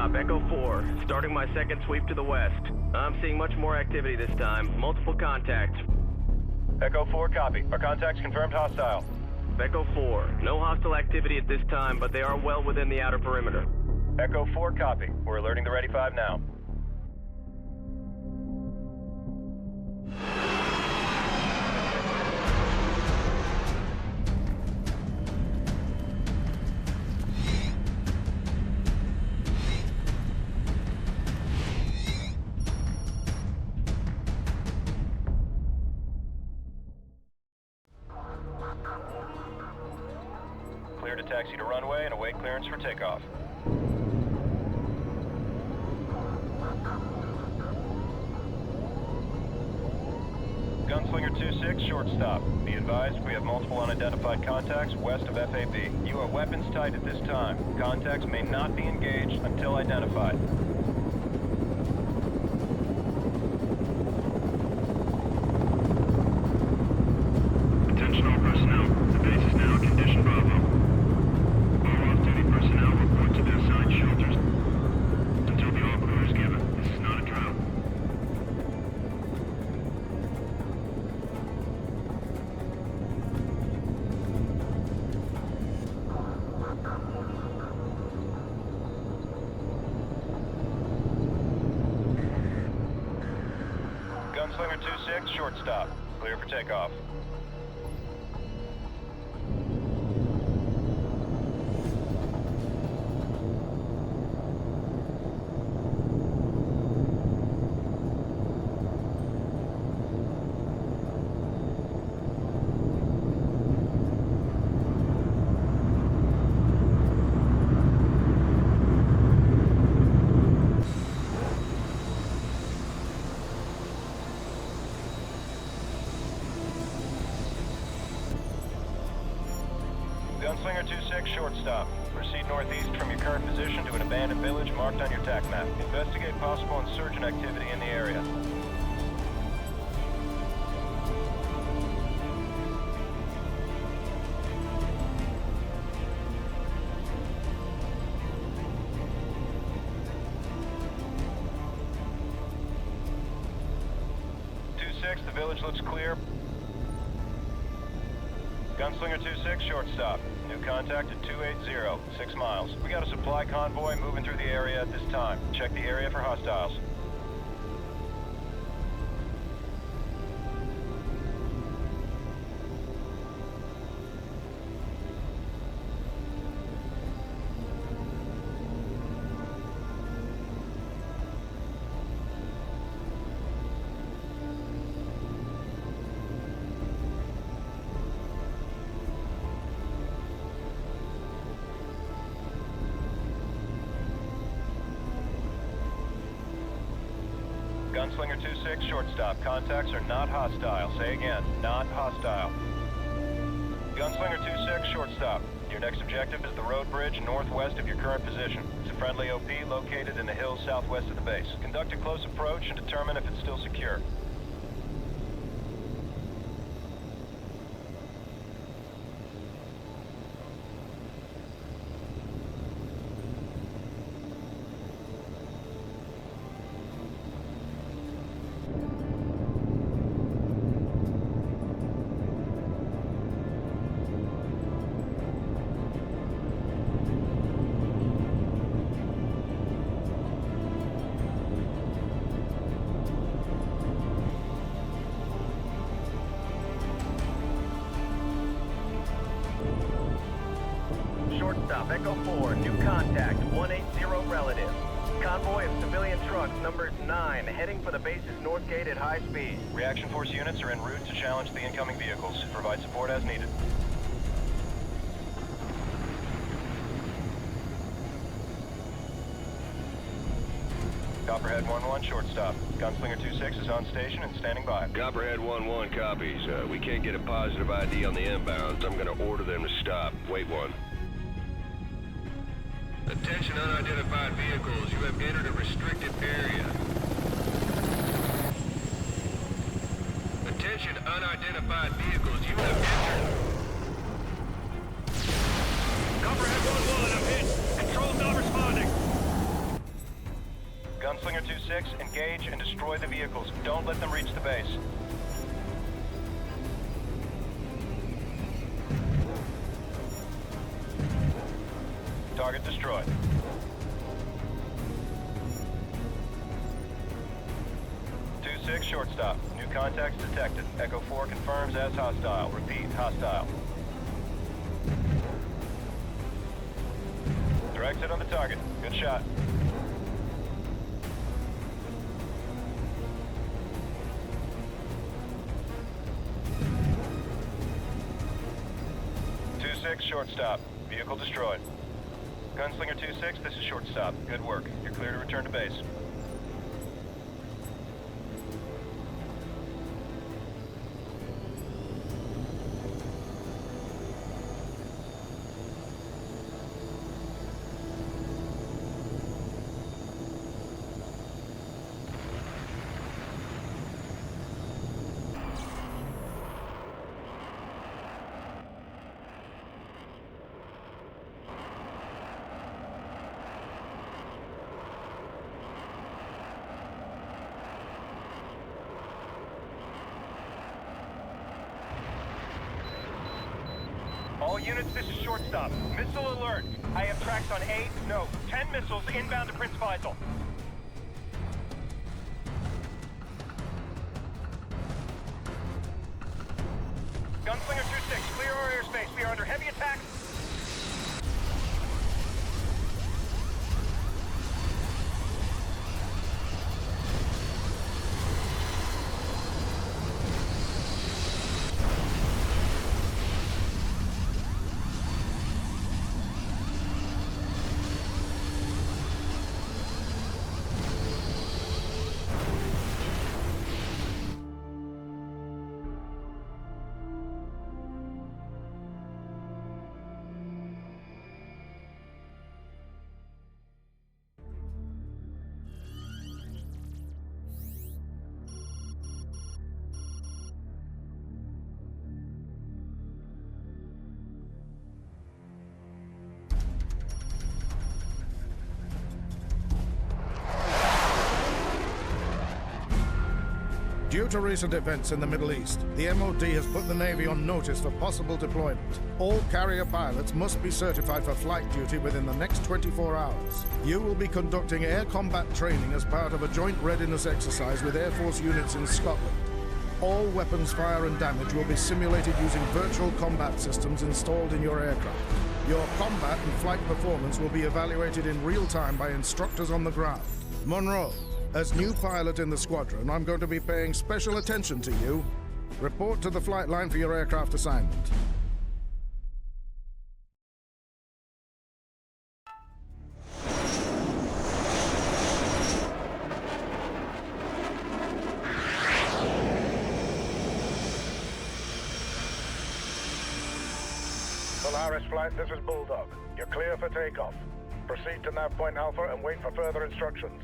stop, Echo 4. Starting my second sweep to the west. I'm seeing much more activity this time. Multiple contacts. Echo 4, copy. Our contacts confirmed hostile. Echo 4. No hostile activity at this time, but they are well within the outer perimeter. Echo 4, copy. We're alerting the Ready 5 now. Clear to taxi to runway and await clearance for takeoff. Gunslinger 2-6, short stop. Be advised, we have multiple unidentified contacts west of FAB. You are weapons tight at this time. Contacts may not be engaged until identified. Attention all personnel. The base is now condition Bravo. All off-duty personnel report to their assigned shelters until the all-clear is given. This is not a drill. Gunslinger 2-6, short stop. Clear for takeoff. Gunslinger 2-6, short stop. Proceed northeast from your current position to an abandoned village marked on your TAC map. Investigate possible insurgent activity in the area. The village looks clear. Gunslinger 2-6, short stop. New contact at 280, 6 miles. We got a supply convoy moving through the area at this time. Check the area for hostiles. Gunslinger 2-6, short stop. Contacts are not hostile. Say again, not hostile. Gunslinger 2-6, short stop. Your next objective is the road bridge northwest of your current position. It's a friendly OP located in the hills southwest of the base. Conduct a close approach and determine if it's still secure. Short stop, Echo 4, new contact, 180 relative. Convoy of civilian trucks, numbers 9, heading for the base's north gate at high speed. Reaction force units are en route to challenge the incoming vehicles. Provide support as needed. Copperhead 1-1, short stop. Gunslinger 2-6 is on station and standing by. Copperhead 1-1 copies. We can't get a positive ID on the inbounds. I'm gonna order them to stop. Wait one. Attention unidentified vehicles. You have entered a restricted area. Attention unidentified vehicles. You have entered... Copperhead 1-1, I'm hit. Control's not responding. 2-6, engage and destroy the vehicles. Don't let them reach the base. Target destroyed. 2-6, shortstop. New contacts detected. Echo 4 confirms as hostile. Repeat, hostile. Direct hit on the target. Good shot. Shortstop. Vehicle destroyed. Gunslinger 2-6, this is shortstop. Good work. You're clear to return to base. All units, this is shortstop. Missile alert. I have tracks on 10 missiles inbound to Prince Faisal. Gunslinger 2-6, clear our airspace. We are under heavy attack. Due to recent events in the Middle East, the MOD has put the Navy on notice for possible deployment. All carrier pilots must be certified for flight duty within the next 24 hours. You will be conducting air combat training as part of a joint readiness exercise with Air Force units in Scotland. All weapons fire and damage will be simulated using virtual combat systems installed in your aircraft. Your combat and flight performance will be evaluated in real time by instructors on the ground. Monroe, as new pilot in the squadron, I'm going to be paying special attention to you. Report to the flight line for your aircraft assignment. Polaris flight, this is Bulldog. You're clear for takeoff. Proceed to nav point Alpha and wait for further instructions.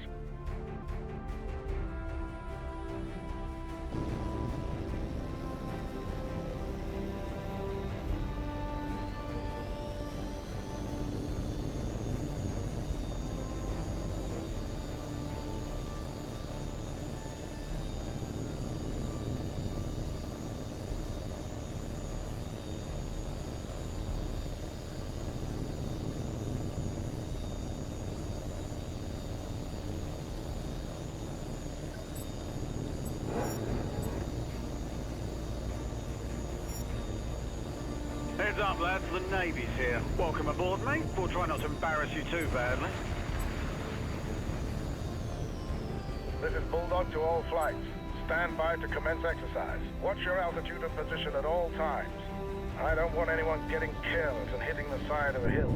Heads up, lads, the Navy's here. Welcome aboard, mate. We'll try not to embarrass you too badly. This is Bulldog to all flights. Stand by to commence exercise. Watch your altitude and position at all times. I don't want anyone getting careless and hitting the side of a hill.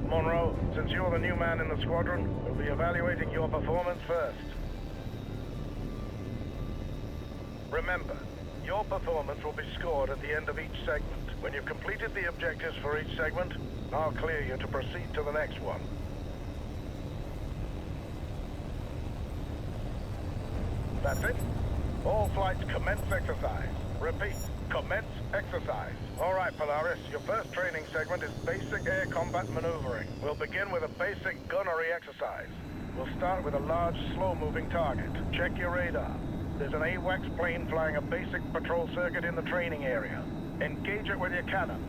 Monroe, since you're the new man in the squadron, we'll be evaluating your performance first. Remember, your performance will be scored at the end of each segment. When you've completed the objectives for each segment, I'll clear you to proceed to the next one. That's it. All flights commence exercise. Repeat, commence exercise. All right, Polaris, your first training segment is basic air combat maneuvering. We'll begin with a basic gunnery exercise. We'll start with a large, slow-moving target. Check your radar. There's an A.W.X. plane flying a basic patrol circuit in the training area. Engage it with your cannon.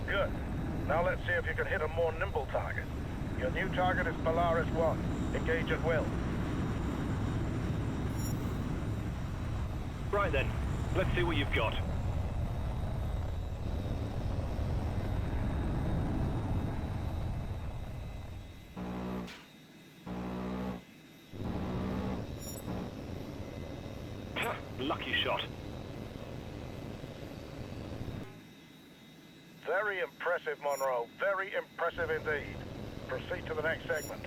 Good. Now let's see if you can hit a more nimble target. Your new target is Polaris 1. Engage at will. Right then, let's see what you've got. Lucky shot. Very impressive, Monroe. Very impressive indeed. Proceed to the next segment.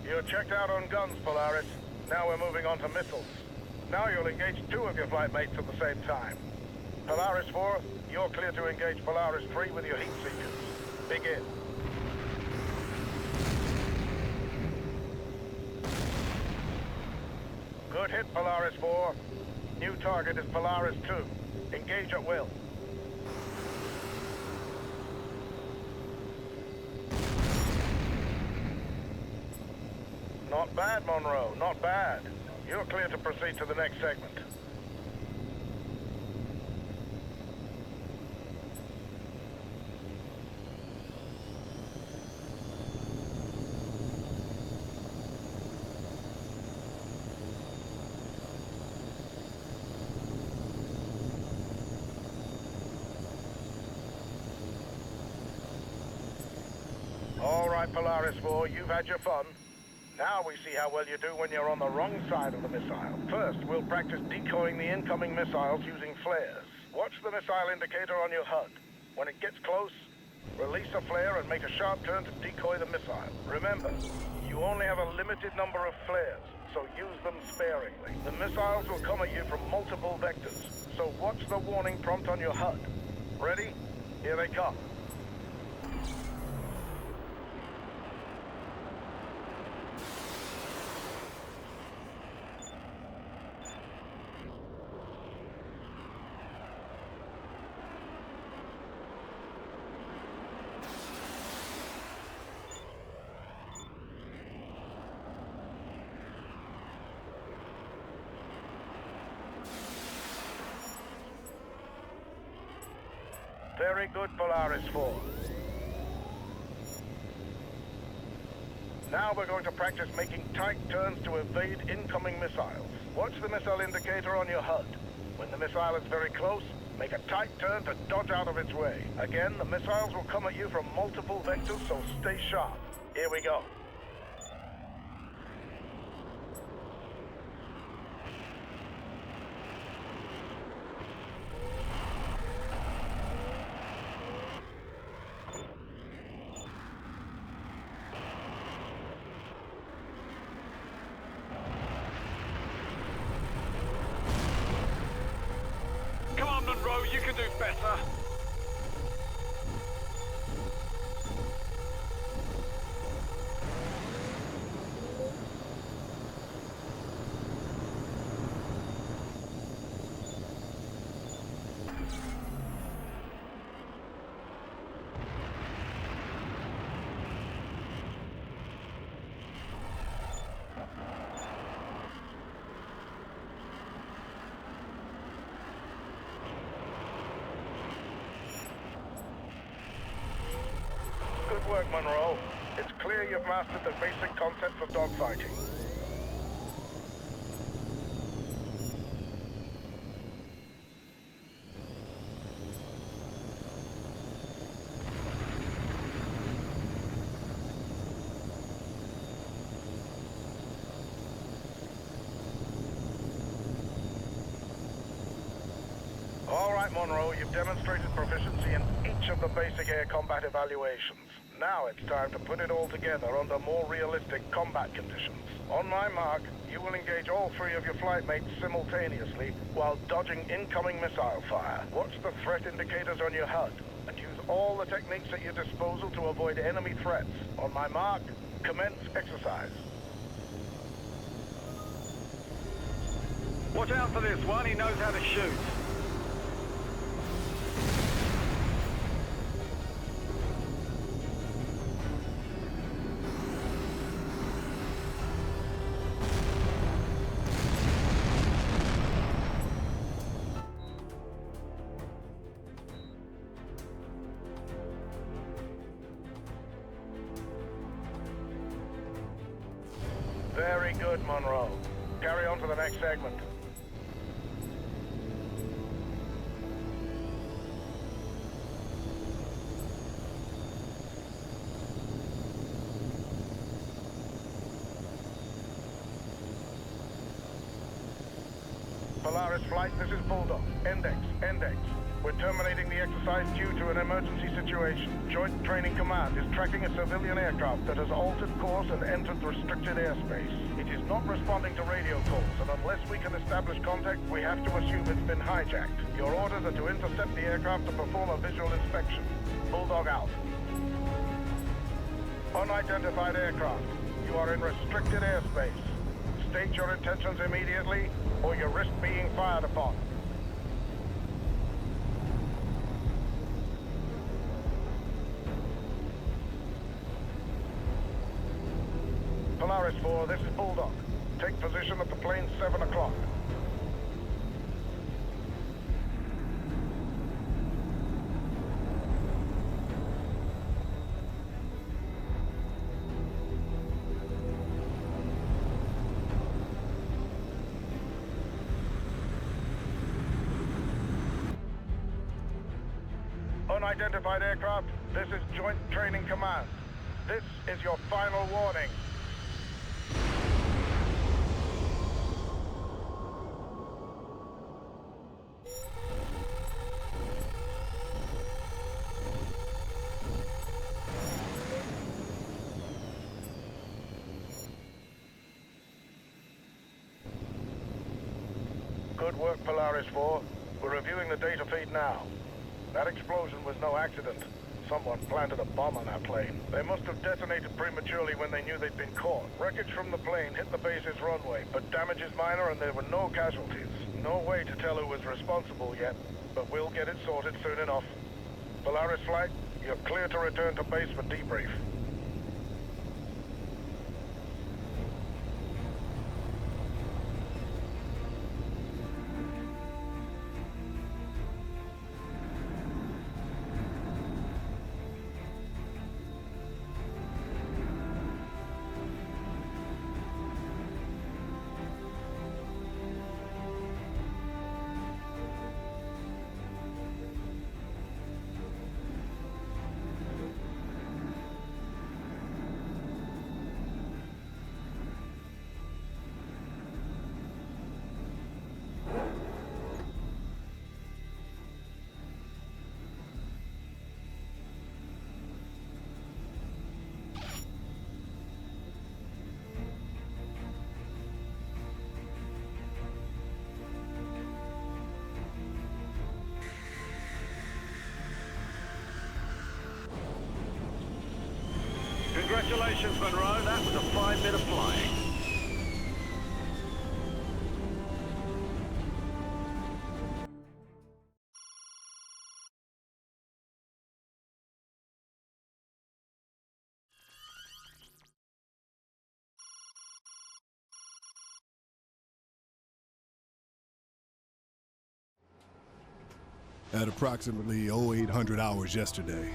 You're checked out on guns, Polaris. Now we're moving on to missiles. Now you'll engage 2 of your flight mates at the same time. Polaris 4, you're clear to engage Polaris 3 with your heat seekers. Begin. Good hit, Polaris 4. New target is Polaris 2. Engage at will. Not bad, Monroe. Not bad. You're clear to proceed to the next segment. All right, Polaris 4, you've had your fun. Now we see how well you do when you're on the wrong side of the missile. First, we'll practice decoying the incoming missiles using flares. Watch the missile indicator on your HUD. When it gets close, release a flare and make a sharp turn to decoy the missile. Remember, you only have a limited number of flares, so use them sparingly. The missiles will come at you from multiple vectors, so watch the warning prompt on your HUD. Ready? Here they come. Very good, Polaris 4. Now we're going to practice making tight turns to evade incoming missiles. Watch the missile indicator on your HUD. When the missile is very close, make a tight turn to dodge out of its way. Again, the missiles will come at you from multiple vectors, so stay sharp. Here we go. Monroe, you can do better. Good work, Monroe. It's clear you've mastered the basic concepts of dogfighting. All right, Monroe, you've demonstrated proficiency in each of the basic air combat evaluations. Now it's time to put it all together under more realistic combat conditions. On my mark, you will engage all 3 of your flight mates simultaneously while dodging incoming missile fire. Watch the threat indicators on your HUD and use all the techniques at your disposal to avoid enemy threats. On my mark, commence exercise. Watch out for this one, he knows how to shoot. Very good, Monroe. Carry on to the next segment. Polaris Flight, this is Bulldog. Index. We're terminating the exercise due to an emergency situation. Joint Training Command is tracking a civilian aircraft that has altered course and entered restricted airspace. It is not responding to radio calls, and unless we can establish contact, we have to assume it's been hijacked. Your orders are to intercept the aircraft and perform a visual inspection. Bulldog out. Unidentified aircraft. You are in restricted airspace. State your intentions immediately, or you risk being fired upon. Polaris 4, this is Bulldog. Take position at the plane 7 o'clock. Unidentified aircraft, this is Joint Training Command. This is your final warning. Good work, Polaris 4. We're reviewing the data feed now. That explosion was no accident. Someone planted a bomb on our plane. They must have detonated prematurely when they knew they'd been caught. Wreckage from the plane hit the base's runway, but damage is minor and there were no casualties. No way to tell who was responsible yet, but we'll get it sorted soon enough. Polaris Flight, you're clear to return to base for debrief. Congratulations, Monroe. That was a fine bit of flying. At approximately 0800 hours yesterday,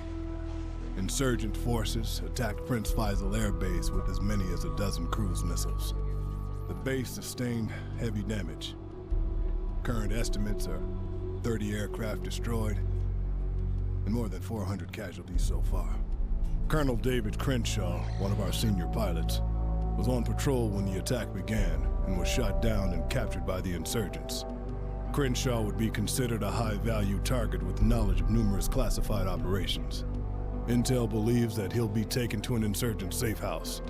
insurgent forces attacked Prince Faisal Air Base with as many as a dozen cruise missiles. The base sustained heavy damage. Current estimates are 30 aircraft destroyed and more than 400 casualties so far. Colonel David Crenshaw, one of our senior pilots, was on patrol when the attack began and was shot down and captured by the insurgents. Crenshaw would be considered a high-value target with knowledge of numerous classified operations. Intel believes that he'll be taken to an insurgent safe house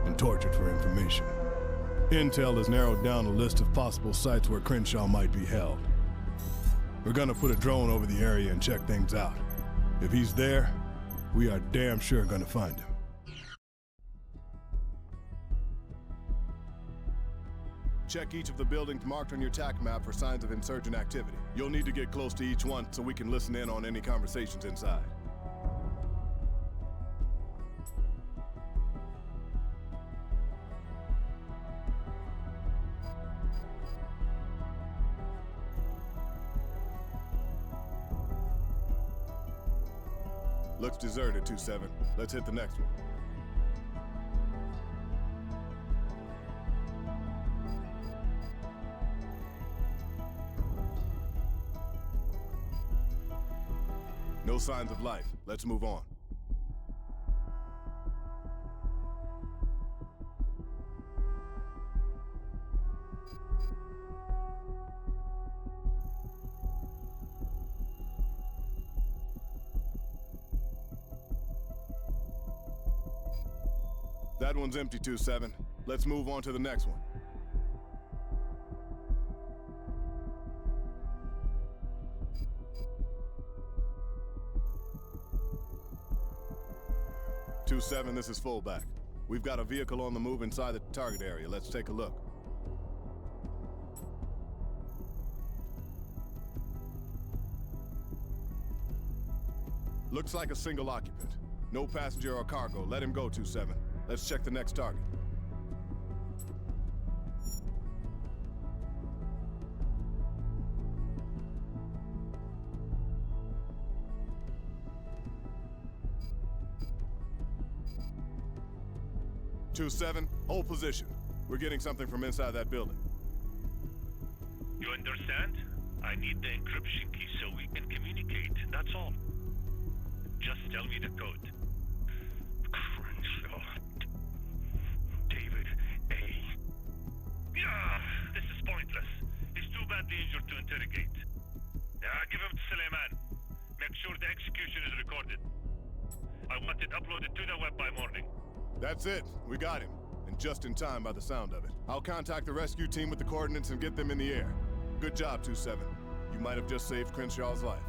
and tortured for information. Intel has narrowed down a list of possible sites where Crenshaw might be held. We're gonna put a drone over the area and check things out. If he's there, we are damn sure gonna find him. Check each of the buildings marked on your TAC map for signs of insurgent activity. You'll need to get close to each one so we can listen in on any conversations inside. Looks deserted, 2-7. Let's hit the next one. No signs of life. Let's move on. That one's empty, 2-7. Let's move on to the next one. Two-7, this is fullback. We've got a vehicle on the move inside the target area. Let's take a look. Looks like a single occupant. No passenger or cargo. Let him go, 2-7. Let's check the next target. Two-7, hold position. We're getting something from inside that building. You understand? I need the encryption key so we can communicate, that's all. Just tell me the code. Crenshaw. David A. Yeah, this is pointless. He's too badly injured to interrogate. Give him to Suleiman. Make sure the execution is recorded. I want it uploaded to the web by morning. That's it. We got him. And just in time by the sound of it. I'll contact the rescue team with the coordinates and get them in the air. Good job, 2-7. You might have just saved Crenshaw's life.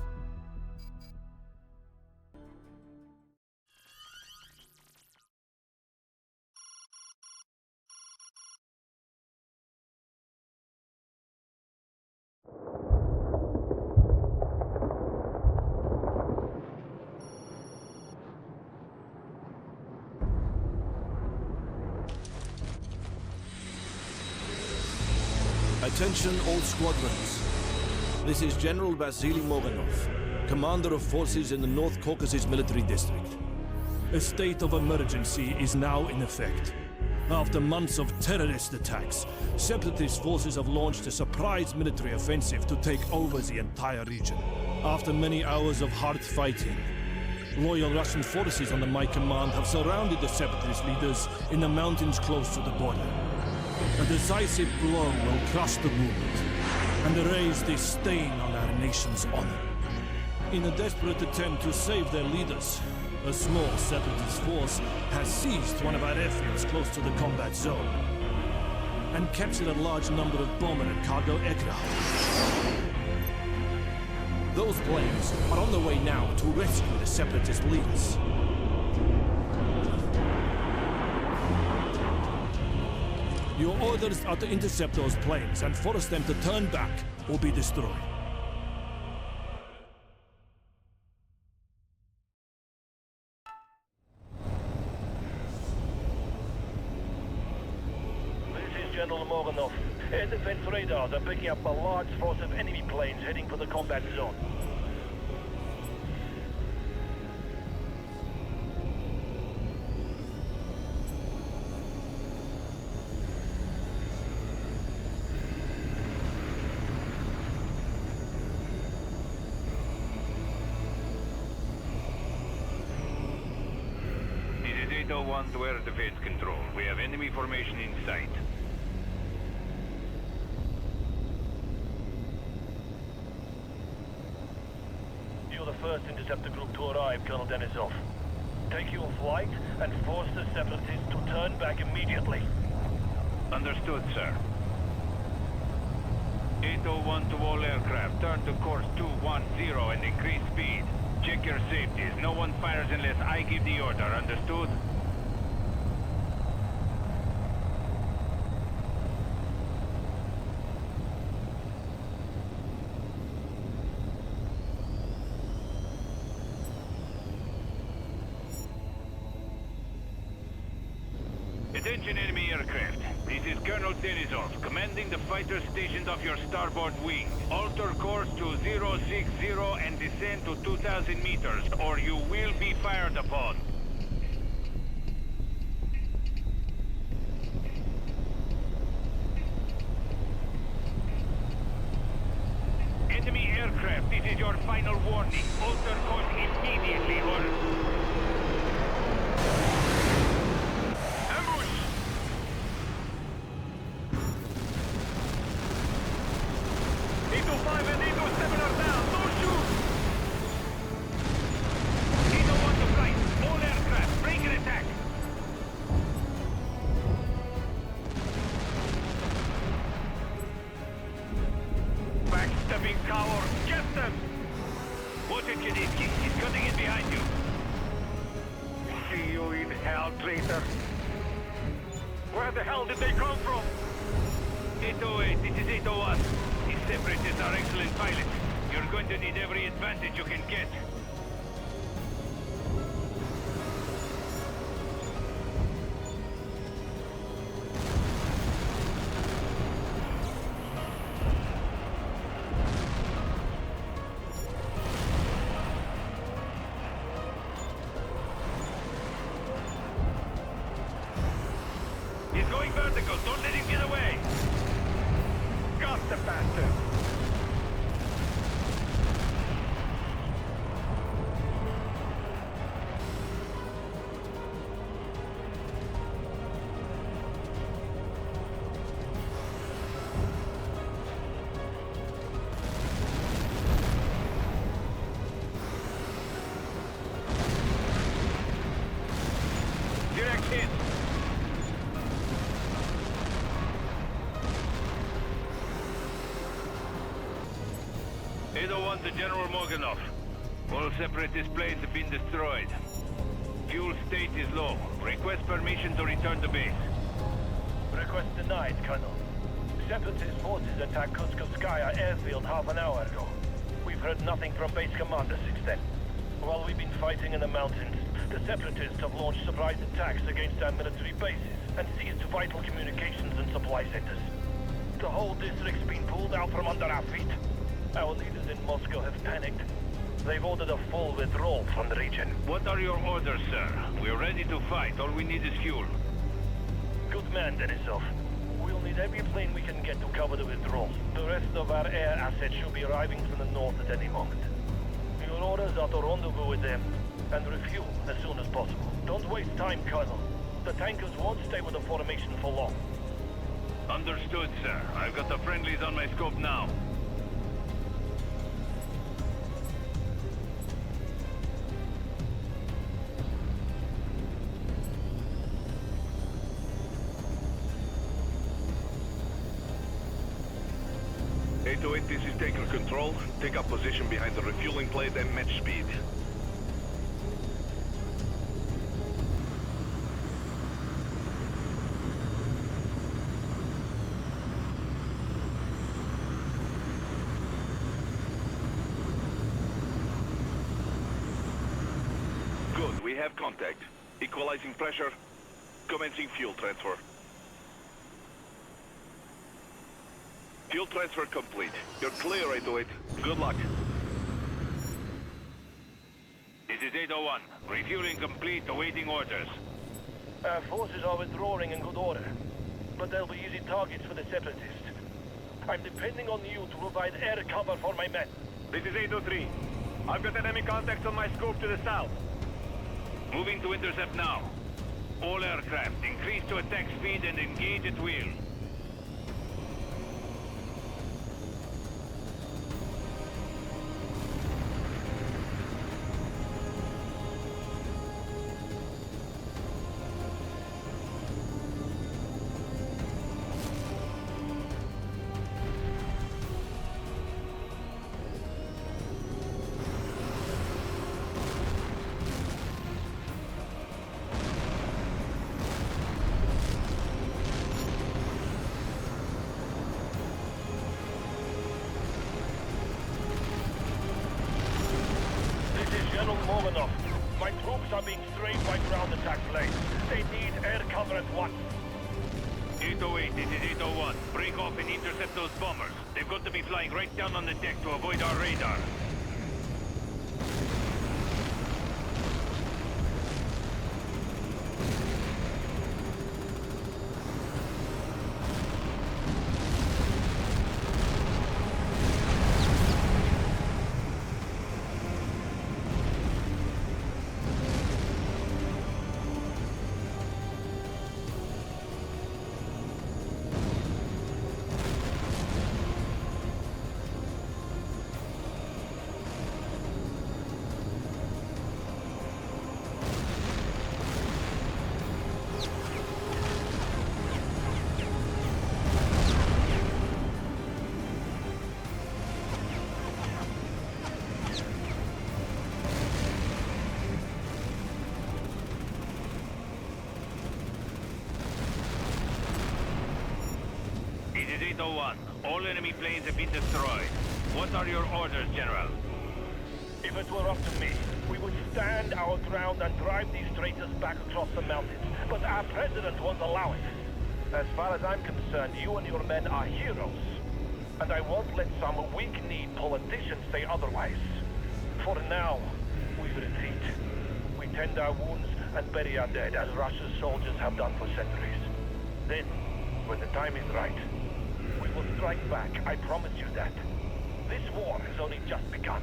Attention all squadrons. This is General Vasily Moganov, commander of forces in the North Caucasus Military District. A state of emergency is now in effect. After months of terrorist attacks, separatist forces have launched a surprise military offensive to take over the entire region. After many hours of hard fighting, loyal Russian forces under my command have surrounded the separatist leaders in the mountains close to the border. A decisive blow will crush the movement and erase this stain on our nation's honor. In a desperate attempt to save their leaders, a small separatist force has seized one of our airfields close to the combat zone and captured a large number of bomber and cargo aircraft. Those planes are on their way now to rescue the separatist leaders. Your orders are to intercept those planes and force them to turn back or be destroyed. This is General Moganov. Air defense radars are picking up a large force of enemy planes heading for the combat zone. H.A.W.X.2 to air defense control. We have enemy formation in sight. You're the first interceptor group to arrive, Colonel Denisov. Take your flight and force the separatists to turn back immediately. Understood, sir. H.A.W.X.2 to all aircraft. Turn to course 210 and increase speed. Check your safeties. No one fires unless I give the order. Understood? Attention enemy aircraft. This is Colonel Denisov, commanding the fighters stationed off your starboard wing. Alter course to 060 and descend to 2,000 meters, or you will be fired upon. Enemy aircraft, this is your final warning. Alter course immediately or... Ambush! 805 and 807 are down. Don't shoot! 801 to flight. All aircraft, break and attack. Backstepping coward, get them! Watch it, Kaninsky. He's cutting in behind you. See you in hell, traitor. Where the hell did they come from? 808, this is 801. These separatists are excellent pilots. You're going to need every advantage you can get. He's going vertical. Don't let him get away. Got the bastard. Direct hit. To General Morganov. All separatist planes have been destroyed. Fuel state is low. Request permission to return to base. Request denied, Colonel. Separatist forces attacked Kutskaya airfield half an hour ago. We've heard nothing from base commander since then. While we've been fighting in the mountains, the Separatists have launched surprise attacks against our military bases and seized vital communications and supply centers. The whole district's been pulled out from under our feet. Our leaders in Moscow have panicked. They've ordered a full withdrawal from the region. What are your orders, sir? We're ready to fight. All we need is fuel. Good man, Denisov. We'll need every plane we can get to cover the withdrawal. The rest of our air assets should be arriving from the north at any moment. Your orders are to rendezvous with them and refuel as soon as possible. Don't waste time, Colonel. The tankers won't stay with the formation for long. Understood, sir. I've got the friendlies on my scope now. This is Taker Control. Take up position behind the refueling plate and match speed. Good, we have contact. Equalizing pressure. Commencing fuel transfer. Fuel transfer complete. You're clear, 808. Good luck. This is 801. Refueling complete, awaiting orders. Our forces are withdrawing in good order, but they'll be easy targets for the Separatists. I'm depending on you to provide air cover for my men. This is 803. I've got enemy contacts on my scope to the south. Moving to intercept now. All aircraft, increase to attack speed and engage at will. General Morganov. My troops are being strained by ground attack planes. They need air cover at once. 808, this is 801. Break off and intercept those bombers. They've got to be flying right down on the deck to avoid our radar. This is 801. All enemy planes have been destroyed. What are your orders, General? If it were up to me, we would stand our ground and drive these traitors back across the mountains. But our president won't allow it. As far as I'm concerned, you and your men are heroes. And I won't let some weak-kneed politician say otherwise. For now, we retreat. We tend our wounds and bury our dead, as Russia's soldiers have done for centuries. Then, when the time is right, we will strike back, I promise you that. This war has only just begun.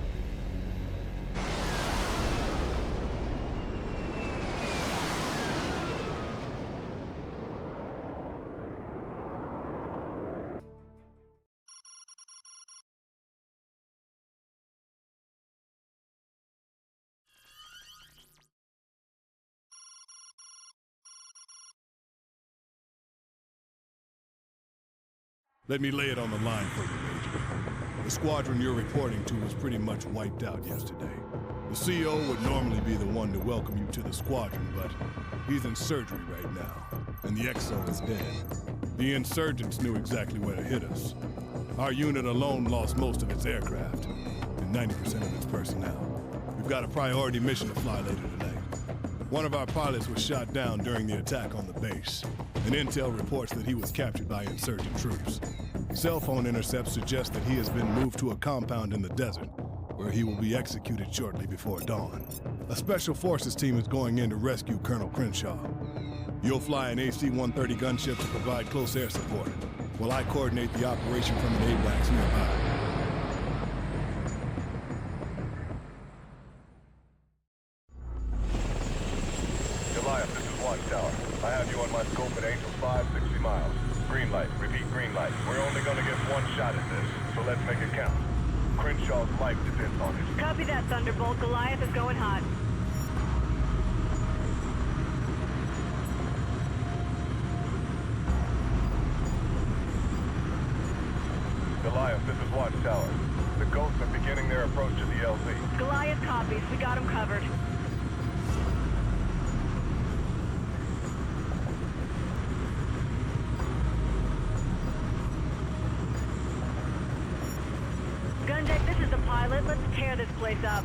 Let me lay it on the line for you, Major. The squadron you're reporting to was pretty much wiped out yesterday. The CO would normally be the one to welcome you to the squadron, but he's in surgery right now, and the XO is dead. The insurgents knew exactly where to hit us. Our unit alone lost most of its aircraft, and 90% of its personnel. We've got a priority mission to fly later tonight. One of our pilots was shot down during the attack on the base, and intel reports that he was captured by insurgent troops. Cell phone intercepts suggest that he has been moved to a compound in the desert, where he will be executed shortly before dawn. A special forces team is going in to rescue Colonel Crenshaw. You'll fly an AC-130 gunship to provide close air support, while I coordinate the operation from an H.A.W.X.2 nearby. Goliath, this is Watchtower. I have you on my scope at Angel 5, 60 miles. Green light. Repeat, green light. We're only gonna get one shot at this, so let's make it count. Crenshaw's life depends on it. Copy that, Thunderbolt. Goliath is going hot. Goliath, this is Watchtower. The Ghosts are beginning their approach to the LZ. Goliath copies. We got him covered. Gundeck, this is the pilot. Let's tear this place up.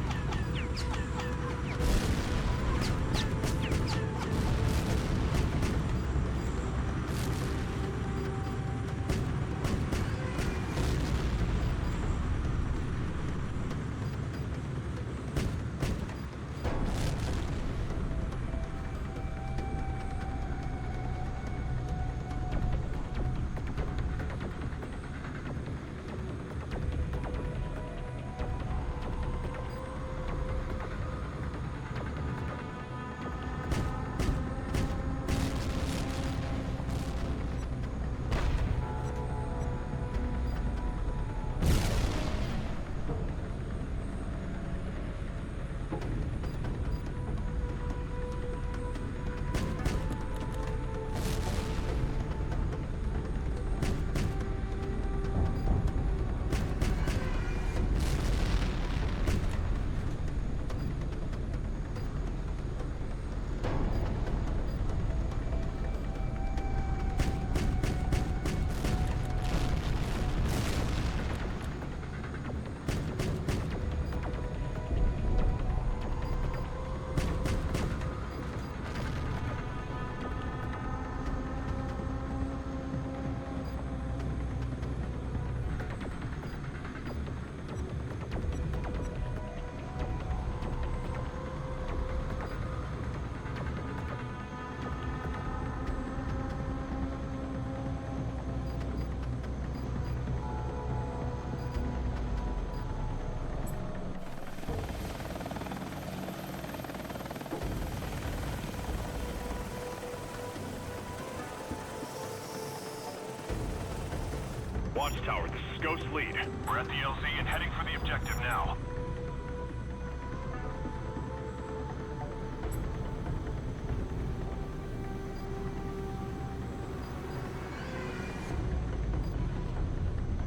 Watchtower, this is Ghost Lead. We're at the LZ and heading for the objective now.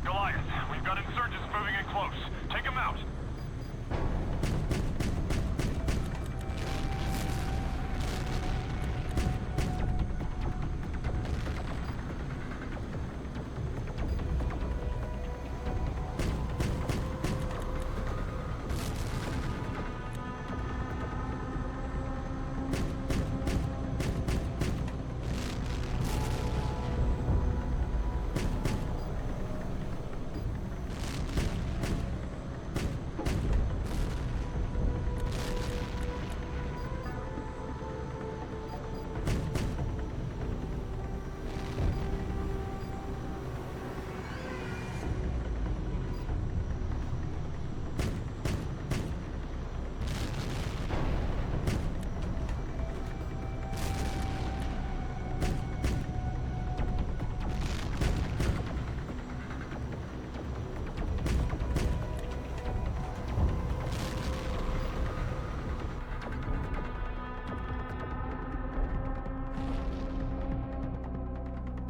Goliath, we've got insurgents moving in close. Take them out.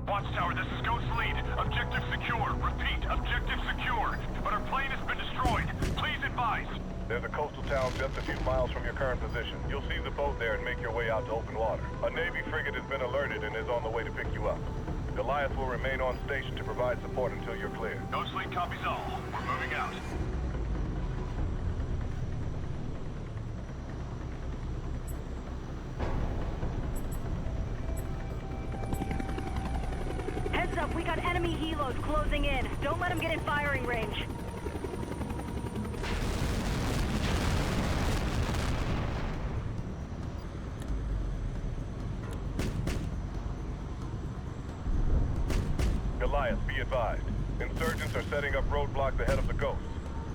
Watchtower, this is Ghost Lead. Objective secure. Repeat, objective secure. But our plane has been destroyed. Please advise. There's a coastal town just a few miles from your current position. You'll see the boat there and make your way out to open water. A Navy frigate has been alerted and is on the way to pick you up. Goliath will remain on station to provide support until you're clear. Ghost Lead copies all. We're moving out. Heads up, we got enemy helos closing in. Don't let them get in firing range. Goliath, be advised. Insurgents are setting up roadblocks ahead of the Ghost.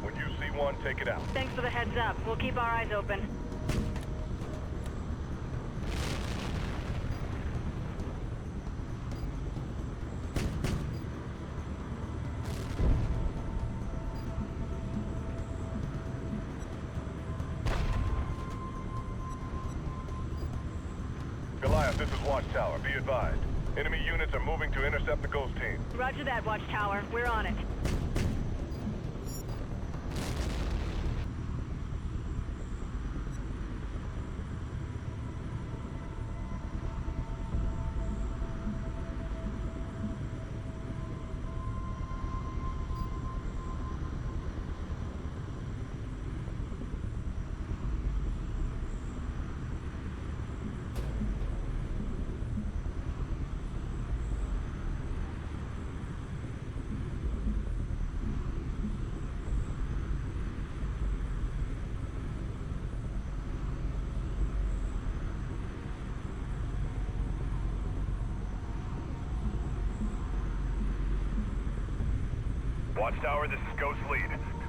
When you see one, take it out. Thanks for the heads up. We'll keep our eyes open. Goliath, this is Watchtower. Be advised. Enemy units are moving to intercept the Ghost team. Roger that, Watchtower. We're on it. Watchtower, this is Ghost Lead.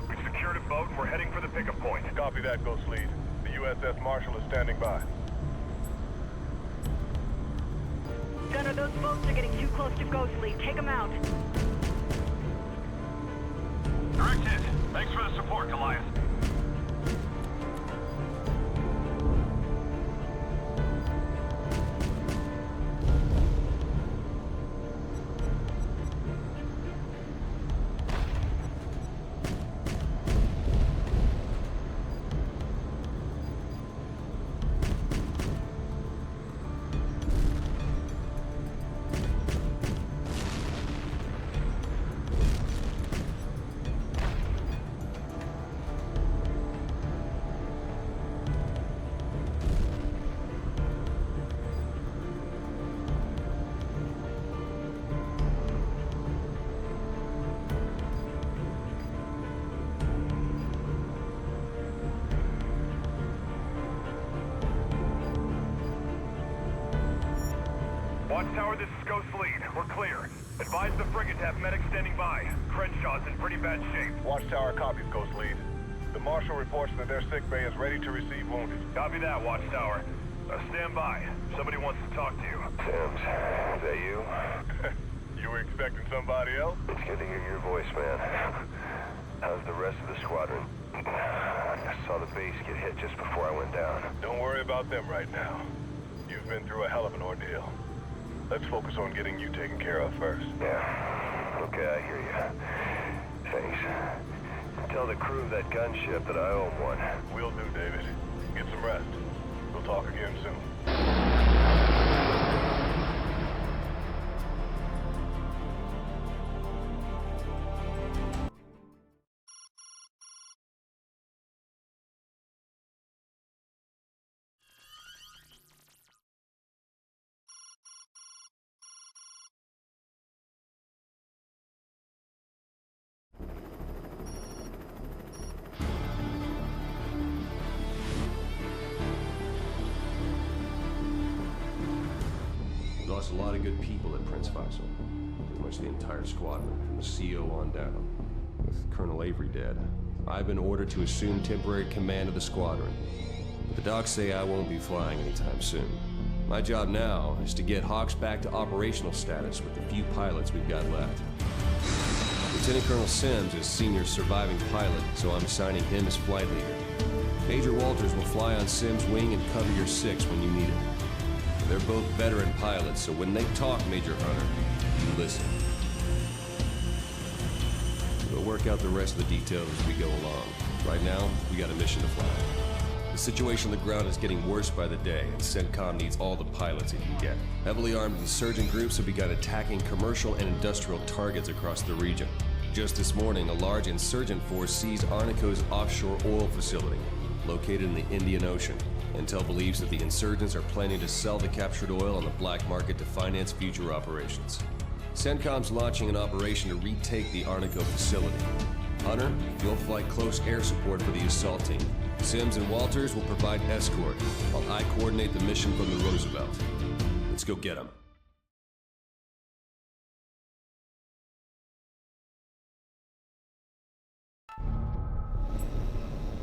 We've secured a boat and we're heading for the pickup point. Copy that, Ghost Lead. The USS Marshall is standing by. Gunner, those boats are getting too close to Ghost Lead. Take them out. Direct hit. Thanks for the support, Goliath. Watchtower, this is Ghost Lead. We're clear. Advise the frigate to have medics standing by. Crenshaw's in pretty bad shape. Watchtower copies, Ghost Lead. The Marshal reports that their sick bay is ready to receive wounded. Copy that, Watchtower. Stand by. Somebody wants to talk to you. Sims, is that you? You were expecting somebody else? It's good to hear your voice, man. How's the rest of the squadron? I saw the base get hit just before I went down. Don't worry about them right now. You've been through a hell of an ordeal. Let's focus on getting you taken care of first. Yeah. Okay, I hear you. Thanks. Tell the crew of that gunship that I owe them one. Will do, David. Get some rest. We'll talk again soon. Lost a lot of good people at Prince Faisal. Pretty much the entire squadron, from the CO on down. With Colonel Avery dead, I've been ordered to assume temporary command of the squadron. But the docs say I won't be flying anytime soon. My job now is to get H.A.W.X.2 back to operational status with the few pilots we've got left. Lieutenant Colonel Sims is senior surviving pilot, so I'm assigning him as flight leader. Major Walters will fly on Sims' wing and cover your 6 when you need it. They're both veteran pilots, so when they talk, Major Hunter, you listen. We'll work out the rest of the details as we go along. Right now, we got a mission to fly. The situation on the ground is getting worse by the day, and CENTCOM needs all the pilots it can get. Heavily armed insurgent groups have begun attacking commercial and industrial targets across the region. Just this morning, a large insurgent force seized Arnico's offshore oil facility, located in the Indian Ocean. Intel believes that the insurgents are planning to sell the captured oil on the black market to finance future operations. CENTCOM's launching an operation to retake the Arnico facility. Hunter, you'll fly close air support for the assault team. Sims and Walters will provide escort, while I coordinate the mission from the Roosevelt. Let's go get them.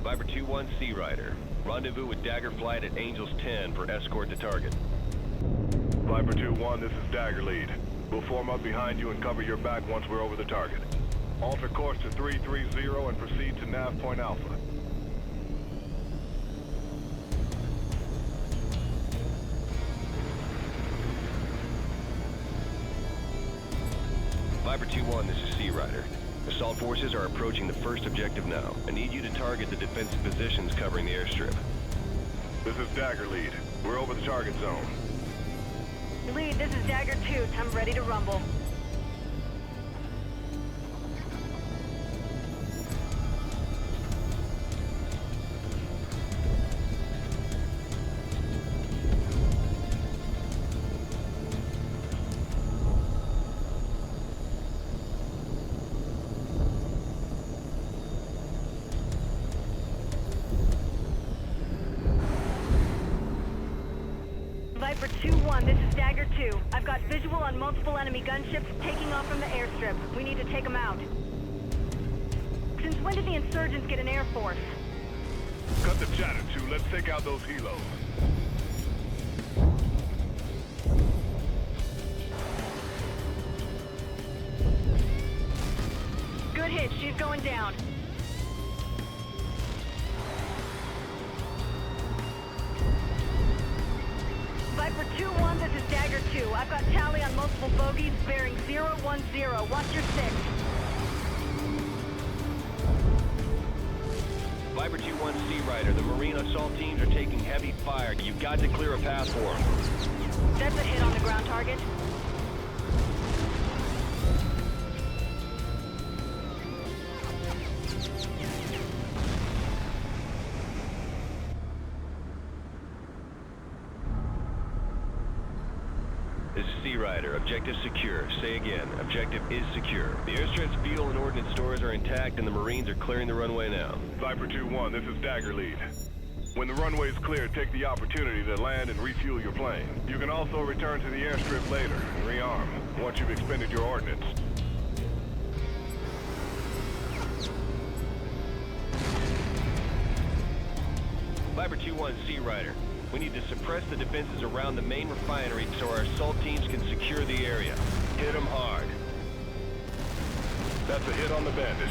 Viper 2-1 Sea Rider. Rendezvous with Dagger Flight at Angels 10 for escort to target. Viper 2-1, this is Dagger Lead. We'll form up behind you and cover your back once we're over the target. Alter course to 330 and proceed to Nav Point Alpha. Viper 2-1, this is Sea Rider. Assault forces are approaching the first objective now. I need you to target the defensive positions covering the airstrip. This is Dagger Lead. We're over the target zone. Lead, this is Dagger 2. I'm ready to rumble. Viper 2-1, this is Dagger 2. I've got visual on multiple enemy gunships taking off from the airstrip. We need to take them out. Since when did the insurgents get an air force? Cut the chatter, 2. Let's take out those helos. Good hit, she's going down. Viper 2-1, this is Dagger 2. I've got tally on multiple bogeys bearing 010. Watch your 6. Viper 2-1 Sea Rider, the Marine assault teams are taking heavy fire. You've got to clear a path for them. That's a hit on the ground target. This is Sea Rider. Objective secure. Say again. Objective is secure. The airstrip's fuel and ordnance stores are intact and the Marines are clearing the runway now. Viper 2-1, this is Dagger Lead. When the runway is clear, take the opportunity to land and refuel your plane. You can also return to the airstrip later and rearm once you've expended your ordnance. Viper 2-1 Sea Rider. We need to suppress the defenses around the main refinery so our assault teams can secure the area. Hit them hard. That's a hit on the bandit.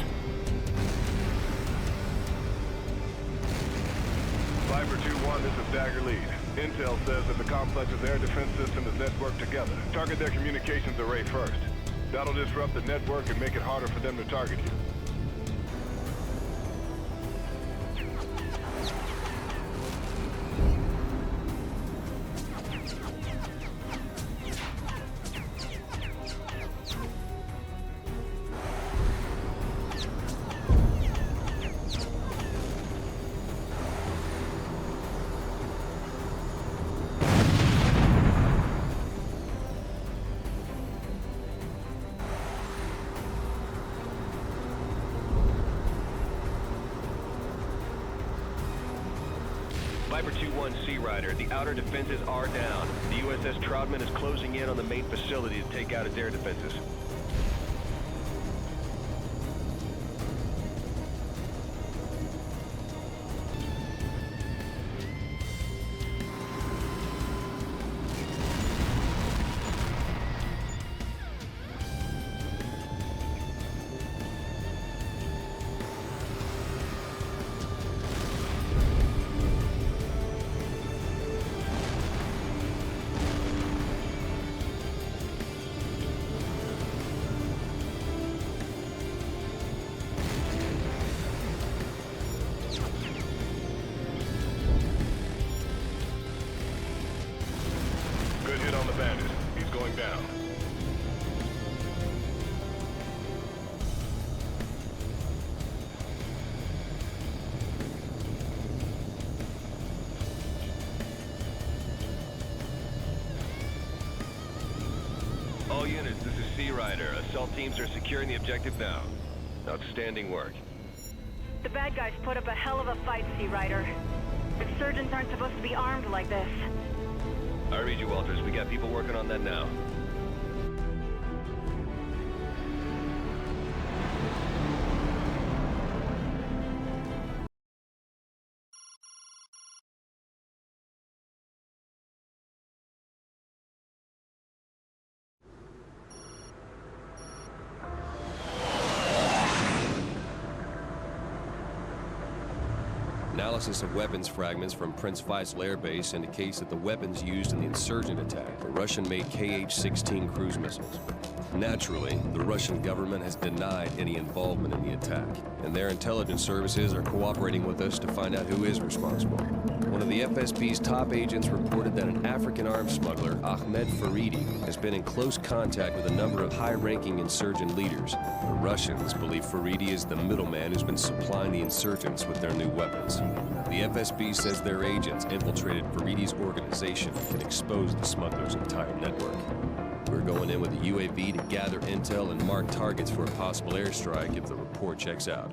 Viper 2-1, this is Dagger Lead. Intel says that the complex's air defense system is networked together. Target their communications array first. That'll disrupt the network and make it harder for them to target you. Viper 2-1 Sea Rider, the outer defenses are down. The USS Troutman is closing in on the main facility to take out its air defenses. On the bandit. He's going down. All units, this is Sea Rider. Assault teams are securing the objective now. Outstanding work. The bad guys put up a hell of a fight, Sea Rider. Insurgents aren't supposed to be armed like this. I read you, Walters. We got people working on that now. Analysis of weapons fragments from Prince Faisal Air Base indicates that the weapons used in the insurgent attack were Russian-made H.A.W.X.2 cruise missiles. Naturally, the Russian government has denied any involvement in the attack, and their intelligence services are cooperating with us to find out who is responsible. One of the FSB's top agents reported that an African arms smuggler, Ahmed Faridi, has been in close contact with a number of high-ranking insurgent leaders. The Russians believe Faridi is the middleman who's been supplying the insurgents with their new weapons. The FSB says their agents infiltrated Faridi's organization and can expose the smuggler's entire network. We're going in with a UAV to gather intel and mark targets for a possible airstrike if the report checks out.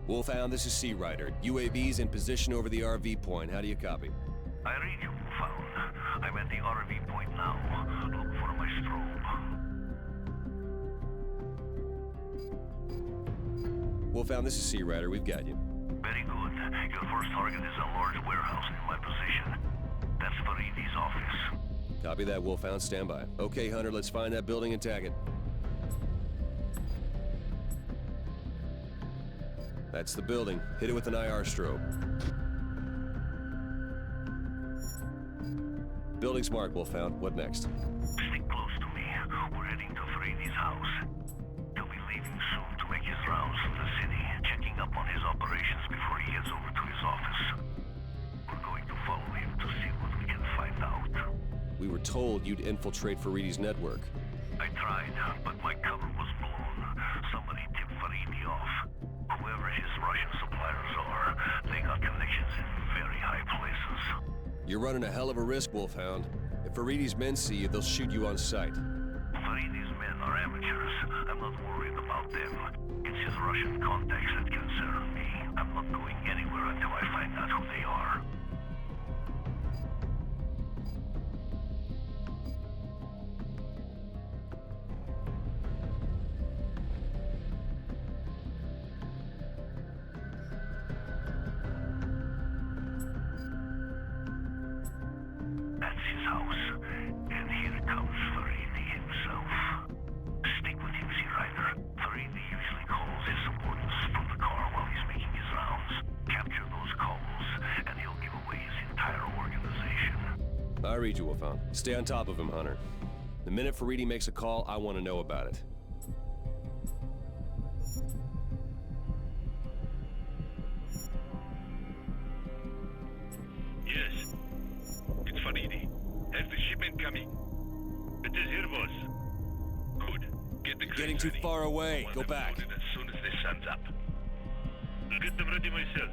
Wolfhound, this is Sea Rider. UAV's in position over the RV point. How do you copy? I read you, Wolfhound. I'm at the RV point now. Look for my strobe. Wolfhound, this is Sea Rider. We've got you. Very good. Your first target is a large warehouse in my position. That's Faridi's office. Copy that, Wolfhound. Stand by. Okay, Hunter, let's find that building and tag it. That's the building. Hit it with an IR strobe. Building's marked, Wolfhound. What next? Stick close to me. We're heading to Faridi's house. He'll be leaving soon to make his rounds from the city, checking up on his operations before he heads over to his office. We're going to follow him to see what we can find out. We were told you'd infiltrate Faridi's network. I tried, but my cover was blown. Somebody tipped Faridi off. Whoever his Russian suppliers are, they got connections in very high places. You're running a hell of a risk, Wolfhound. If Faridi's men see you, they'll shoot you on sight. Faridi's men are amateurs. I'm not worried about them. It's his Russian contacts that concern me. I'm not going anywhere until I find out who they are. That's his house. And here comes I read you, Wolfhound. Stay on top of him, Hunter. The minute Faridi makes a call, I want to know about it. Yes. It's Faridi. Has the shipment coming? It is here, boss. Good. Get the crates Getting too ready. far away. Go back. As soon as the sun's up. I'll get them ready myself.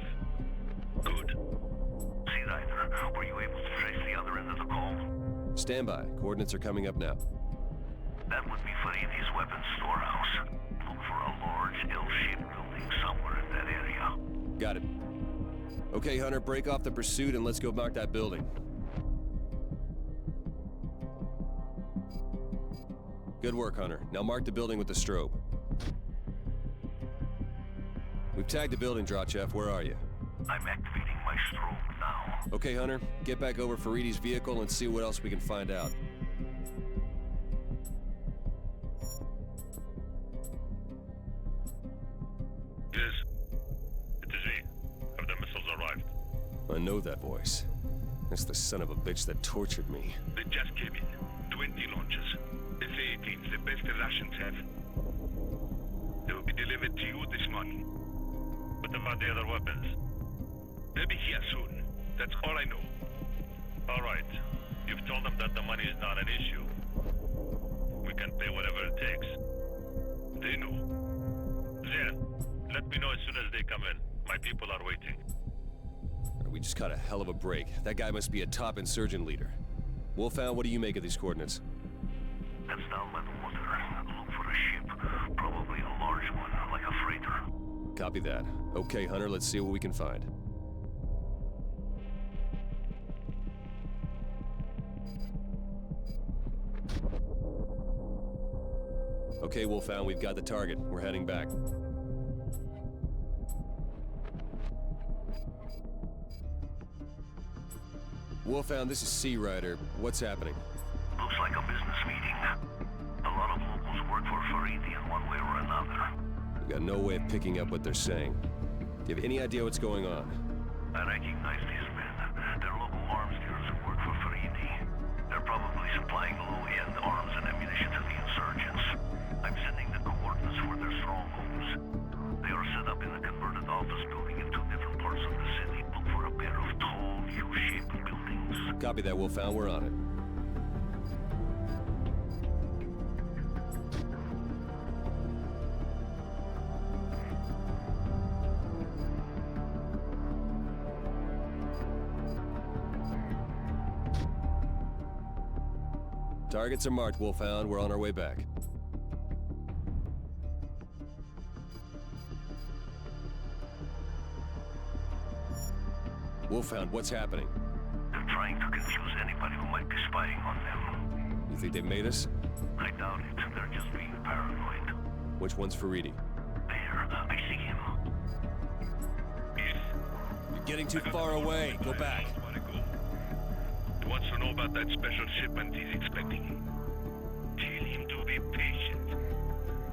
Good. See, Ryder, were you able to trace the other end of the call? Stand by. Coordinates are coming up now. That would be Faridi's weapons storehouse. Look for a large L-shaped building somewhere in that area. Got it. Okay, Hunter, break off the pursuit and let's go mark that building. Good work, Hunter. Now mark the building with the strobe. We've tagged the building, Drachev. Where are you? I'm activating my strobe now. Okay, Hunter. Get back over Faridi's vehicle and see what else we can find out. Yes. It is me. Have the missiles arrived? I know that voice. That's the son of a bitch that tortured me. They just came in. 20 launches. SA-18s, the best the Russians have. They will be delivered to you this morning. What about the other weapons? They'll be here soon. That's all I know. All right. You've told them that the money is not an issue. We can pay whatever it takes. They know. There. Let me know as soon as they come in. My people are waiting. We just caught a hell of a break. That guy must be a top insurgent leader. Wolfhound, what do you make of these coordinates? That's down by the water. Look for a ship. Probably a large one, like a freighter. Copy that. Okay, Hunter, let's see what we can find. Okay, Wolfhound, we've got the target. We're heading back. Wolfhound, this is Sea Rider. What's happening? Looks like a business meeting. A lot of locals work for Faridi in one way or another. We've got no way of picking up what they're saying. Do you have any idea what's going on? I recognize these men. They're local arms dealers who work for Faridi. They're probably supplying low-end arms and ammunition to the insurgents. I'm sending the coordinates for their strongholds. They are set up in a converted office building in two different parts of the city. Look for a pair of tall, U-shaped buildings. Copy that, Wolfhound. We're on it. Targets are marked, Wolfhound. We're on our way back. Wolfhound, what's happening? They're trying to confuse anybody who might be spying on them. You think they've made us? I doubt it. They're just being paranoid. Which one's Faridi? There, I see him. Yes. You're getting too far away. Go back. He wants to know about that special shipment he's expecting. Tell him to be patient.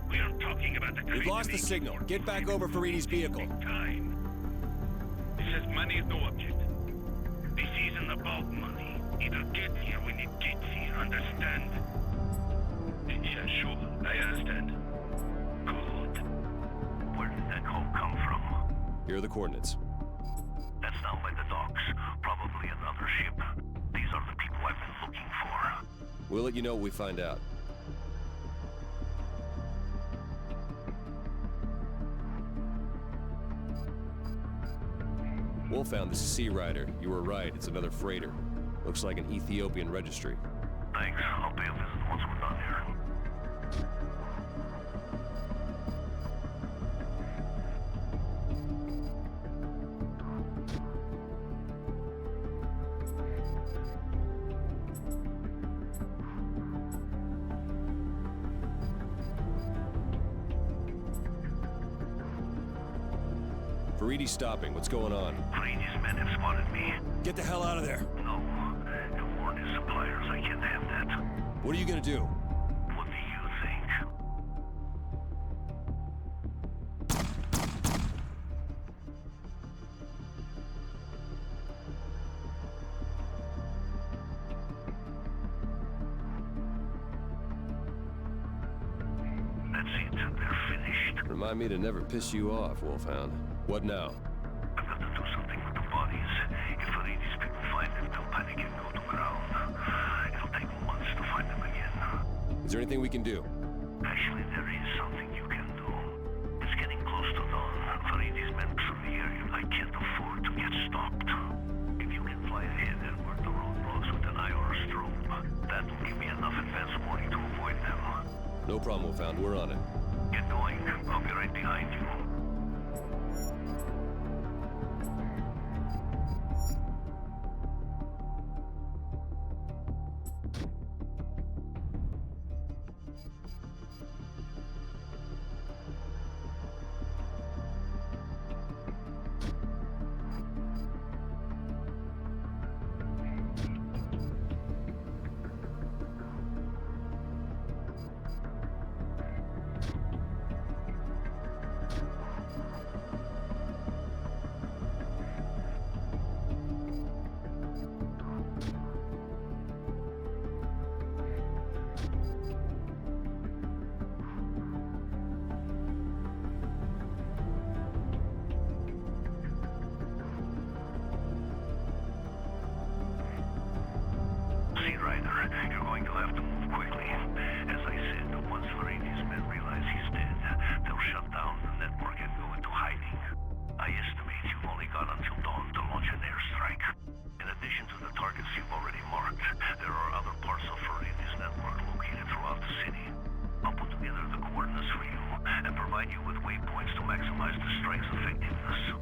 We are talking about the... We've lost the signal. Get back over Faridi's vehicle. Time. He says money is no object. This isn't about money. It'll get here when it gets here, understand? Yeah, sure, I understand. Good. Where did that call come from? Here are the coordinates. That's down by the docks. Probably another ship. These are the people I've been looking for. We'll let you know what we find out. Wolfhound, this is Sea Rider. You were right, it's another freighter. Looks like an Ethiopian registry. Thanks. I'll pay a visit once we're done here. Faridi's stopping. What's going on? Faridi's men have spotted me. Get the hell out of there. No. To warn his suppliers, I can't have that. What are you gonna do? What do you think? Remind me to never piss you off, Wolfhound. What now? I've got to do something with the bodies. If Faridi's people find them, they'll panic and go to ground. It'll take months to find them again. Is there anything we can do? Actually, there is something you can do. It's getting close to dawn. Faridi's men through the area. I can't afford to get stopped. If you can fly ahead and work the roadblocks with an eye or a strobe, that will give me enough advance warning to avoid them. No problem, Wolfhound. We're on it. Get going. I'll be right behind you. You're going to have to move quickly. As I said, once Faridi's men realize he's dead, they'll shut down the network and go into hiding. I estimate you've only got until dawn to launch an airstrike. In addition to the targets you've already marked, there are other parts of Faridi's network located throughout the city. I'll put together the coordinates for you and provide you with waypoints to maximize the strike's effectiveness.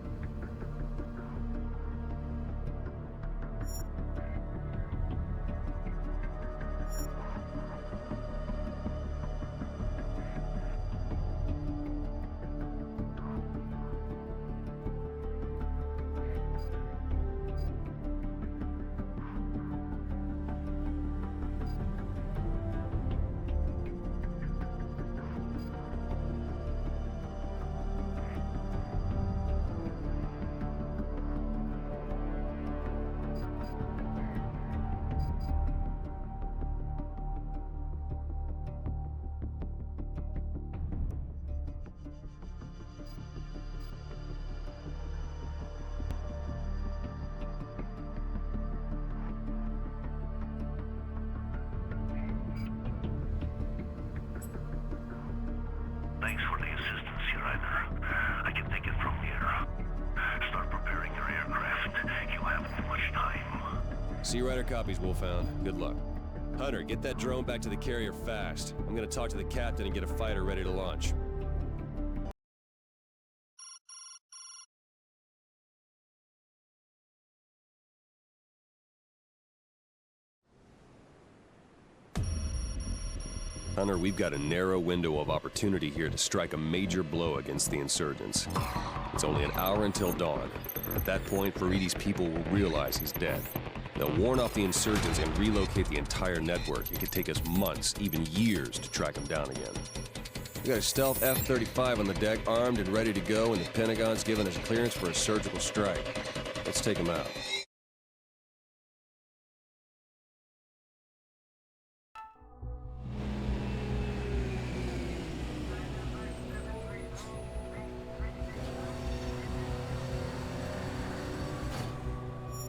Thanks for the assistance, H.A.W.X.2. I can take it from here. Start preparing your aircraft. You haven't much time. Sea Rider copies, Wolfhound. Good luck. Hunter, get that drone back to the carrier fast. I'm gonna talk to the captain and get a fighter ready to launch. Hunter, we've got a narrow window of opportunity here to strike a major blow against the insurgents. It's only an hour until dawn. At that point, Faridi's people will realize he's dead. They'll warn off the insurgents and relocate the entire network. It could take us months, even years, to track him down again. We got a stealth F-35 on the deck, armed and ready to go, and the Pentagon's given us clearance for a surgical strike. Let's take him out.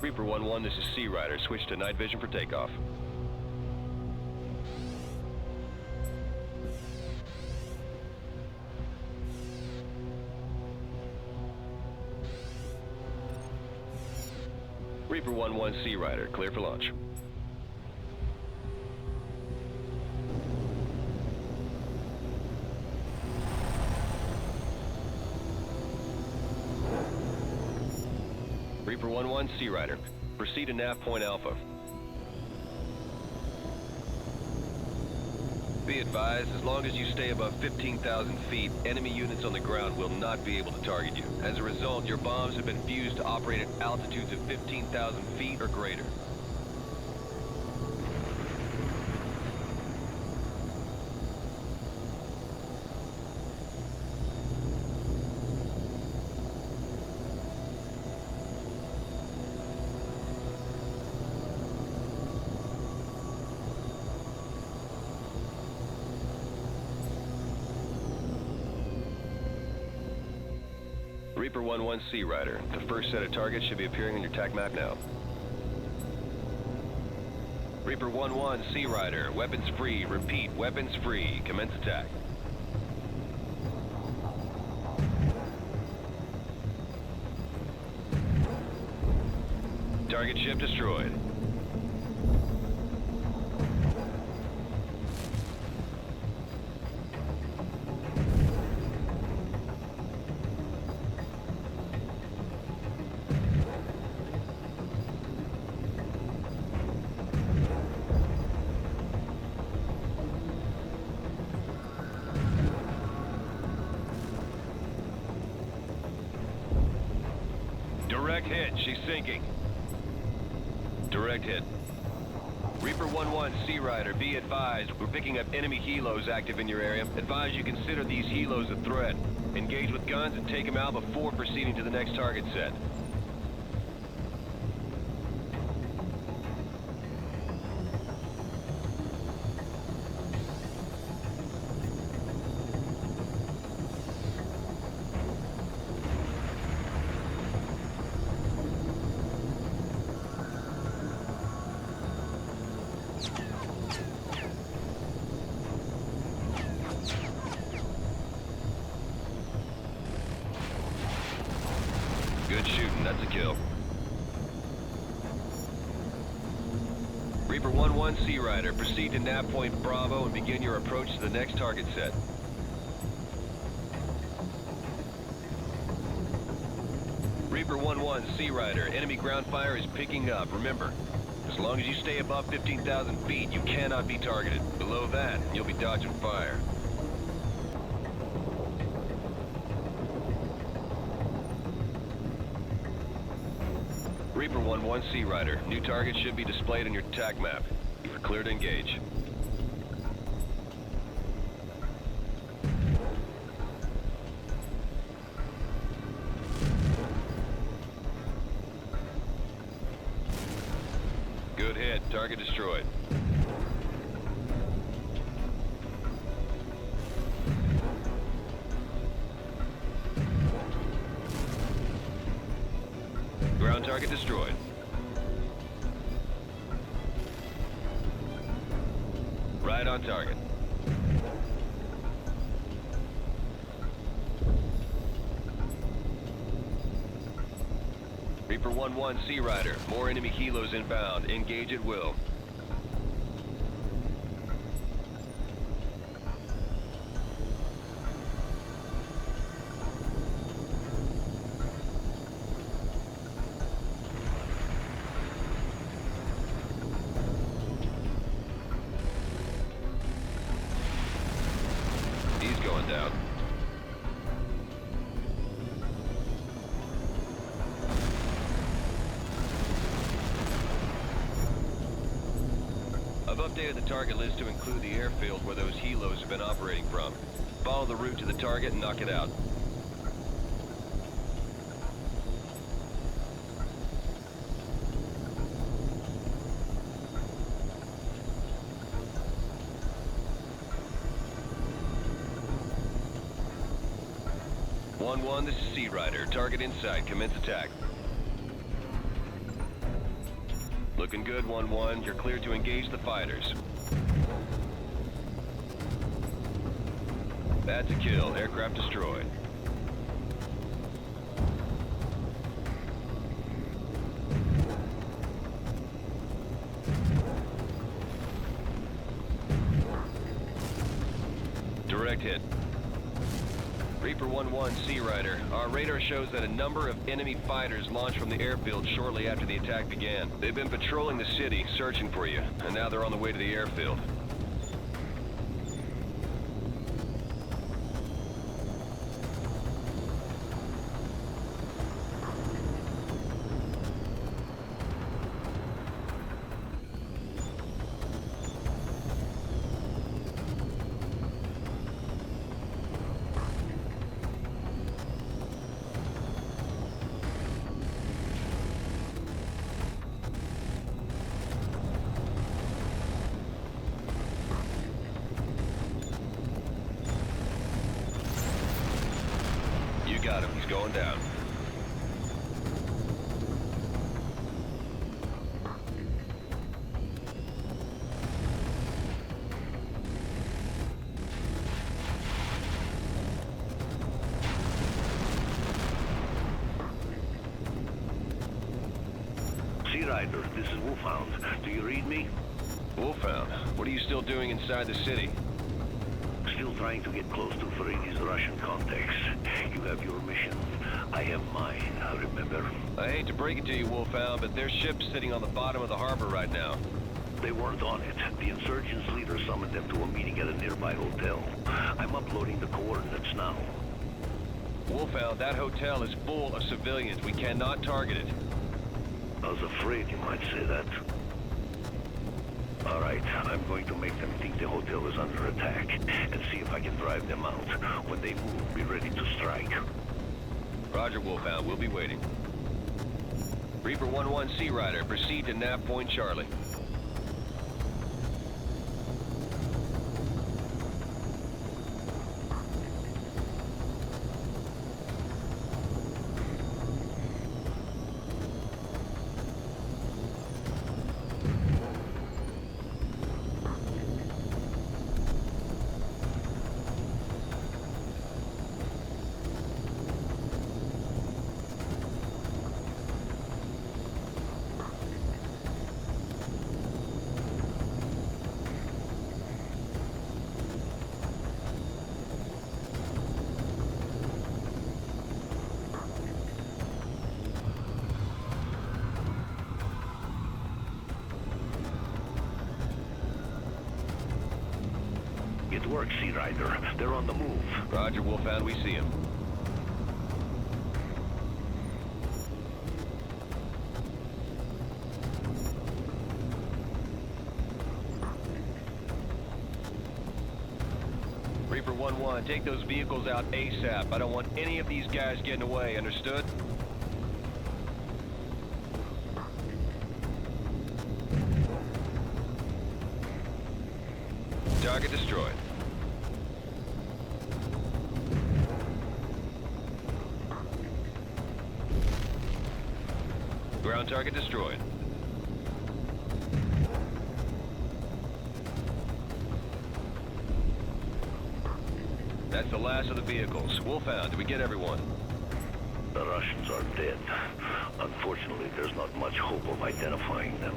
Reaper 1-1, this is Sea Rider. Switch to night vision for takeoff. Reaper 1-1, Sea Rider. Clear for launch. Reaper 1-1, Sea Rider. Proceed to nav point Alpha. Be advised, as long as you stay above 15,000 feet, enemy units on the ground will not be able to target you. As a result, your bombs have been fused to operate at altitudes of 15,000 feet or greater. Reaper 1-1 Sea Rider. The first set of targets should be appearing on your TAC map now. Reaper 1-1 Sea Rider. Weapons free. Repeat, weapons free. Commence attack. Target ship destroyed. Direct hit. She's sinking. Direct hit. Reaper 1-1 Sea Rider, be advised, we're picking up enemy helos active in your area. Advise you consider these helos a threat. Engage with guns and take them out before proceeding to the next target set. Good shooting, that's a kill. Reaper 1-1 Sea Rider, proceed to nav point Bravo and begin your approach to the next target set. Reaper 1-1 Sea Rider, enemy ground fire is picking up. Remember, as long as you stay above 15,000 feet, you cannot be targeted. Below that, you'll be dodging fire. Reaper 1-1 Sea Rider. New target should be displayed on your TAC map. You're clear to engage. Good hit. Target destroyed. Ground target destroyed. Right on target. Reaper 1-1 Sea Rider. More enemy helos inbound. Engage at will. He's going down. I've updated the target list to include the airfield where those helos have been operating from. Follow the route to the target and knock it out. This is Sea Rider. Target in sight. Commence attack. Looking good, 1-1. You're clear to engage the fighters. That's a kill. Aircraft destroyed. Direct hit. Reaper 1-1 Sea Rider. Our radar shows that a number of enemy fighters launched from the airfield shortly after the attack began. They've been patrolling the city, searching for you, and now they're on the way to the airfield. Got him. He's going down. Ryder. This is Wolfhound. Do you read me? Wolfhound, what are you still doing inside the city? Still trying to get close to Faridi's Russian contacts. You have your mission. I have mine, remember? I hate to break it to you, Wolfhound, but their ship's sitting on the bottom of the harbor right now. They weren't on it. The insurgents' leader summoned them to a meeting at a nearby hotel. I'm uploading the coordinates now. Wolfhound, that hotel is full of civilians. We cannot target it. I was afraid you might say that. All right, I'm going to make them think the hotel is under attack and see if I can drive them out. When they move, be ready to strike. Roger, Wolfhound. We'll be waiting. Reaper 1-1 Sea Rider, proceed to Nav Point Charlie. It works, Sea Rider. They're on the move. Roger, Wolfhound. We see him. Reaper 1-1, take those vehicles out ASAP. I don't want any of these guys getting away, understood? Target destroyed. Ground target destroyed. That's the last of the vehicles. Wolfhound, did we get everyone? The Russians are dead. Unfortunately, there's not much hope of identifying them.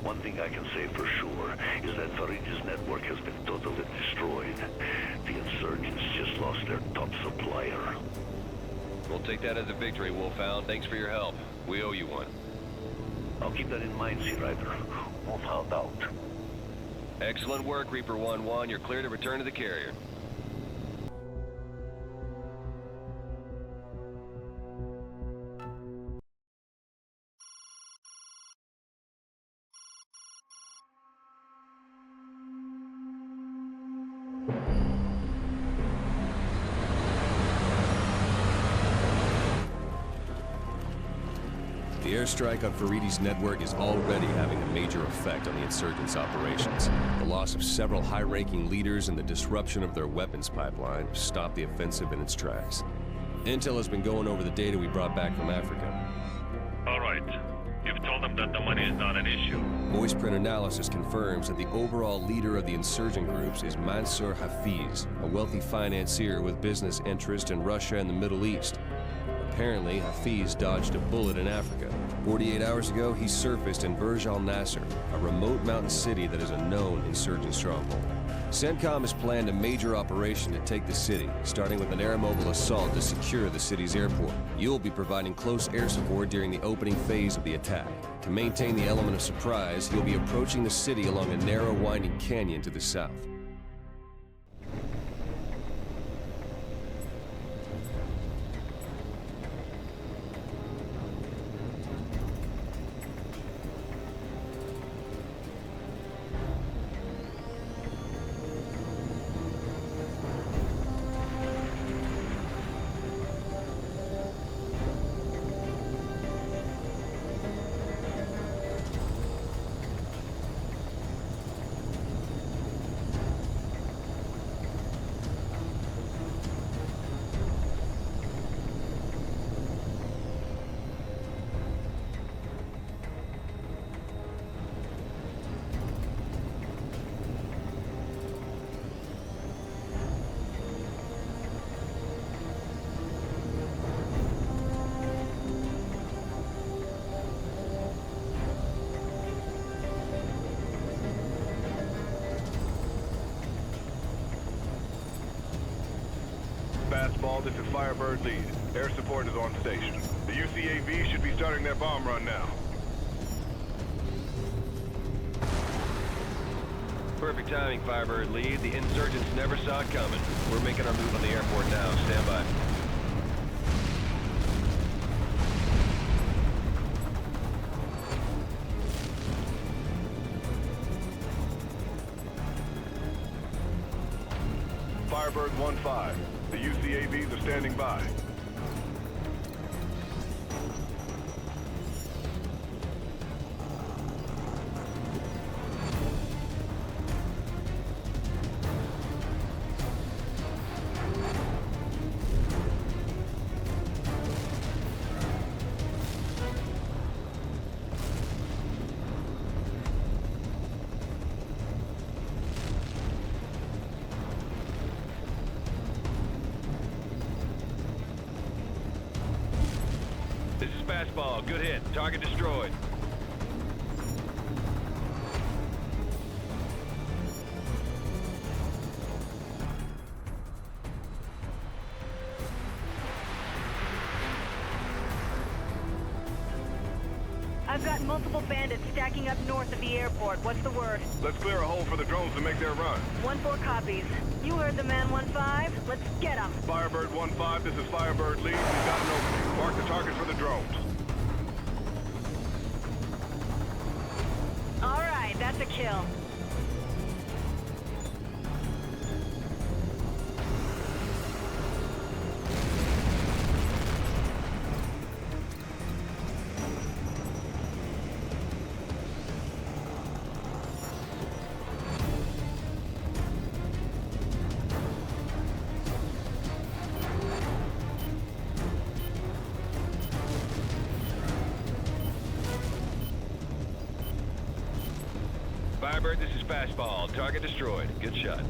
One thing I can say for sure is that Faridi's network has been totally destroyed. The insurgents just lost their top supplier. We'll take that as a victory, Wolfhound. Thanks for your help. We owe you one. I'll keep that in mind, Sea Rider. Wolfhound out. Excellent work, Reaper 1-1. You're clear to return to the carrier. The airstrike on Faridi's network is already having a major effect on the insurgents' operations. The loss of several high-ranking leaders and the disruption of their weapons pipeline stopped the offensive in its tracks. Intel has been going over the data we brought back from Africa. All right. You've told them that the money is not an issue. Voice print analysis confirms that the overall leader of the insurgent groups is Mansour Hafiz, a wealthy financier with business interests in Russia and the Middle East. Apparently, Hafiz dodged a bullet in Africa. 48 hours ago, he surfaced in Burj Al Nasser, a remote mountain city that is a known insurgent stronghold. CENTCOM has planned a major operation to take the city, starting with an air-mobile assault to secure the city's airport. You'll be providing close air support during the opening phase of the attack. To maintain the element of surprise, you'll be approaching the city along a narrow, winding canyon to the south. Fastball, this is Firebird Lead. Air support is on station. The UCAV should be starting their bomb run now. Perfect timing, Firebird Lead. The insurgents never saw it coming. We're making our move on the airport now. Stand by. Firebird 1-5. The UCAVs are standing by. This is Fastball. Good hit. Target destroyed. I've got multiple bandits stacking up north of the airport. What's the word? Let's clear a hole for the drones to make their run. 1-4 copies. You heard the man, 1-5. Let's get him. Firebird 1-5, this is Firebird Lead. We've got an opening. Mark the target for the drones. All right, that's a kill. Firebird, this is Fastball. Target destroyed. Good shot.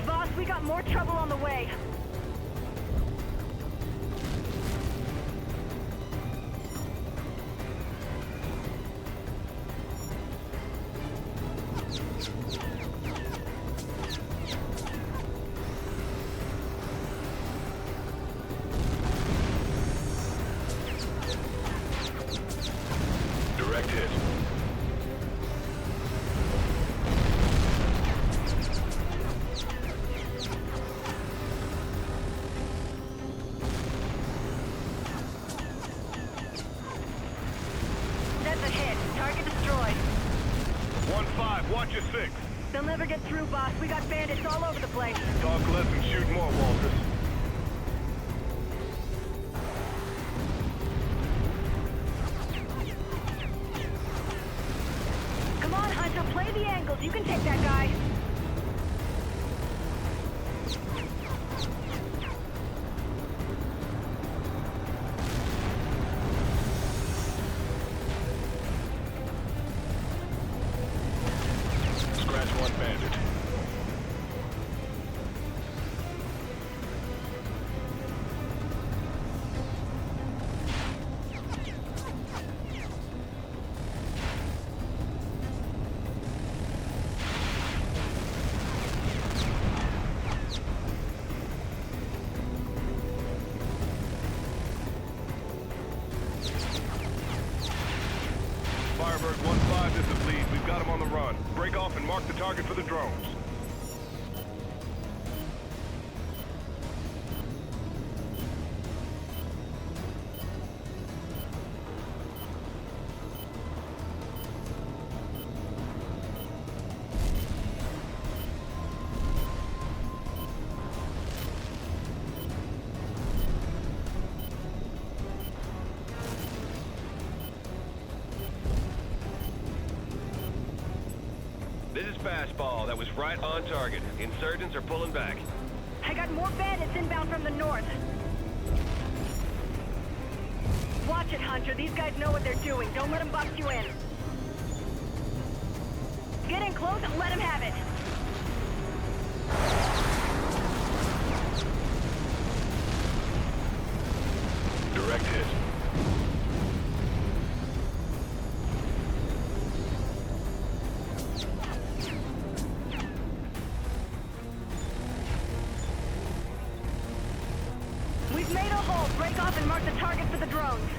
Boss, we got more trouble on the way. Direct hit. That's a hit. Target destroyed. 1-5, watch your 6. They'll never get through, boss. We got bandits all over the place. Talk less and shoot more, Walters. Come on, Hunter, play the angles. You can take that guy. Scratch one bandit. Firebird 1-5, this is Lead. We've got him on the run. Break off and mark the target for the drones. This is Fastball. That was right on target. Insurgents are pulling back. I got more bandits inbound from the north. Watch it, Hunter. These guys know what they're doing. Don't let them box you in. Get in close and let them have it. Direct hit. full. Break off and mark the target for the drones.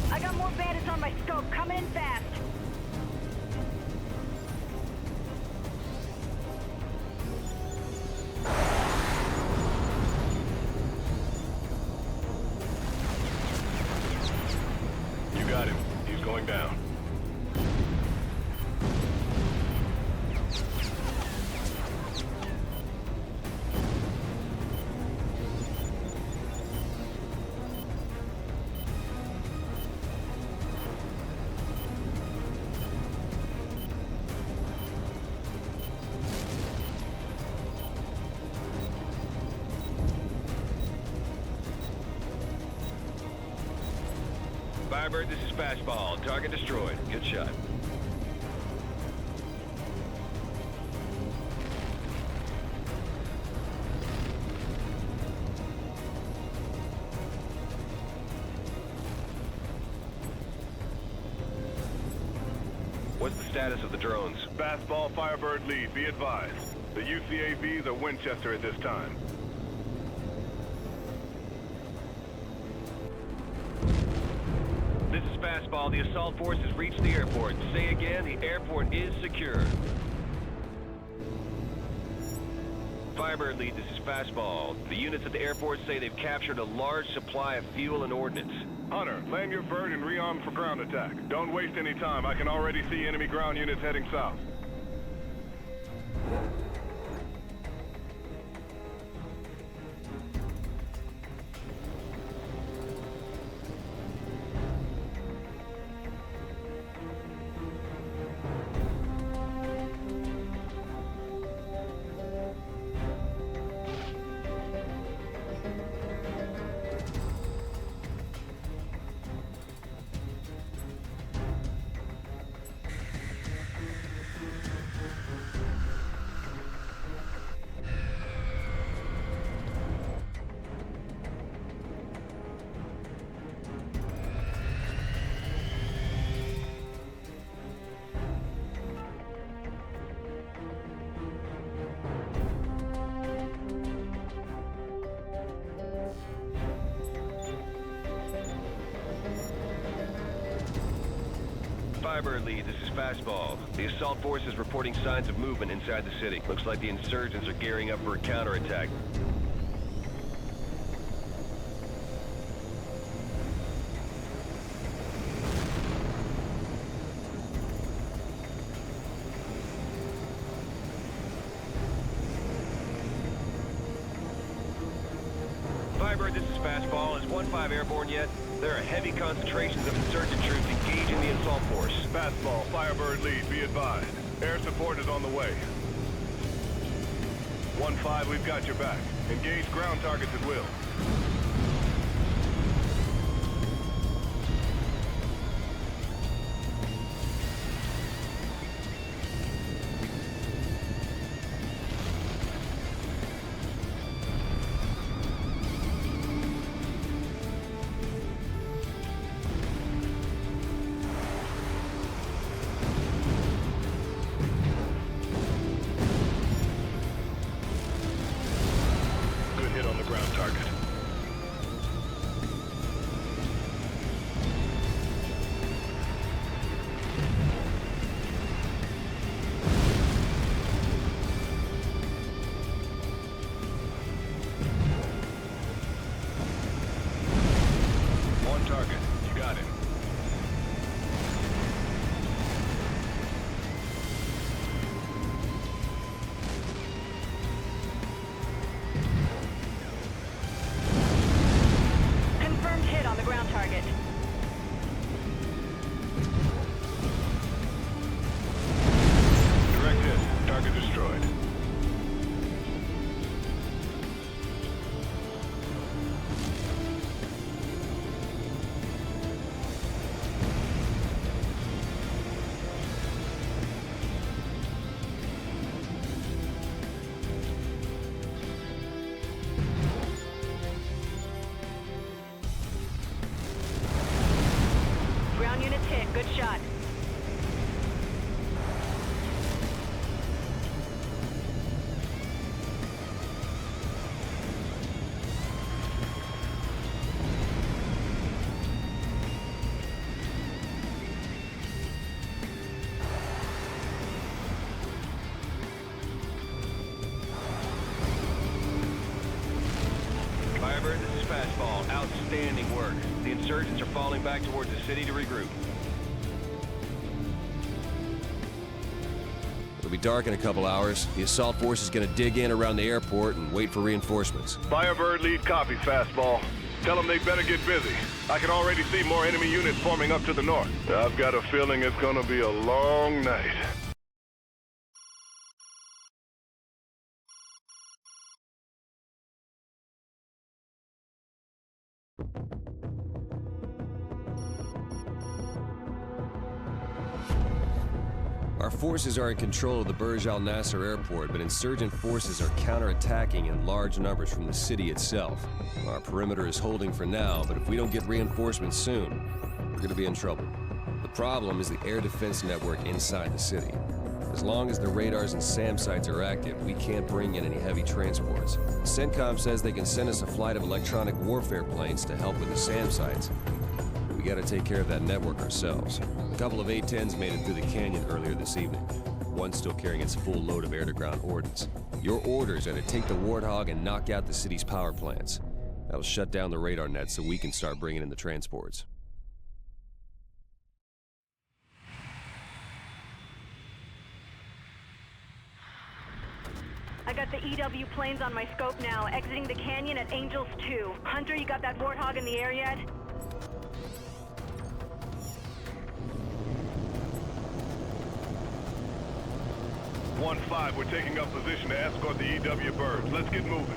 I got more bandits on my scope, coming in fast. You got him. He's going down. Firebird, this is Fastball. Target destroyed. Good shot. What's the status of the drones? Fastball, Firebird lead. Be advised. The UCAVs are Winchester at this time. This is Fastball. The assault force has reached the airport. Say again, the airport is secure. Firebird lead, this is Fastball. The units at the airport say they've captured a large supply of fuel and ordnance. Hunter, land your bird and rearm for ground attack. Don't waste any time. I can already see enemy ground units heading south. Firebird lead, this is Fastball. The assault force is reporting signs of movement inside the city. Looks like the insurgents are gearing up for a counterattack. Firebird, this is Fastball. Is 1-5 airborne yet? There are heavy concentrations of insurgent troops engaging the assault force. Fastball, Firebird lead, be advised. Air support is on the way. 1-5, we've got your back. Engage ground targets at will. Good hit on the ground target. Outstanding work. The insurgents are falling back towards the city to regroup. It'll be dark in a couple hours. The assault force is gonna dig in around the airport and wait for reinforcements. Firebird lead copy, fastball. Tell them they better get busy. I can already see more enemy units forming up to the north. I've got a feeling it's gonna be a long night. Our forces are in control of the Burj Al Nasser airport, but insurgent forces are counterattacking in large numbers from the city itself. Our perimeter is holding for now, but if we don't get reinforcements soon, we're gonna be in trouble. The problem is the air defense network inside the city. As long as the radars and SAM sites are active, we can't bring in any heavy transports. CENTCOM says they can send us a flight of electronic warfare planes to help with the SAM sites. We gotta take care of that network ourselves. A couple of A-10s made it through the canyon earlier this evening. One's still carrying its full load of air-to-ground ordnance. Your orders are to take the Warthog and knock out the city's power plants. That'll shut down the radar net so we can start bringing in the transports. I got the EW planes on my scope now, exiting the canyon at Angels 2. Hunter, you got that Warthog in the air yet? 1-5, we're taking up position to escort the EW birds. Let's get moving.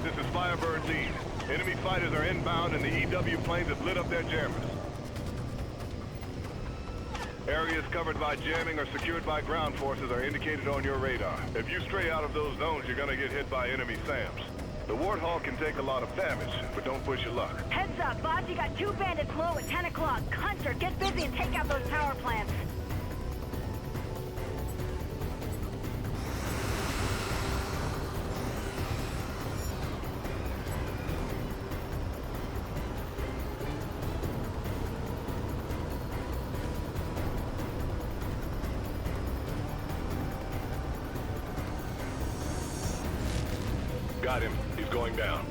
This is Firebird lead. Enemy fighters are inbound and the EW planes have lit up their jammers. Areas covered by jamming or secured by ground forces are indicated on your radar. If you stray out of those zones, you're gonna get hit by enemy SAMs. The Warthog can take a lot of damage, but don't push your luck. Heads up, boss, you got 2 bandits low at 10 o'clock. Hunter, get busy and take out those power plants. Got him. He's going down.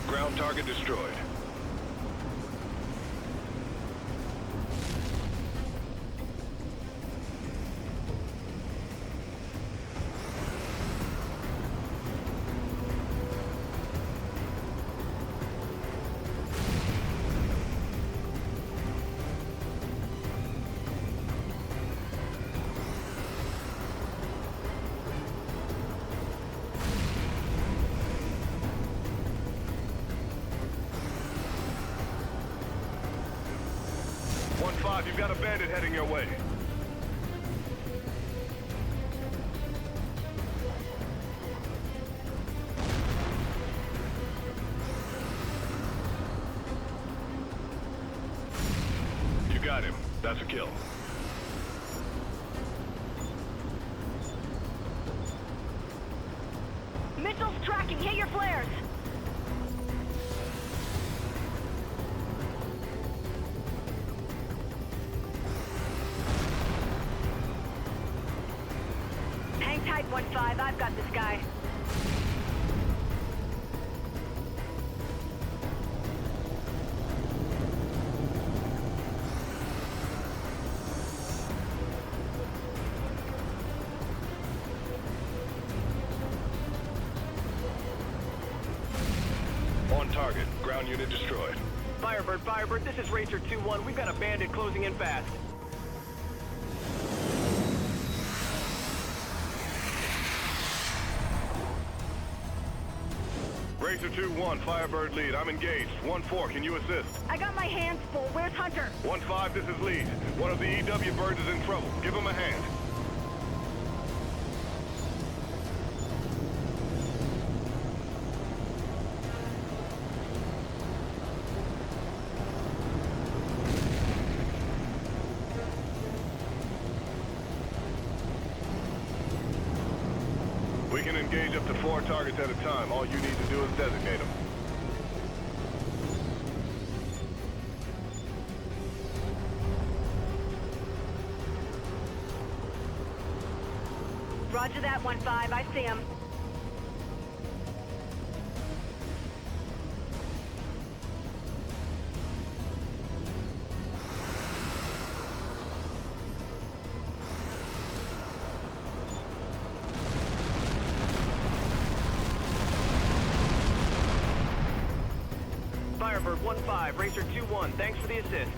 Ground target destroyed. You've got a bandit heading your way. You got him. That's a kill. Missiles tracking. Hit your flares. Hang tight, 1-5. I've got this guy. On target. Ground unit destroyed. Firebird, this is Racer 2-1. We've got a bandit closing in fast. Racer 2-1, Firebird lead. I'm engaged. 1-4, can you assist? I got my hands full. Where's Hunter? 1-5, this is lead. One of the EW birds is in trouble. Give him a hand. We can engage up to 4 targets at a time. All you need to do is designate them. Roger that, 1-5. I see him. Firebird 1-5, Racer 2-1, thanks for the assist.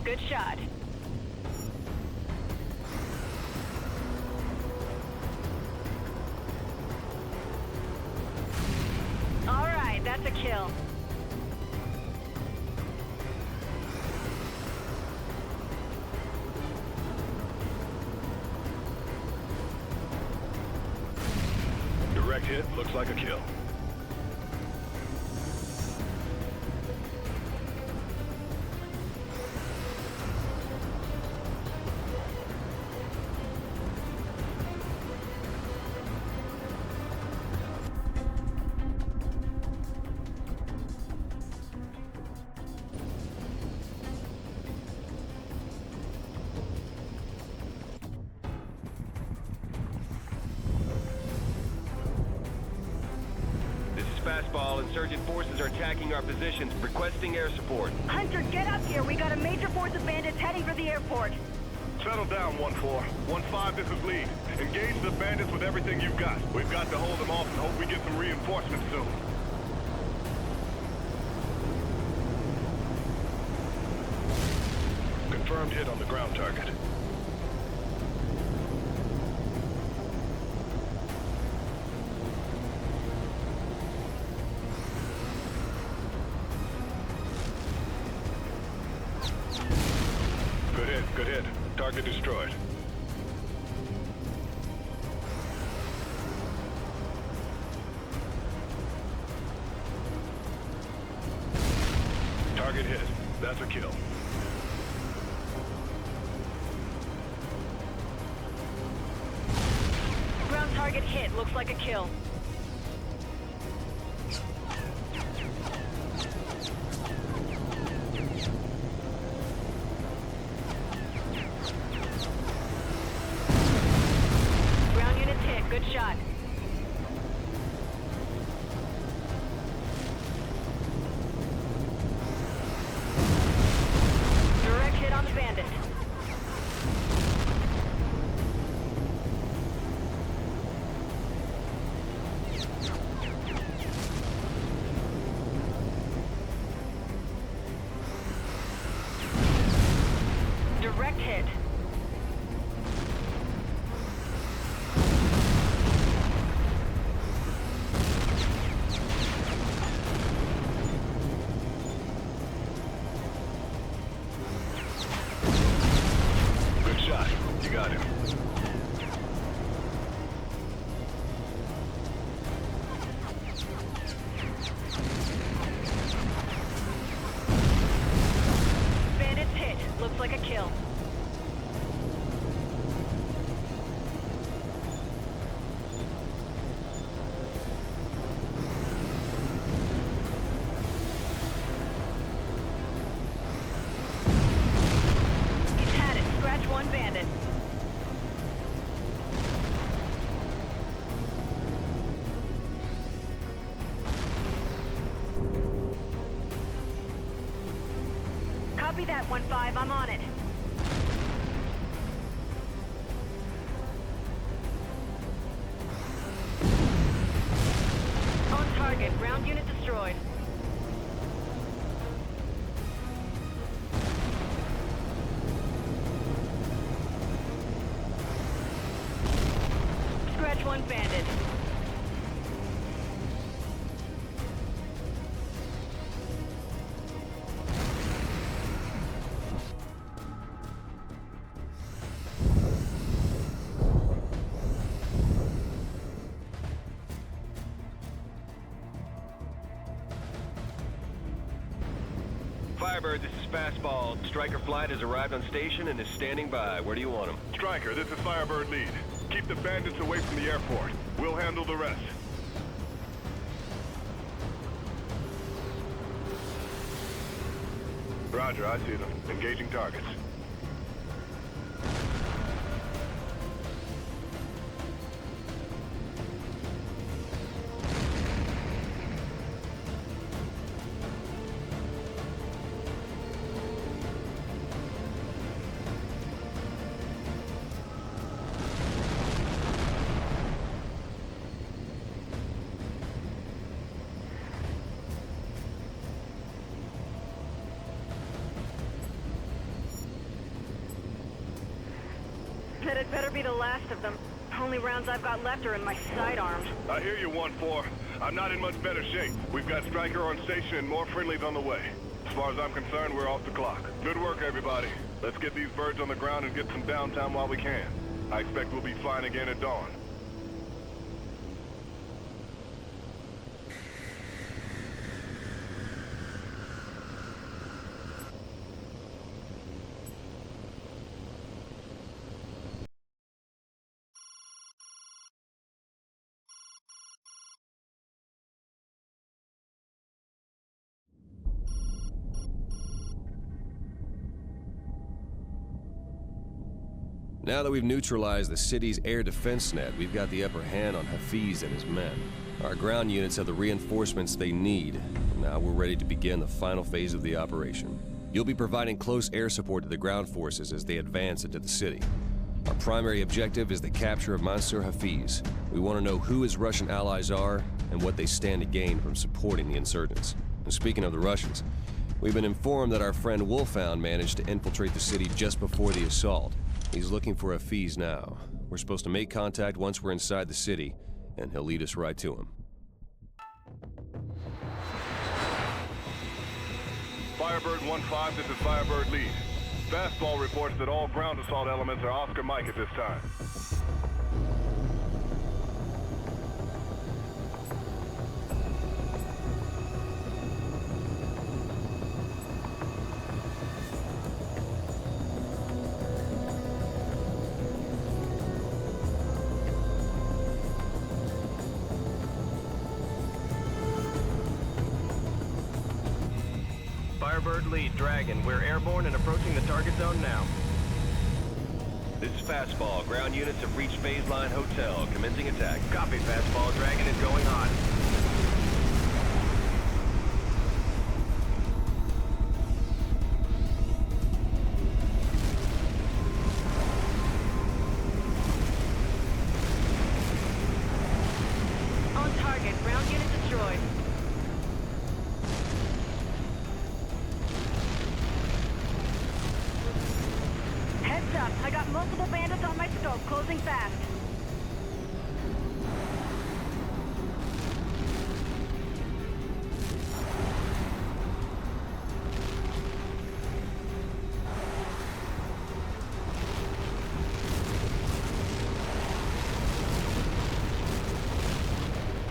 Good shot. All right, that's a kill. Direct hit, looks like a kill. Fastball, insurgent forces are attacking our positions, requesting air support. Hunter, get up here. We got a major force of bandits heading for the airport. Settle down, 1-4. 1-5, this is lead. Engage the bandits with everything you've got. We've got to hold them off and hope we get some reinforcements soon. Confirmed hit on the ground target. Good hit. Target destroyed. Target hit. That's a kill. Ground target hit. Looks like a kill. Good shot. Direct hit on the bandit. Direct hit. You got him. Bandits hit. Looks like a kill. Copy that, 1-5. I'm on it. On target. Ground unit destroyed. Scratch one bandit. Firebird, this is Fastball. Striker Flight has arrived on station and is standing by. Where do you want him? Striker, this is Firebird Lead. Keep the bandits away from the airport. We'll handle the rest. Roger, I see them. Engaging targets. That it better be the last of them. Only rounds I've got left are in my sidearms. I hear you, 1-4. I'm not in much better shape. We've got Striker on station and more friendlies on the way. As far as I'm concerned, we're off the clock. Good work, everybody. Let's get these birds on the ground and get some downtime while we can. I expect we'll be flying again at dawn. Now that we've neutralized the city's air defense net, we've got the upper hand on H.A.W.X.2 and his men. Our ground units have the reinforcements they need, and now we're ready to begin the final phase of the operation. You'll be providing close air support to the ground forces as they advance into the city. Our primary objective is the capture of Monsieur H.A.W.X.2. We want to know who his Russian allies are and what they stand to gain from supporting the insurgents. And speaking of the Russians, we've been informed that our friend Wolfhound managed to infiltrate the city just before the assault. He's looking for H.A.W.X.2 now. We're supposed to make contact once we're inside the city, and he'll lead us right to him. Firebird 1-5, this is Firebird Lead. Fastball reports that all ground assault elements are Oscar Mike at this time. Firebird Lead, Dragon. We're airborne and approaching the target zone now. This is Fastball. Ground units have reached Phase Line Hotel. Commencing attack. Copy, Fastball. Dragon is going on. On target. Ground unit destroyed. Heads up. I got multiple bandits on my scope, closing fast.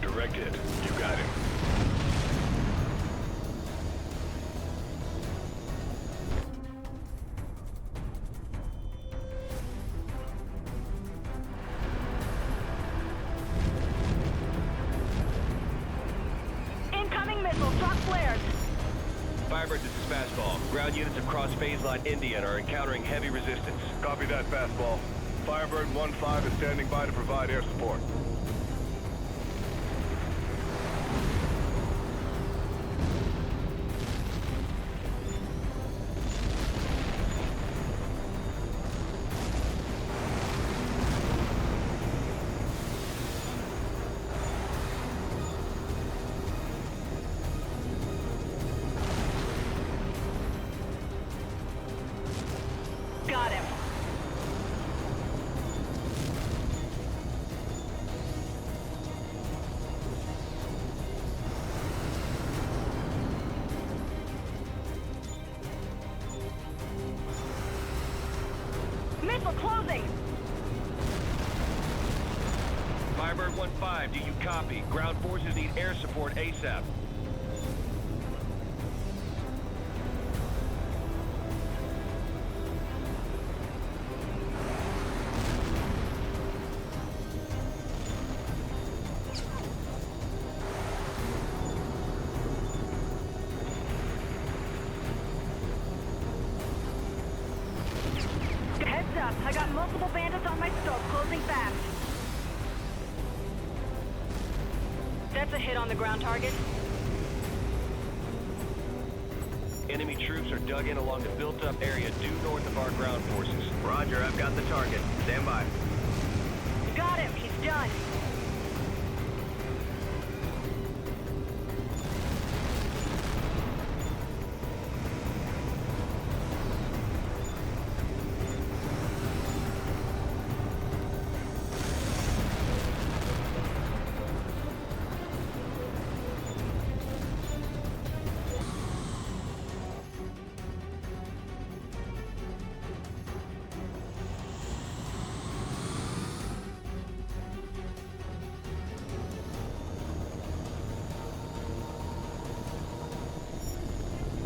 Direct hit. You got him. Incoming missile. Drop flares. Firebird, this is Fastball. Ground units have crossed Phase Line India and are encountering heavy resistance. Copy that, Fastball. Firebird 1-5 is standing by to provide air support. Firebird 1-5, do you copy? Ground forces need air support ASAP. Heads up, I got multiple bandits on my scope, closing fast. That's a hit on the ground target. Enemy troops are dug in along the built-up area due north of our ground forces. Roger, I've got the target. Stand by. Got him, he's done.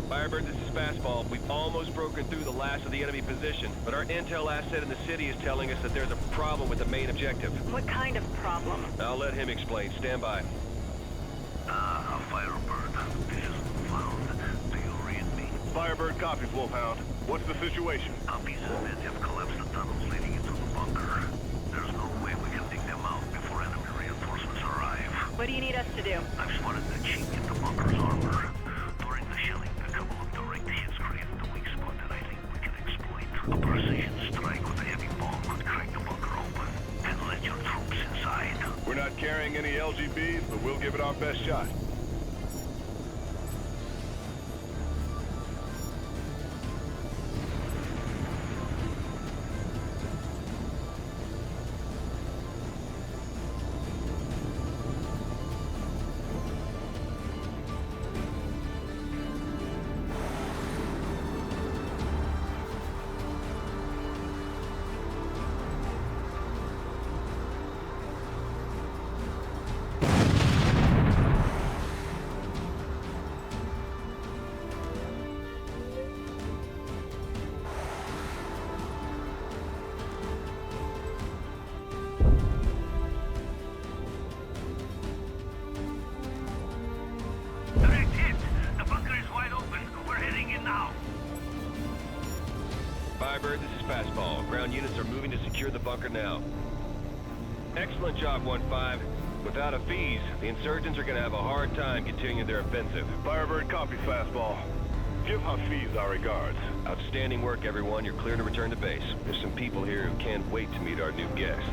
Firebird, this is Fastball. We've almost broken through the last of the enemy position, but our intel asset in the city is telling us that there's a problem with the main objective. What kind of problem? I'll let him explain. Stand by. Firebird. This is Wolfhound. Do you read me? Firebird copies, Wolfhound. What's the situation? Copies of it have collapsed the tunnels leading into the bunker. There's no way we can dig them out before enemy reinforcements arrive. What do you need us to do? I've spotted the chink in the bunker's armor. During the shelling, a couple of direct hits created the weak spot that I think we can exploit. A precision strike with a heavy bomb could crack the bunker open and let your troops inside. We're not carrying any LGBs, but we'll give it our best shot. Direct hit! The bunker is wide open. We're heading in now. Firebird, this is Fastball. Ground units are moving to secure the bunker now. Excellent job, 1-5. Without a Hafiz, the insurgents are going to have a hard time continuing their offensive. Firebird copies, Fastball. Give Hafiz our regards. Outstanding work, everyone. You're clear to return to base. There's some people here who can't wait to meet our new guest.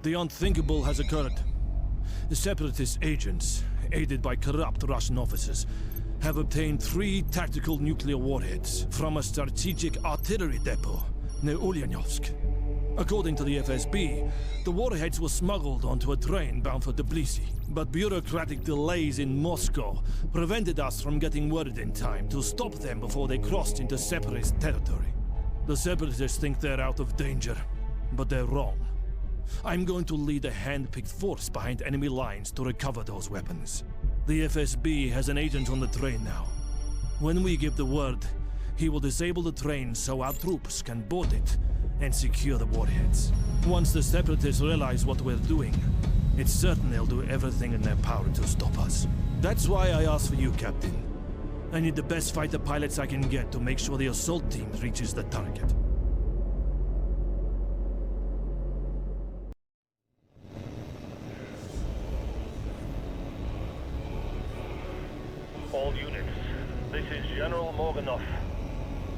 The unthinkable has occurred. The separatist agents, aided by corrupt Russian officers, have obtained 3 tactical nuclear warheads from a strategic artillery depot near Ulyanovsk. According to the FSB, the warheads were smuggled onto a train bound for Tbilisi, but bureaucratic delays in Moscow prevented us from getting word in time to stop them before they crossed into separatist territory. The separatists think they're out of danger, but they're wrong. I'm going to lead a hand-picked force behind enemy lines to recover those weapons. The FSB has an agent on the train now. When we give the word, he will disable the train so our troops can board it and secure the warheads. Once the separatists realize what we're doing, it's certain they'll do everything in their power to stop us. That's why I asked for you, Captain. I need the best fighter pilots I can get to make sure the assault team reaches the target. Morganov.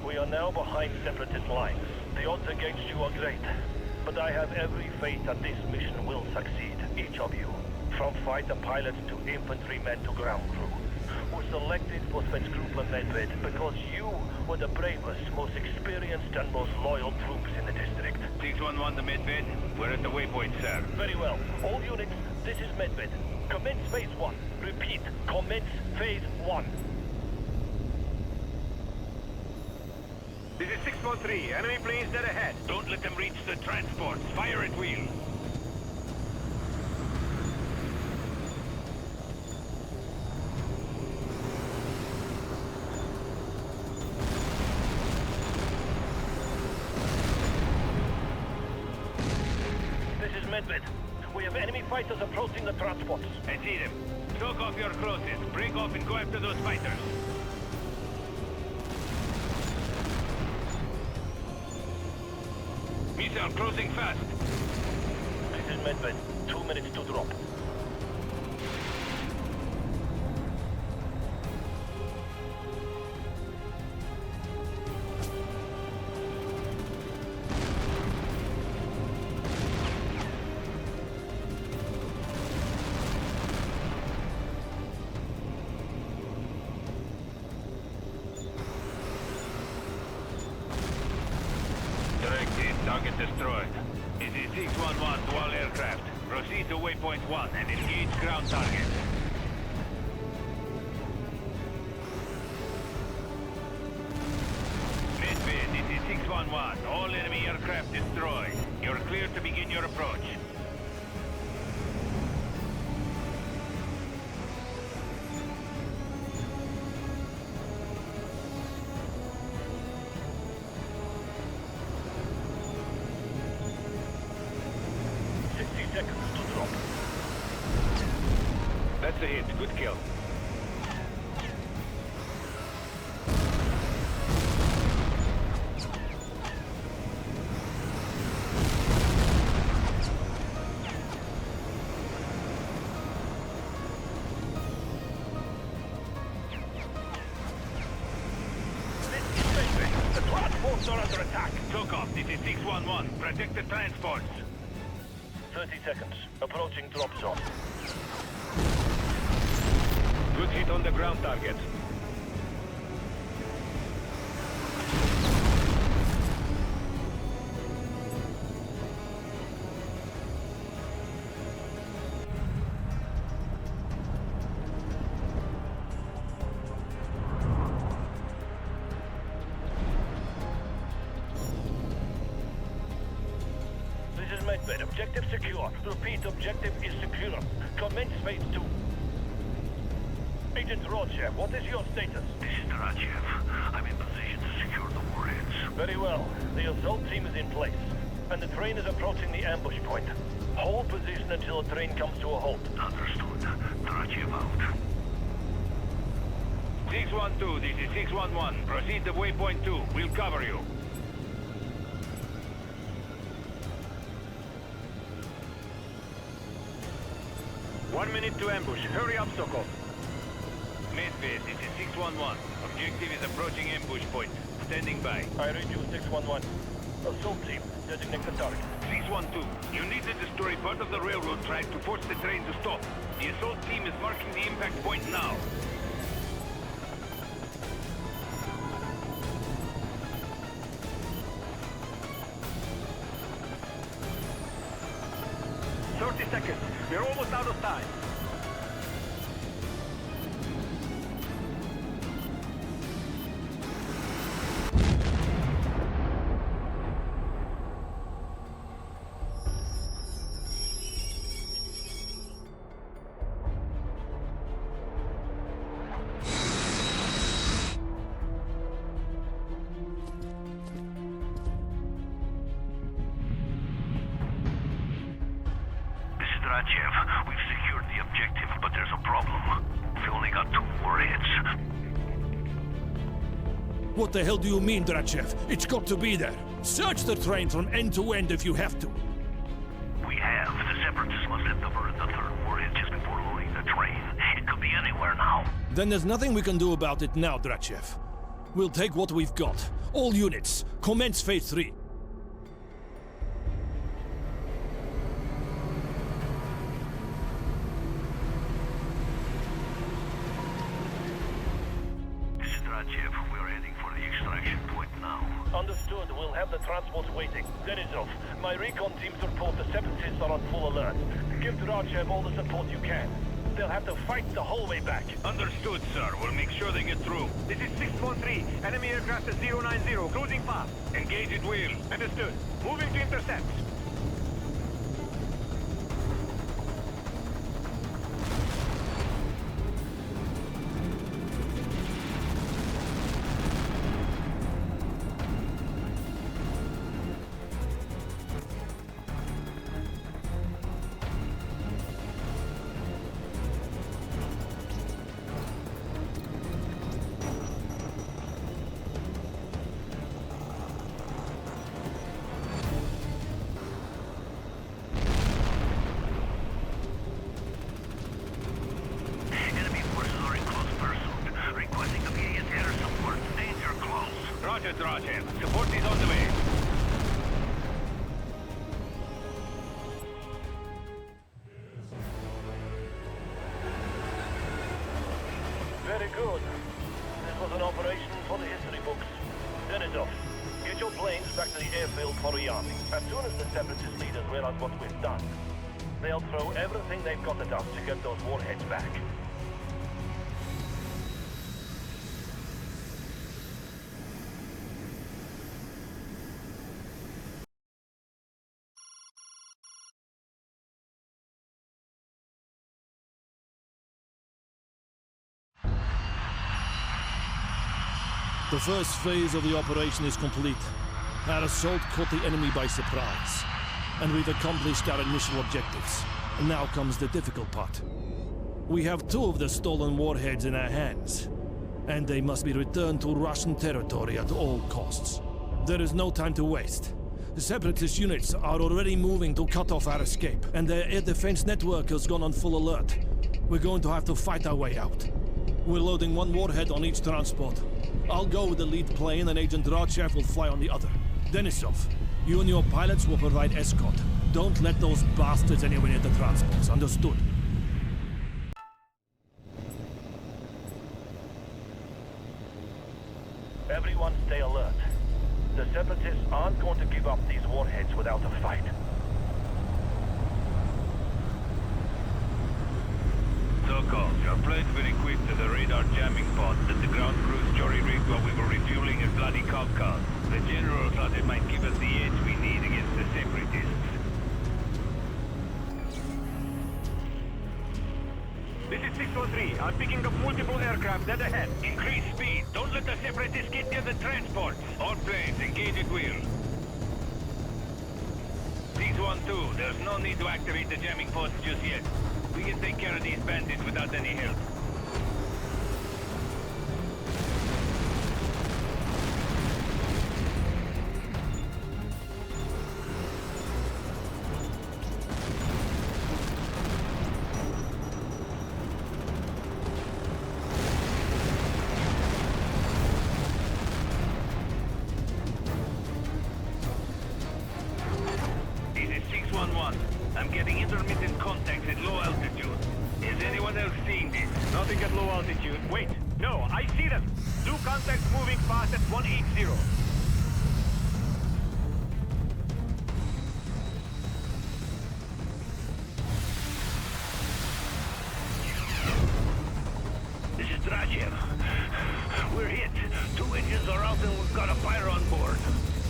We are now behind Separatist lines. The odds against you are great, but I have every faith that this mission will succeed, each of you. From fighter pilots to infantrymen to ground crew. Were selected for Spetsgruppe Medved because you were the bravest, most experienced and most loyal troops in the district. 611 to Medved. We're at the waypoint, sir. Very well. All units, this is Medved. Commence phase 1. Repeat, commence phase 1. This is 613. Enemy planes dead ahead. Don't let them reach the transports. Fire at will. Medved. We have enemy fighters approaching the transports. I see them. Choke off your crosses. Break off and go after those fighters. Missile closing fast. This is Medved. 2 minutes to drop. Target destroyed. This is 611 to all aircraft. Proceed to waypoint 1 and engage ground target. Medved, this is 611. All enemy aircraft destroyed. You're clear to begin your approach. That's a hit. Good kill. The transports are under attack. Choke off. This is 611. Protect the transports. 30 seconds. Approaching drop zone. Good hit on the ground target. This is Medved. Objective secure. Repeat, objective is secure. Commence phase 2. Agent Rodchev, what is your status? This is Drachev. I'm in position to secure the warheads. Very well. The assault team is in place, and the train is approaching the ambush point. Hold position until the train comes to a halt. Understood. Drachev out. 612, this is 611. Proceed to waypoint 2. We'll cover you. One minute to ambush. Hurry up, Sokol. Medved, this is 611. Objective is approaching ambush point. Standing by. I read you, 611. Assault team, designate the target. 612, you need to destroy part of the railroad track to force the train to stop. The assault team is marking the impact point now. Seconds. We're almost out of time. Drachev, we've secured the objective, but there's a problem. We only got 2 warheads. What the hell do you mean, Drachev? It's got to be there. Search the train from end to end if you have to. We have. The Separatists must have diverted the 3rd warhead just before loading the train. It could be anywhere now. Then there's nothing we can do about it now, Drachev. We'll take what we've got. All units, commence phase 3. This is Rajev. We're heading for the extraction point now. Understood. We'll have the transport waiting. Denisov, my recon teams report the Separatists are on full alert. Give Rajev all the support you can. They'll have to fight the whole way back. Understood, sir. We'll make sure they get through. This is 613. Enemy aircraft at 090. Closing fast. Engage at will. Understood. Moving to intercept. Rajev. Support is on the way. Very good. This was an operation for the history books. Denisov, get your planes back to the airfield for rearming. As soon as the Separatist leaders realize what we've done, they'll throw everything they've got at us to get those warheads back. The first phase of the operation is complete. Our assault caught the enemy by surprise, and we've accomplished our initial objectives. And now comes the difficult part. We have 2 of the stolen warheads in our hands, and they must be returned to Russian territory at all costs. There is no time to waste. The Separatist units are already moving to cut off our escape, and their air defense network has gone on full alert. We're going to have to fight our way out. We're loading 1 warhead on each transport. I'll go with the lead plane and Agent Rajev will fly on the other. Denisov, you and your pilots will provide escort. Don't let those bastards anywhere near the transports, understood? Everyone stay alert. The Separatists aren't going to give up these warheads without a fight. Sokol, your planes were equipped to the radar jamming pod that the ground crews jury-rigged while we were refueling at bloody cop cars. The General thought it might give us the edge we need against the Separatists. This is 613. I'm picking up multiple aircraft dead ahead. Increase speed. Don't let the Separatists get near the transport. All planes, engage at will. 612, there's no need to activate the jamming pods just yet. We can take care of these bandits without any help. This is 611. I'm getting intermittent contacts at low altitude. Is anyone else seeing this? Nothing at low altitude. Wait, no, I see them. 2 contacts moving fast at 180. This is Rajev. We're hit. 2 engines are out and we've got a fire on board.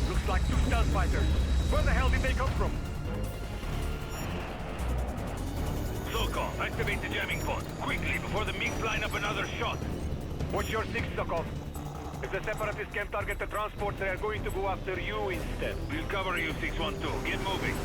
Looks like 2 stealth fighters. Where the hell did they come from? Sokol, activate the jamming pod. Quickly, before the MiGs line up another shot. What's your 6, Sokol? If the Separatists can't target the transports, they are going to go after you instead. We'll cover you, 612. Get moving.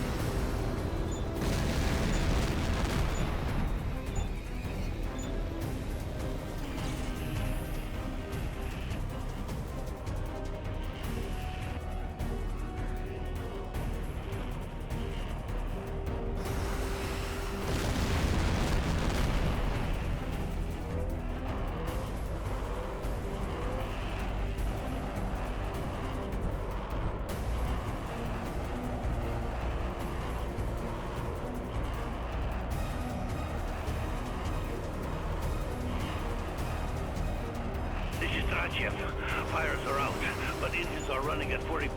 Strachiev. Fires are out, but engines are running at 40%.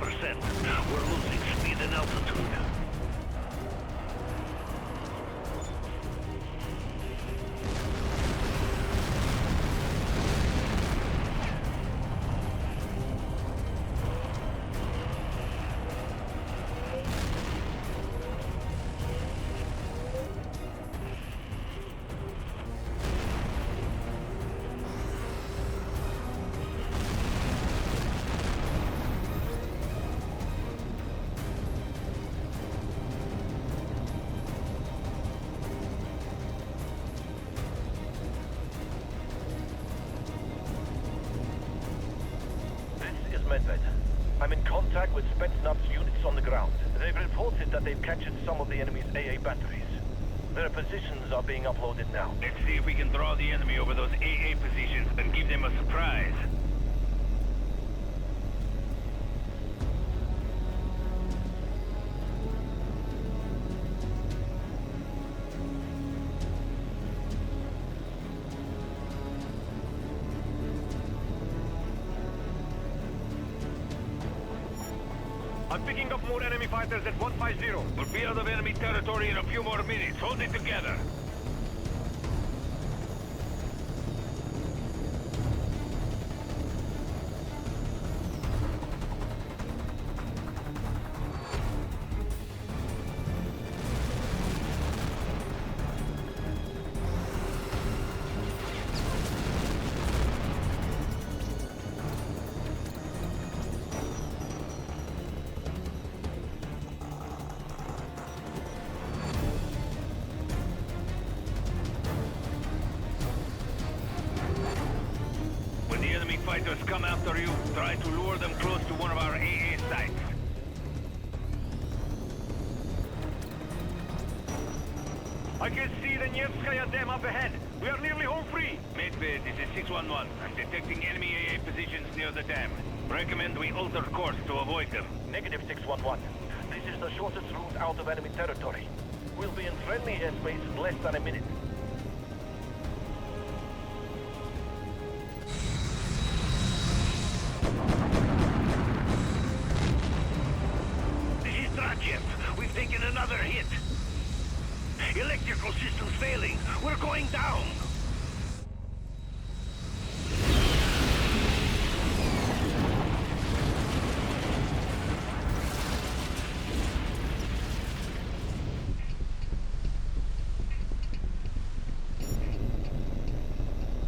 We're losing speed and altitude. I'm in contact with Spetsnaz's units on the ground. They've reported that they've captured some of the enemy's AA batteries. Their positions are being uploaded now. Let's see if we can draw the enemy over those AA positions and give them a surprise. I'm picking up more enemy fighters at 150. We'll be out of enemy territory in a few more minutes. Hold it together. Fighters come after you, try to lure them close to one of our AA sites. I can see the Nevskaya Dam up ahead. We are nearly home free. Medved, this is 611. I'm detecting enemy AA positions near the dam. Recommend we alter course to avoid them. Negative 611. This is the shortest route out of enemy territory. We'll be in friendly airspace in less than a minute. We've taken another hit. Electrical systems failing. We're going down.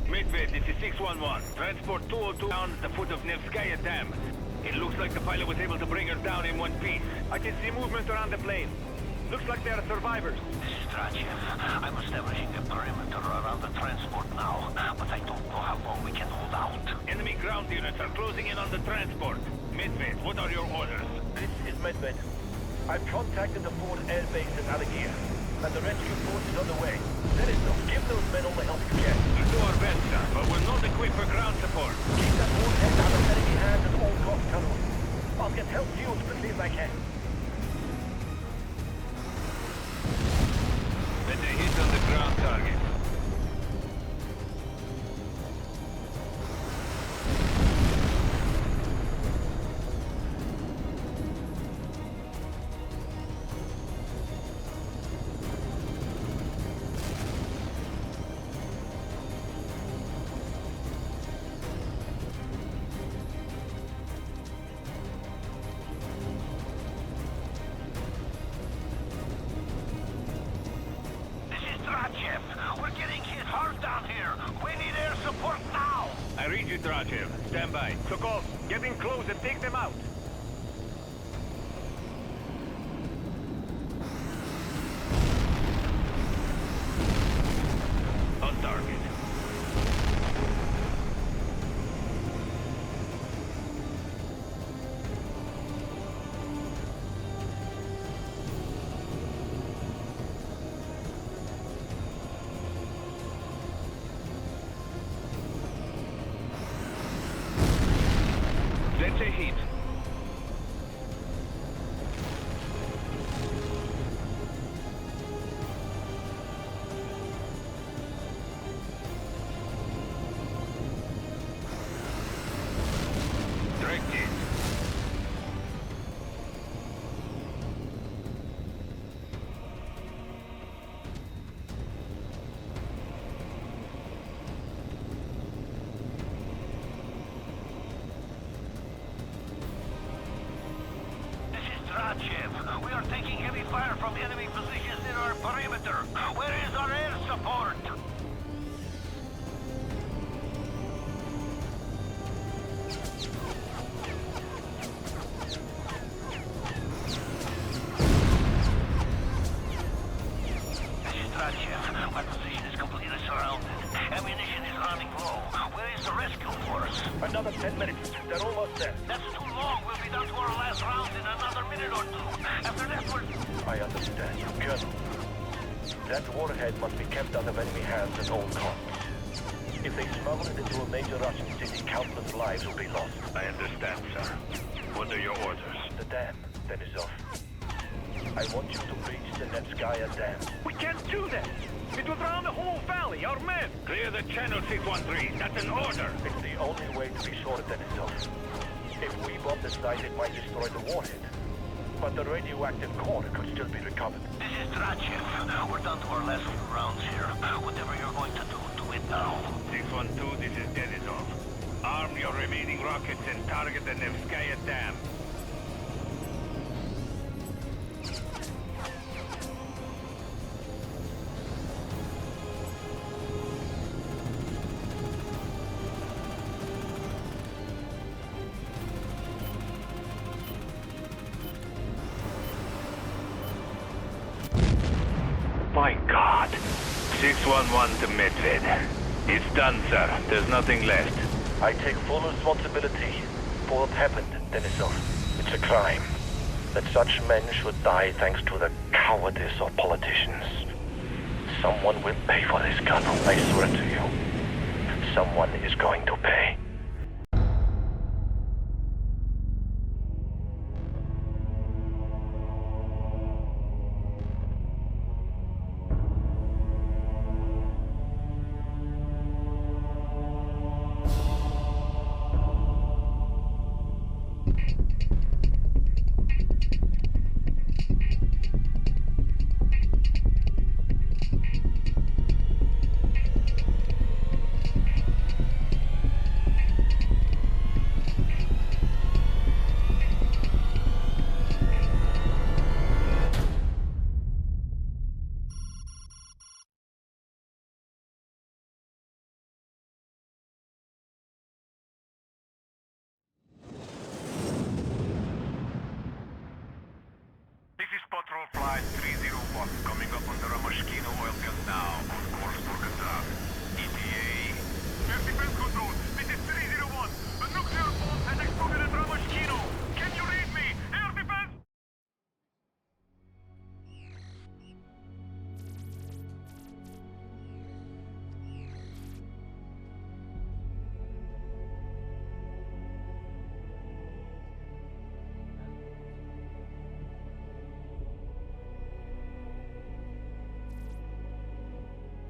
Medved, this is 611. Transport 202 down at the foot of Nevskaya Dam. It looks like the pilot was able to bring her down in one piece. I can see movement around the plane. Looks like they are survivors. This is Strachiev. I'm establishing a perimeter around the transport now, but I don't know how long we can hold out. Enemy ground units are closing in on the transport. Medved, what are your orders? This is Medved. I've contacted the Ford Air Base in Alagia, and the rescue force is on the way. Denison, give those men all the help you can. We'll do our best, sir, but we're not equipped for ground support. Keep that warhead out of enemy hands at all costs, Colonel. I'll get help to you as quickly as I can. Let the hit on the ground target. We're getting hit hard down here. We need air support now. I read you, Drachev. Stand by. Sokov, get in close and take them out. On target. That's a hit. Strachev. We are taking heavy fire from enemy positions in our perimeter. Where is our air support? Strachev, my position is completely surrounded. Ammunition is running low. Where is the rescue force? Another 10 minutes. They're almost there. That's too long. We'll be down to our last round in another minute or two. After that, we're... I understand you, Colonel. That warhead must be kept out of enemy hands at all costs. If they smuggle it into a major Russian city, countless lives will be lost. I understand, sir. What are your orders? The dam, Denisov. I want you to breach the Netskaya Dam. We can't do that! It will drown the whole valley, our men! Clear the channel, 613. That's an order! It's the only way to be sure, Denisov. If we bomb the site, it might destroy the warhead. But the radioactive core could still be recovered. This is Strachev. We're down to our last few rounds here. Whatever you're going to do, do it now. 612, this is Denisov. Arm your remaining rockets and target the Nevskaya Dam. My God. 611 to Medved. It's done, sir. There's nothing left. I take full responsibility for what happened, Denisov. It's a crime that such men should die thanks to the cowardice of politicians. Someone will pay for this, Colonel. I swear to you. Someone is going to pay. Patrol Flight 301 coming up on the Ramashkino oil field now. On course for Kazakh. ETA. Air defense control. This is 301. A nuclear bomb has exploded at Ramashkino. Can you read me? Air defense!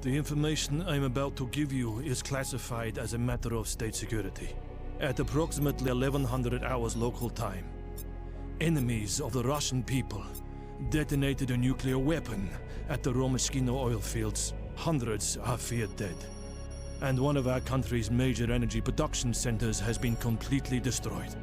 The information I'm about to give you is classified as a matter of state security. At approximately 1100 hours local time, enemies of the Russian people detonated a nuclear weapon at the Romashkino oil fields. Hundreds are feared dead. And one of our country's major energy production centers has been completely destroyed.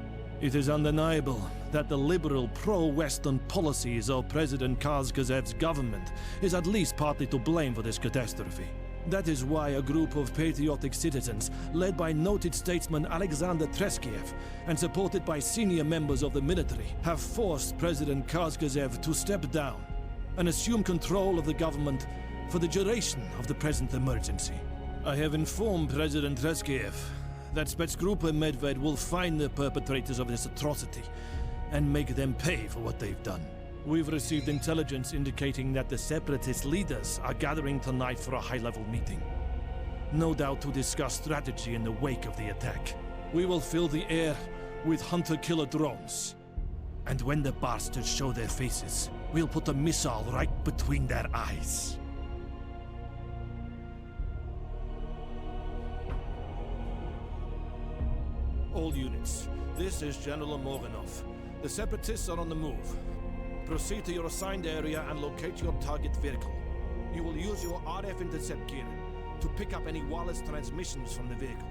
It is undeniable that the liberal pro-Western policies of President Kaz-Kazev's government is at least partly to blame for this catastrophe. That is why a group of patriotic citizens, led by noted statesman Alexander Treskiev and supported by senior members of the military, have forced President Kaz-Kazev to step down and assume control of the government for the duration of the present emergency. I have informed President Treskiev that Spetsgruppe Medved will find the perpetrators of this atrocity and make them pay for what they've done. We've received intelligence indicating that the separatist leaders are gathering tonight for a high-level meeting. No doubt to discuss strategy in the wake of the attack. We will fill the air with hunter-killer drones. And when the bastards show their faces, we'll put a missile right between their eyes. All units, this is General Morganov. The Separatists are on the move. Proceed to your assigned area and locate your target vehicle. You will use your RF intercept gear to pick up any wireless transmissions from the vehicle.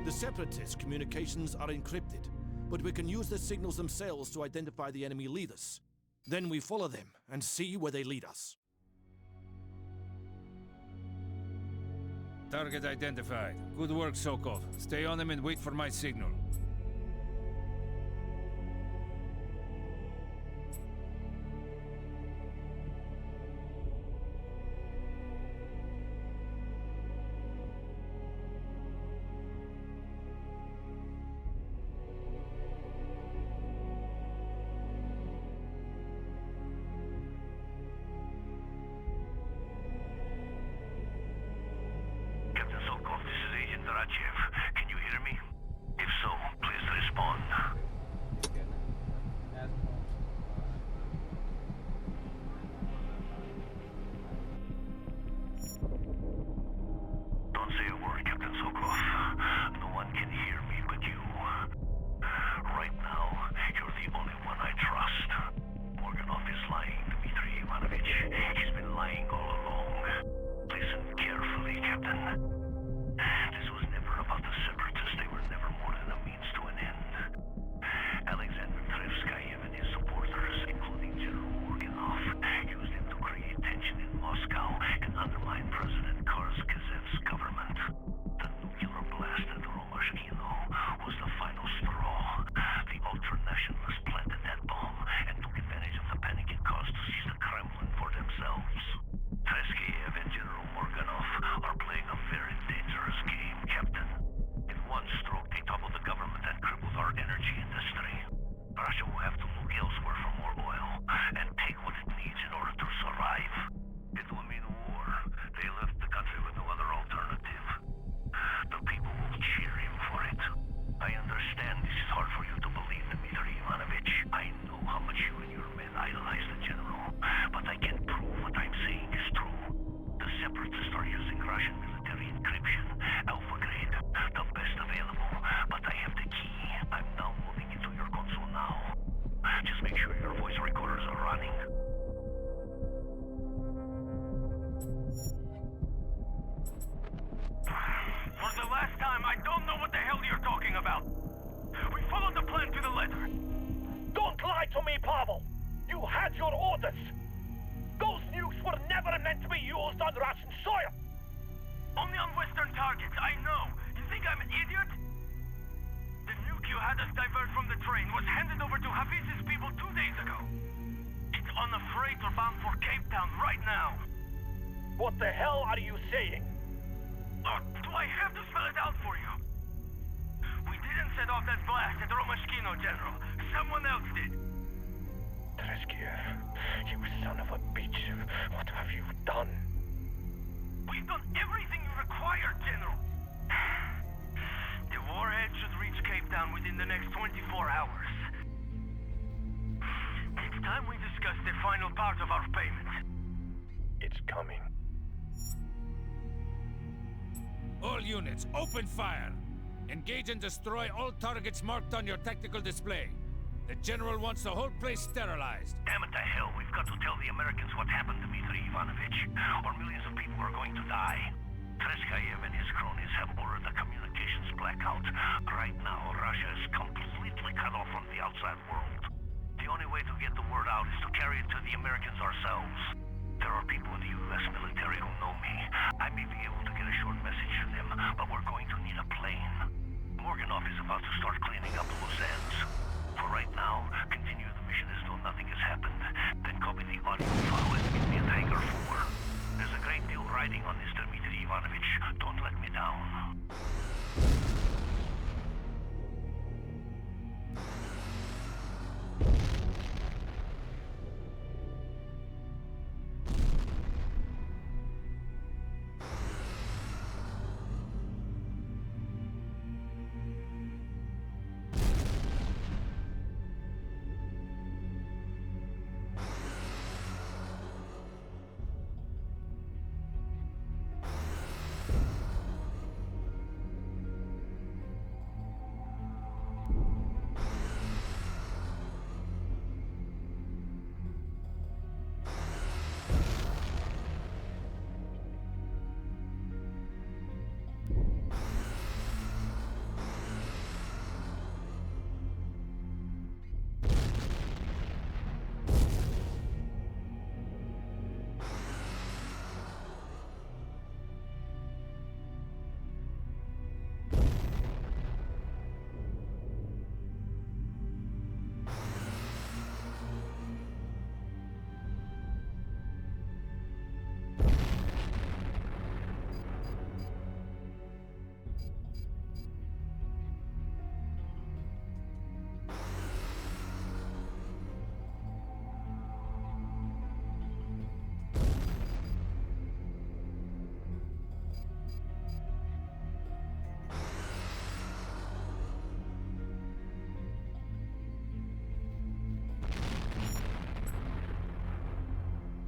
The Separatist communications are encrypted, but we can use the signals themselves to identify the enemy leaders. Then we follow them and see where they lead us. Target identified. Good work, Sokov. Stay on them and wait for my signal. Captain Sokov, this is Agent H.A.W.X.2. Can you hear me? If so, please respond. Don't say a word, Captain Sokov. No one can hear me but you. Right now, you're the only one I trust. Morganov is lying, Dmitry Ivanovich. He's been lying all along. Listen carefully, Captain. This was never about the Separatists. They were never more than a means to an end. Alexander H.A.W.X.2 and his supporters, including General Morganov, used him to create tension in Moscow and undermine President Kazev's government. The nuclear blast at Romashkino was the final straw. The ultra-nationalists planted that bomb and took advantage of the panic it caused to seize the Kremlin for themselves. H.A.W.X.2 and General Morganov are playing a very dangerous game, Captain. In one stroke, they toppled the government and crippled our energy industry. Russia will have to look elsewhere for more oil and take what it needs in order to survive. It will mean war. They left the country with no other alternative. The people will cheer him for it. I understand this is hard for you to believe, Dmitry Ivanovich. I know how much you and your men idolize the general, but I can prove what I'm saying is true. The Separatists are using Russian military encryption, Alpha grade, the best available, but I have the key. I'm downloading it to your console now. Just make sure your voice recorders are running. For the last time, I don't know what the hell you're talking about. We followed the plan to the letter. Don't lie to me, Pavel! You had your orders! Those nukes were never meant to be used on Russian soil! Only on Western targets, I know. You think I'm an idiot? The nuke you had us divert from the train was handed over to Hafiz's people 2 days ago. It's on a freighter bound for Cape Town right now. What the hell are you saying? Do I have to spell it out for you? We didn't set off that blast at Romashkino, General. Someone else did. Treskiev, you son of a bitch. What have you done? We've done everything you required, General. The warhead should reach Cape Town within the next 24 hours. It's time we discuss the final part of our payment. It's coming. All units, open fire! Engage and destroy all targets marked on your tactical display. The General wants the whole place sterilized. Damn it to hell, we've got to tell the Americans what happened, Dmitry Ivanovich, or millions of people are going to die. H.A.W.X.2 and his cronies have ordered a communications blackout. Right now, Russia is completely cut off from the outside world. The only way to get the word out is to carry it to the Americans ourselves. There are people in the U.S. military who know me. I may be able to get a short message to them, but we're going to need a plane. Morganov is about to start cleaning up loose ends. For right now, continue the mission as though nothing has happened. Then copy the audio file and meet me at Hangar 4. There's a great deal riding on this, Dmitry Ivanovich. Don't let me down.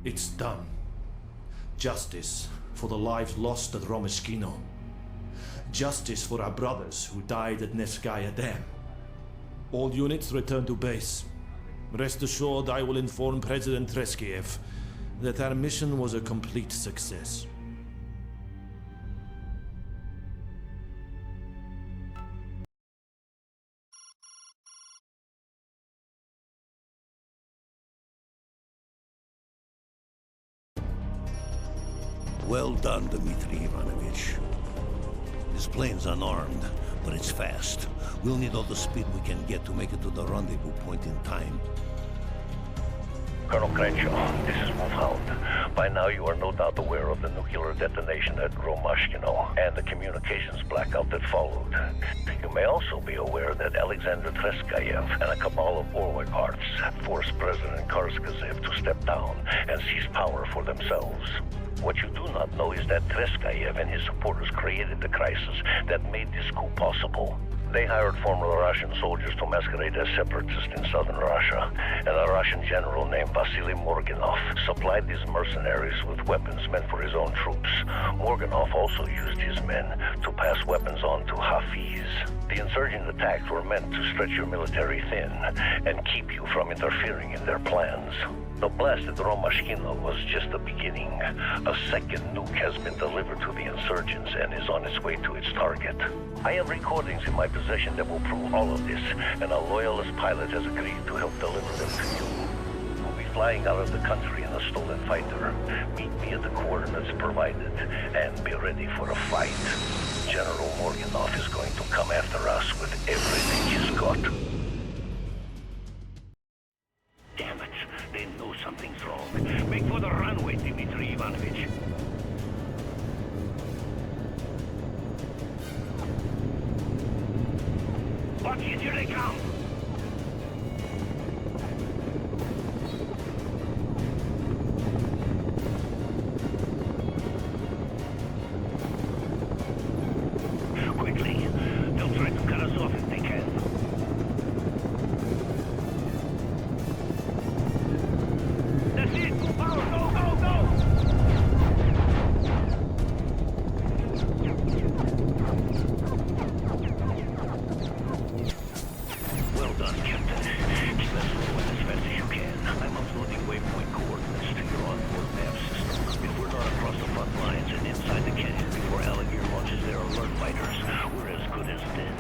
It's done. Justice for the lives lost at Romashkino. Justice for our brothers who died at Nevskaya Dam. All units return to base. Rest assured, I will inform President Treskiev that our mission was a complete success. Well done, Dmitri Ivanovich. This plane's unarmed, but it's fast. We'll need all the speed we can get to make it to the rendezvous point in time. Colonel Crenshaw, this is Wolfhound. By now you are no doubt aware of the nuclear detonation at Romashkino and the communications blackout that followed. You may also be aware that Alexander Treskayev and a cabal of oligarchs forced President Karskazev to step down and seize power for themselves. What you do not know is that Treskayev and his supporters created the crisis that made this coup possible. They hired former Russian soldiers to masquerade as separatists in southern Russia, and a Russian general named Vasily Morganov supplied these mercenaries with weapons meant for his own troops. Morganov also used his men to pass weapons on to Hafiz. The insurgent attacks were meant to stretch your military thin and keep you from interfering in their plans. The blast at Romashkino was just the beginning. A second nuke has been delivered to the insurgents and is on its way to its target. I have recordings in my possession that will prove all of this, and a loyalist pilot has agreed to help deliver them to you. We'll be flying out of the country in a stolen fighter. Meet me at the coordinates provided, and be ready for a fight. General Morganov is going to come after us with everything he's got. Damn it, they know something's wrong. Make for the runway, Dmitri Ivanovich. Watch it, here they come! Quickly, they'll try to cut us off if they can. That's it! Power, go, go, go! Well done, Captain. Keep us moving as fast as you can. I'm uploading waypoint coordinates to your onboard map system. If we're not across the front lines and inside the canyon before Alligator launches their alert fighters, we're as good as dead.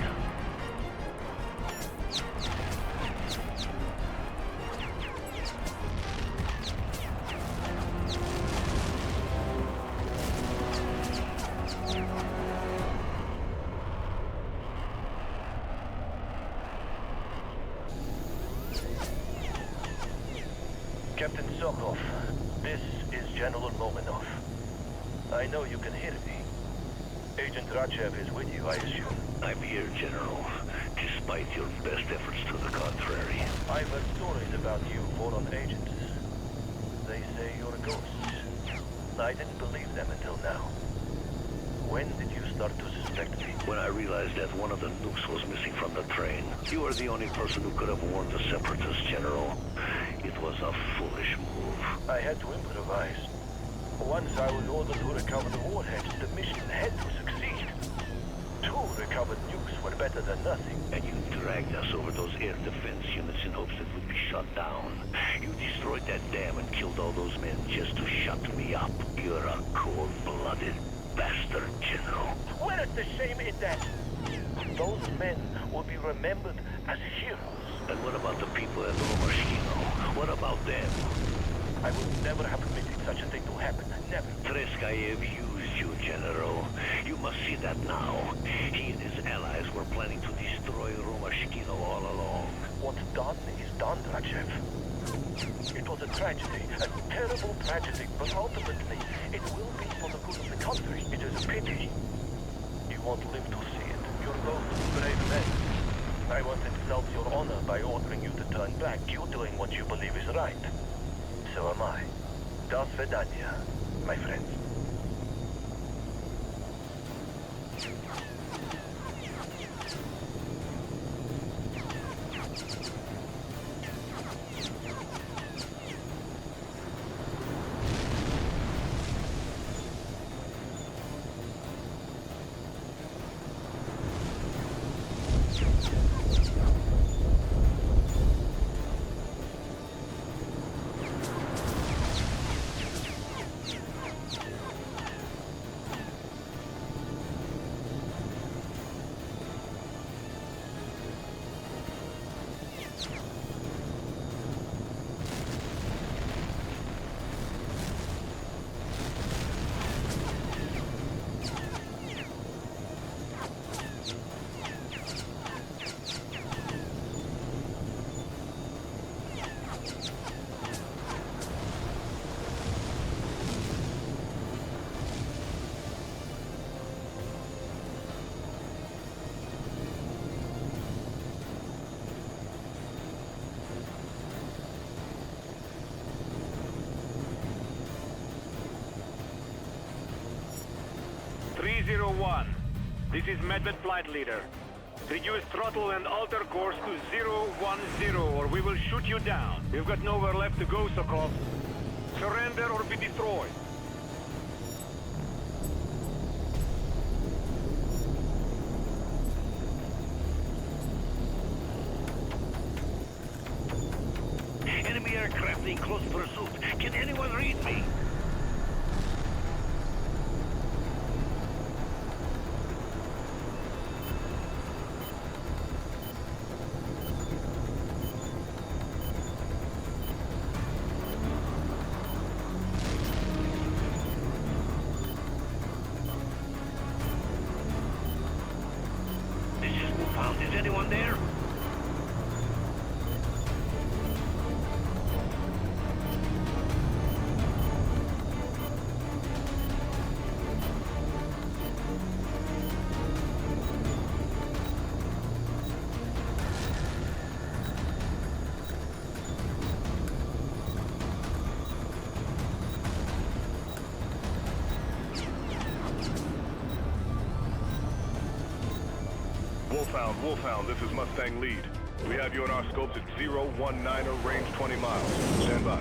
Captain Sokov, this is General Romanov. I know you can hear me. Agent Rachev is with you, I assume. I'm here, General, despite your best efforts to the contrary. I've heard stories about you, foreign agents. They say you're ghosts. I didn't believe them until now. When did you start to suspect me? When I realized that one of the nukes was missing from the train. You are the only person who could have warned the Separatists, General. It was a foolish move. I had to improvise. Once I was ordered to recover the warheads, the mission had to succeed. 2 recovered nukes were better than nothing. And you dragged us over those air defense units in hopes that we'd be shut down. You destroyed that dam and killed all those men just to shut me up. You're a cold-blooded bastard, General. Where is the shame in that? Those men will be remembered as heroes. And what about the people at Romashkino? What about them? I would never have permitted such a thing to happen. Never. Treskayev used you, General. You must see that now. He and his allies were planning to destroy Romashkino all along. What's done is done, Rachev. It was a tragedy, a terrible tragedy, but ultimately, it will be for the good of the country. It is a pity. You won't live to see it. You're both brave men. I won't insult your honor by ordering you to turn back. You're doing what you believe is right. So am I. Do svidaniya, my friends. 301. This is Medved Flight Leader. Reduce throttle and alter course to 010, or we will shoot you down. You've got nowhere left to go, Sokol. Surrender or be destroyed. Enemy aircraft in close pursuit. Can anyone read me? This is Wolfhound. Is anyone there? Wolfhound, this is Mustang Lead. We have you on our scopes at 019er, range 20 miles. Stand by.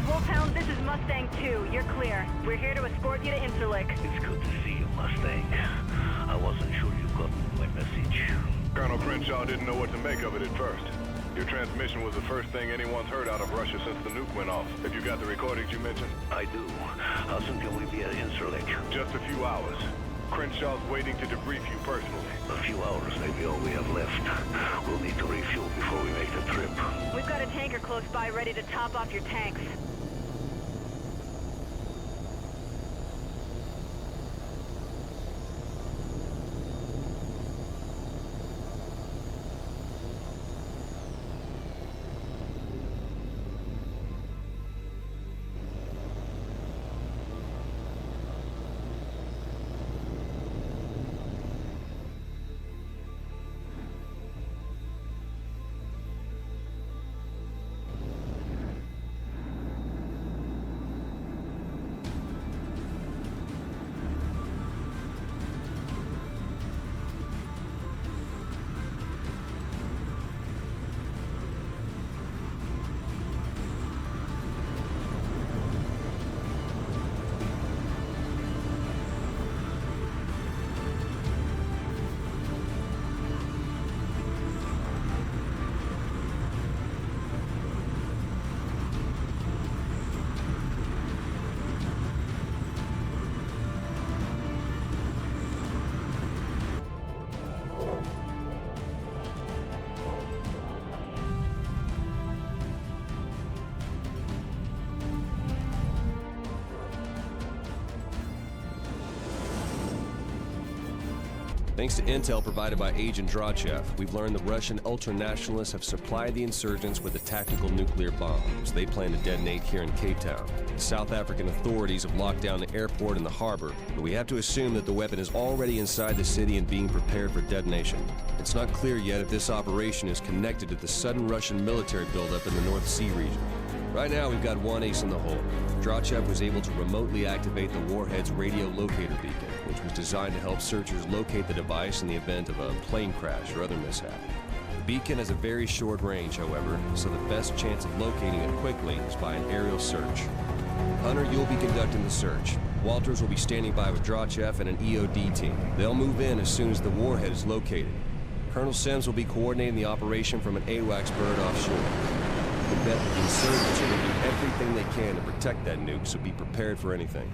Wolfhound, this is Mustang 2. You're clear. We're here to escort you to Interlick. It's good to see you, Mustang. I wasn't sure you got my message. Colonel Crenshaw didn't know what to make of it at first. Your transmission was the first thing anyone's heard out of Russia since the nuke went off. Have you got the recordings you mentioned? I do. How soon can we be at Interlick? Just a few hours. Crenshaw's waiting to debrief you personally. A few hours may be all we have left. We'll need to refuel before we make the trip. We've got a tanker close by ready to top off your tanks. Thanks to intel provided by Agent H.A.W.X.2, we've learned the Russian ultranationalists have supplied the insurgents with a tactical nuclear bomb, which they plan to detonate here in Cape Town. The South African authorities have locked down the airport and the harbor, but we have to assume that the weapon is already inside the city and being prepared for detonation. It's not clear yet if this operation is connected to the sudden Russian military buildup in the North Sea region. Right now, we've got one ace in the hole. H.A.W.X.2 was able to remotely activate the warhead's radio locator beacon, which was designed to help searchers locate the device in the event of a plane crash or other mishap. The beacon has a very short range, however, so the best chance of locating it quickly is by an aerial search. Hunter, you'll be conducting the search. Walters will be standing by with H.A.W.X.2 and an EOD team. They'll move in as soon as the warhead is located. Colonel Sims will be coordinating the operation from an AWACS bird offshore. You can bet that the insurgents are going to do everything they can to protect that nuke, so be prepared for anything.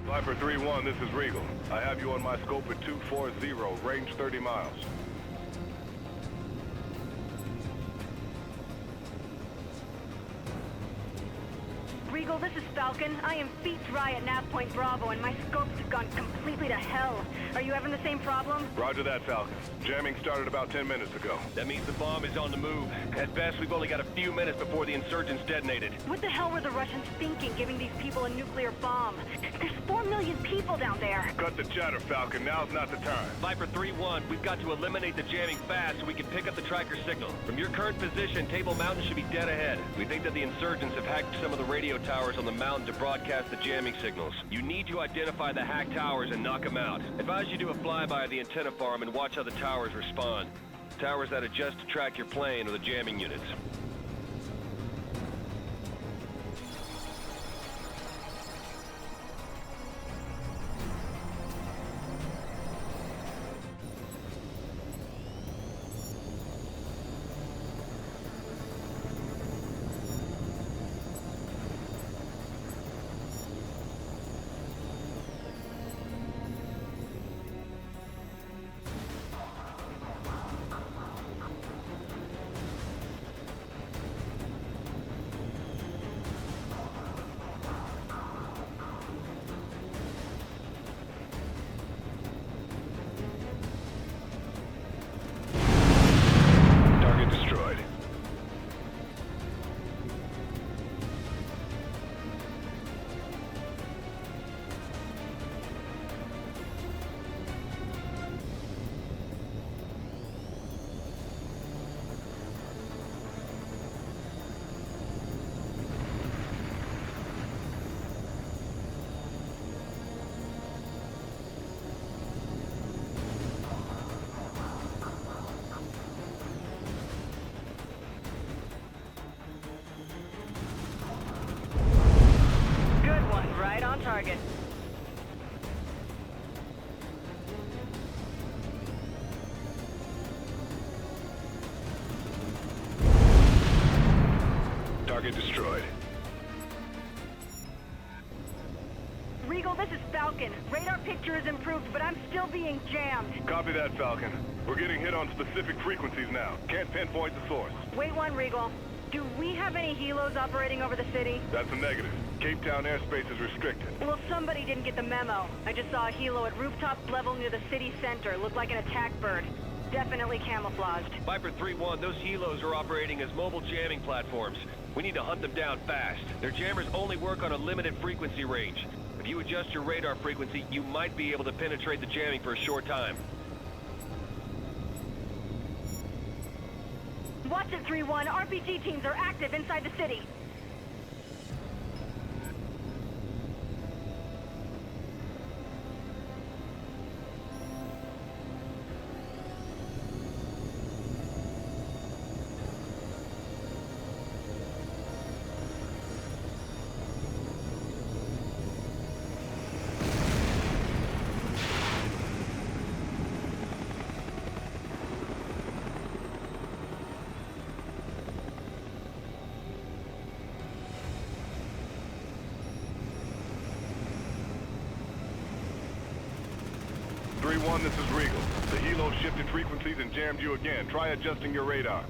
Viper 3-1, this is Regal. I have you on my scope at 240, range 30 miles. Regal, this is Falcon Falcon. I am feet dry at nav point Bravo, and my scopes have gone completely to hell. Are you having the same problem? Roger that, Falcon. Jamming started about 10 minutes ago. That means the bomb is on the move. At best, we've only got a few minutes before the insurgents detonated. What the hell were the Russians thinking, giving these people a nuclear bomb? There's 4 million people down there. Cut the chatter, Falcon. Now's not the time. Viper 3-1, we've got to eliminate the jamming fast so we can pick up the tracker signal. From your current position, Table Mountain should be dead ahead. We think that the insurgents have hacked some of the radio towers on the mountain to broadcast the jamming signals. You need to identify the hacked towers and knock them out. Advise you do a flyby of the antenna farm and watch how the towers respond. Towers that adjust to track your plane or the jamming units. Target. Target destroyed. Regal, this is Falcon. Radar picture is improved, but I'm still being jammed. Copy that, Falcon. We're getting hit on specific frequencies now. Can't pinpoint the source. Wait one, Regal. Do we have any helos operating over the city? That's a negative. Cape Town airspace is restricted. Well, somebody didn't get the memo. I just saw a helo at rooftop level near the city center. Looked like an attack bird. Definitely camouflaged. Viper 3-1, those helos are operating as mobile jamming platforms. We need to hunt them down fast. Their jammers only work on a limited frequency range. If you adjust your radar frequency, you might be able to penetrate the jamming for a short time. Watch it, 3-1. RPG teams are active inside the city. This is Regal. The helo shifted frequencies and jammed you again. Try adjusting your radar.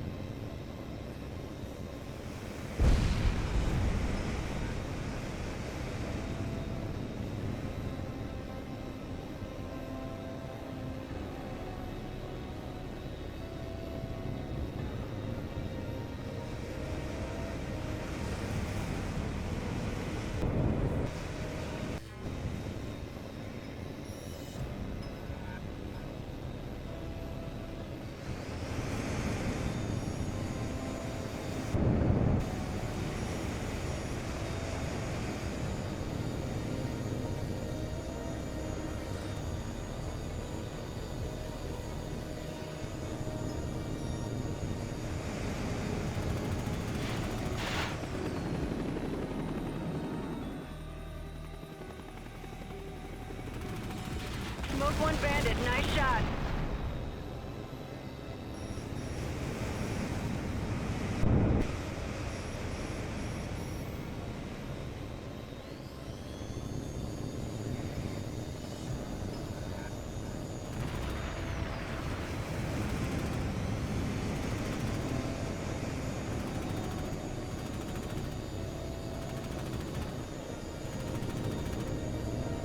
Smoke one bandit. Nice shot.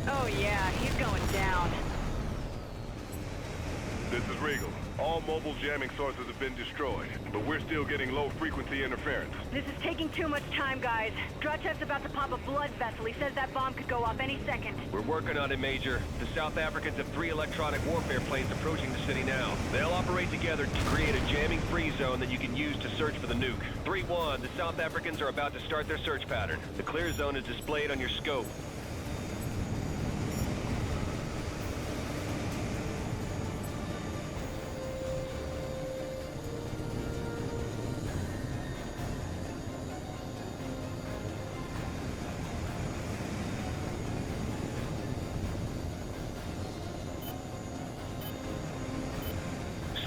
Oh yeah, he's going down. This is Regal. All mobile jamming sources have been destroyed, but we're still getting low-frequency interference. This is taking too much time, guys. H.A.W.X.2's about to pop a blood vessel. He says that bomb could go off any second. We're working on it, Major. The South Africans have 3 electronic warfare planes approaching the city now. They'll operate together to create a jamming-free zone that you can use to search for the nuke. 3-1, the South Africans are about to start their search pattern. The clear zone is displayed on your scope.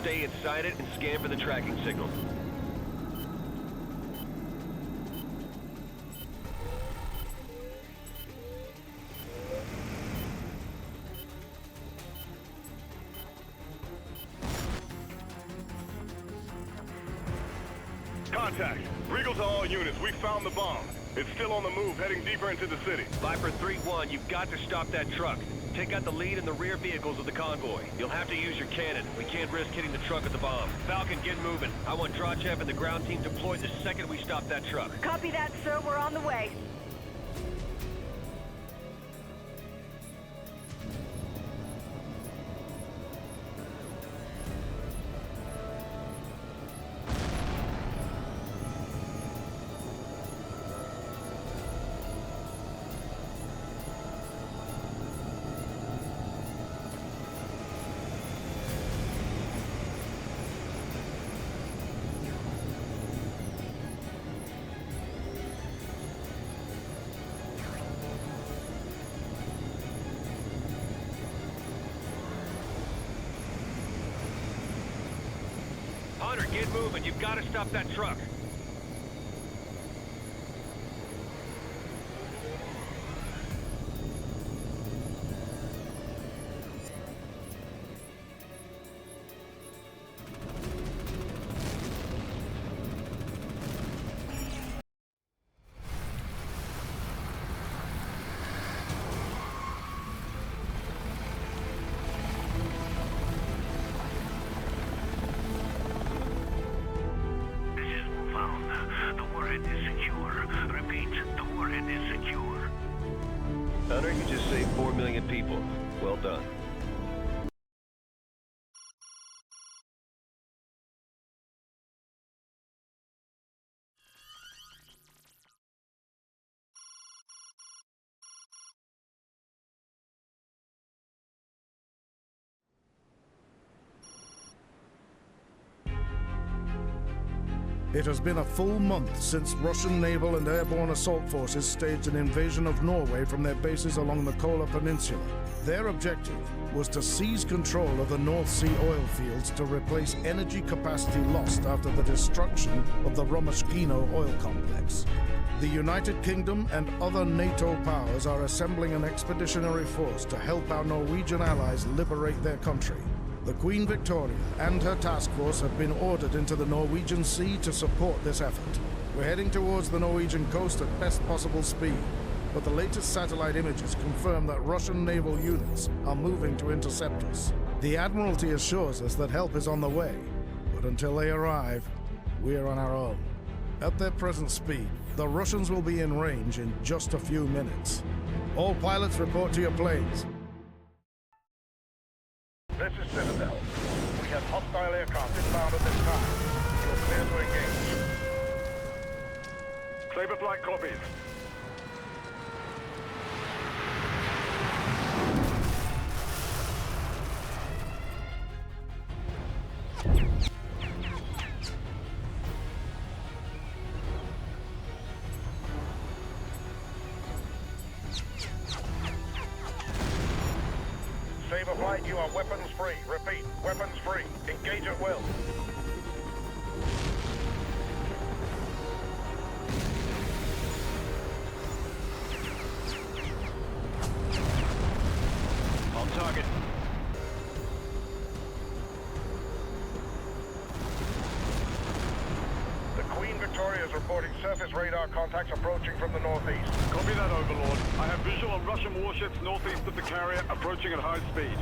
Stay inside it and scan for the tracking signal. Contact. Regal to all units. We found the bomb. It's still on the move, heading deeper into the city. Viper 3-1, you've got to stop that truck. Take out the lead and the rear vehicles of the convoy. You'll have to use your cannon. We can't risk hitting the truck with the bomb. Falcon, get moving. I want H.A.W.X.2 and the ground team deployed the second we stop that truck. Copy that, sir. We're on the way. Hunter, get moving. You've got to stop that truck. Hunter, you just saved 4 million people. Well done. It has been a full month since Russian naval and airborne assault forces staged an invasion of Norway from their bases along the Kola Peninsula. Their objective was to seize control of the North Sea oil fields to replace energy capacity lost after the destruction of the Romania oil complex. The United Kingdom and other NATO powers are assembling an expeditionary force to help our Norwegian allies liberate their country. The Queen Victoria and her task force have been ordered into the Norwegian Sea to support this effort. We're heading towards the Norwegian coast at best possible speed, but the latest satellite images confirm that Russian naval units are moving to intercept us. The Admiralty assures us that help is on the way, but until they arrive, we're on our own. At their present speed, the Russians will be in range in just a few minutes. All pilots report to your planes. This is Citadel. We have hostile aircraft inbound at this time. You're clear to engage. Saber flight copies. Saber flight, you are weapons free. Repeat, weapons free. Engage at will. On target. The Queen Victoria is reporting surface radar contacts approaching from the northeast. Copy that, Overlord. I have visual on Russian warships northeast of the carrier, approaching at high speed.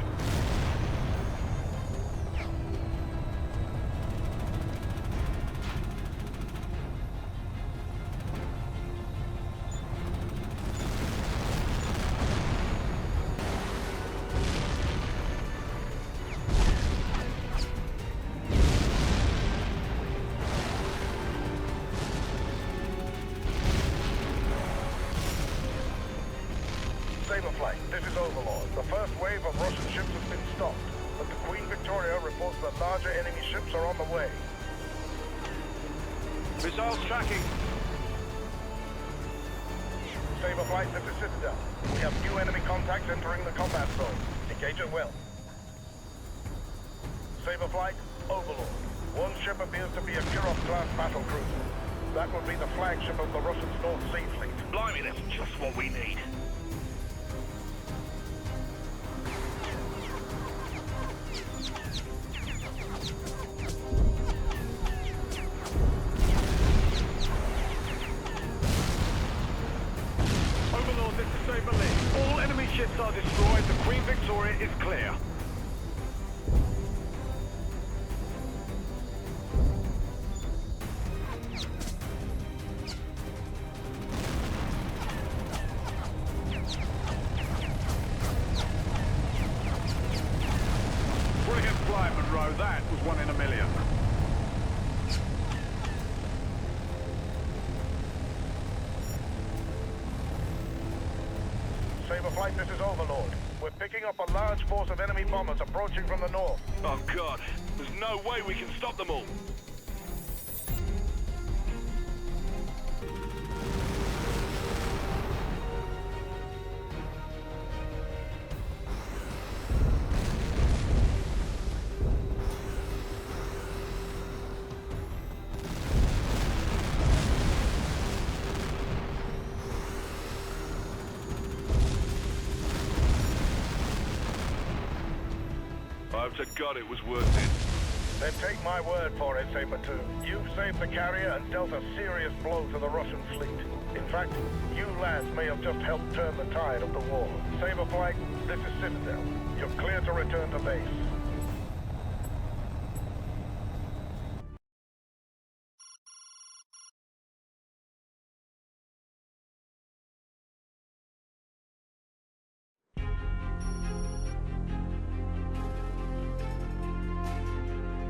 Saberflight, this is Overlord. The first wave of Russian ships has been stopped, but the Queen Victoria reports that larger enemy ships are on the way. Missiles tracking. Saberflight, this is Citadel. We have new enemy contacts entering the combat zone. Engage it well. Saberflight, Overlord. One ship appears to be a Kirov-class battle cruiser. That would be the flagship of the Russians' North Sea Fleet. Blimey, that's just what we need. Overlord, this is Saber Lee. All enemy ships are destroyed. The Queen Victoria is clear. Brilliant flight, Monroe. That was one in a million. Saberflight, this is Overlord. We're picking up a large force of enemy bombers approaching from the north. Oh, God. There's no way we can stop them all. I hope to God it was worth it. Then take my word for it, Saber 2. You've saved the carrier and dealt a serious blow to the Russian fleet. In fact, you lads may have just helped turn the tide of the war. Saberflight, this is Citadel. You're clear to return to base.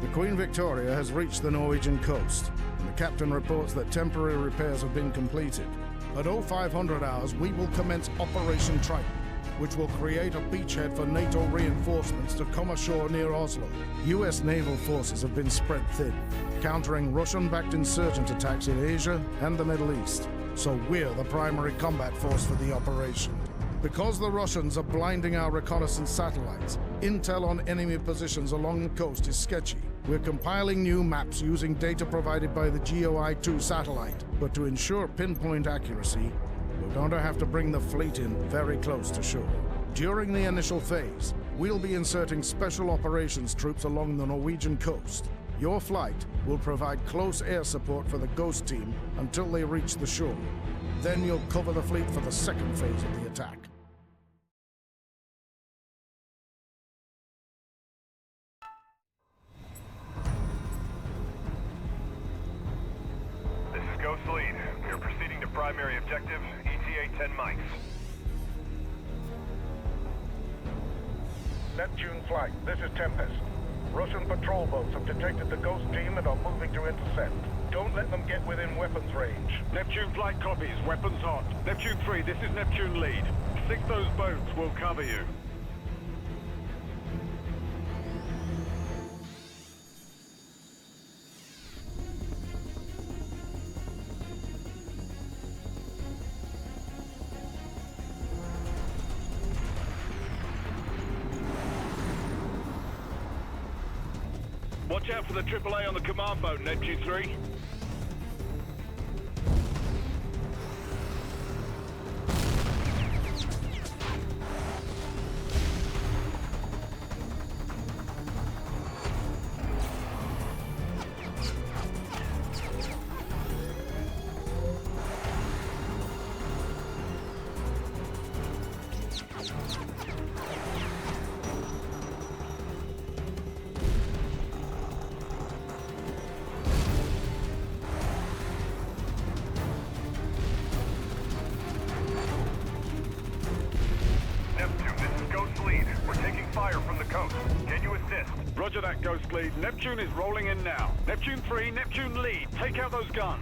The Queen Victoria has reached the Norwegian coast, and the captain reports that temporary repairs have been completed. At 0500 hours, we will commence Operation Triton, which will create a beachhead for NATO reinforcements to come ashore near Oslo. US naval forces have been spread thin, countering Russian-backed insurgent attacks in Asia and the Middle East. So we're the primary combat force for the operation. Because the Russians are blinding our reconnaissance satellites, intel on enemy positions along the coast is sketchy. We're compiling new maps using data provided by the H.A.W.X.2 satellite. But to ensure pinpoint accuracy, we're going to have to bring the fleet in very close to shore. During the initial phase, we'll be inserting special operations troops along the Norwegian coast. Your flight will provide close air support for the Ghost team until they reach the shore. Then you'll cover the fleet for the second phase of the attack. This is Ghost Lead. We are proceeding to primary objective, ETA 10 mics. Neptune flight, this is Tempest. Russian patrol boats have detected the Ghost team and are moving to intercept. Don't let them get within weapons range. Neptune flight copies. Weapons hot. Neptune 3, this is Neptune Lead. Sink those boats. We'll cover you. Watch out for the AAA on the command boat, Neptune 3. Roger that, Ghost Lead. Neptune is rolling in now. Neptune 3, Neptune Lead. Take out those guns.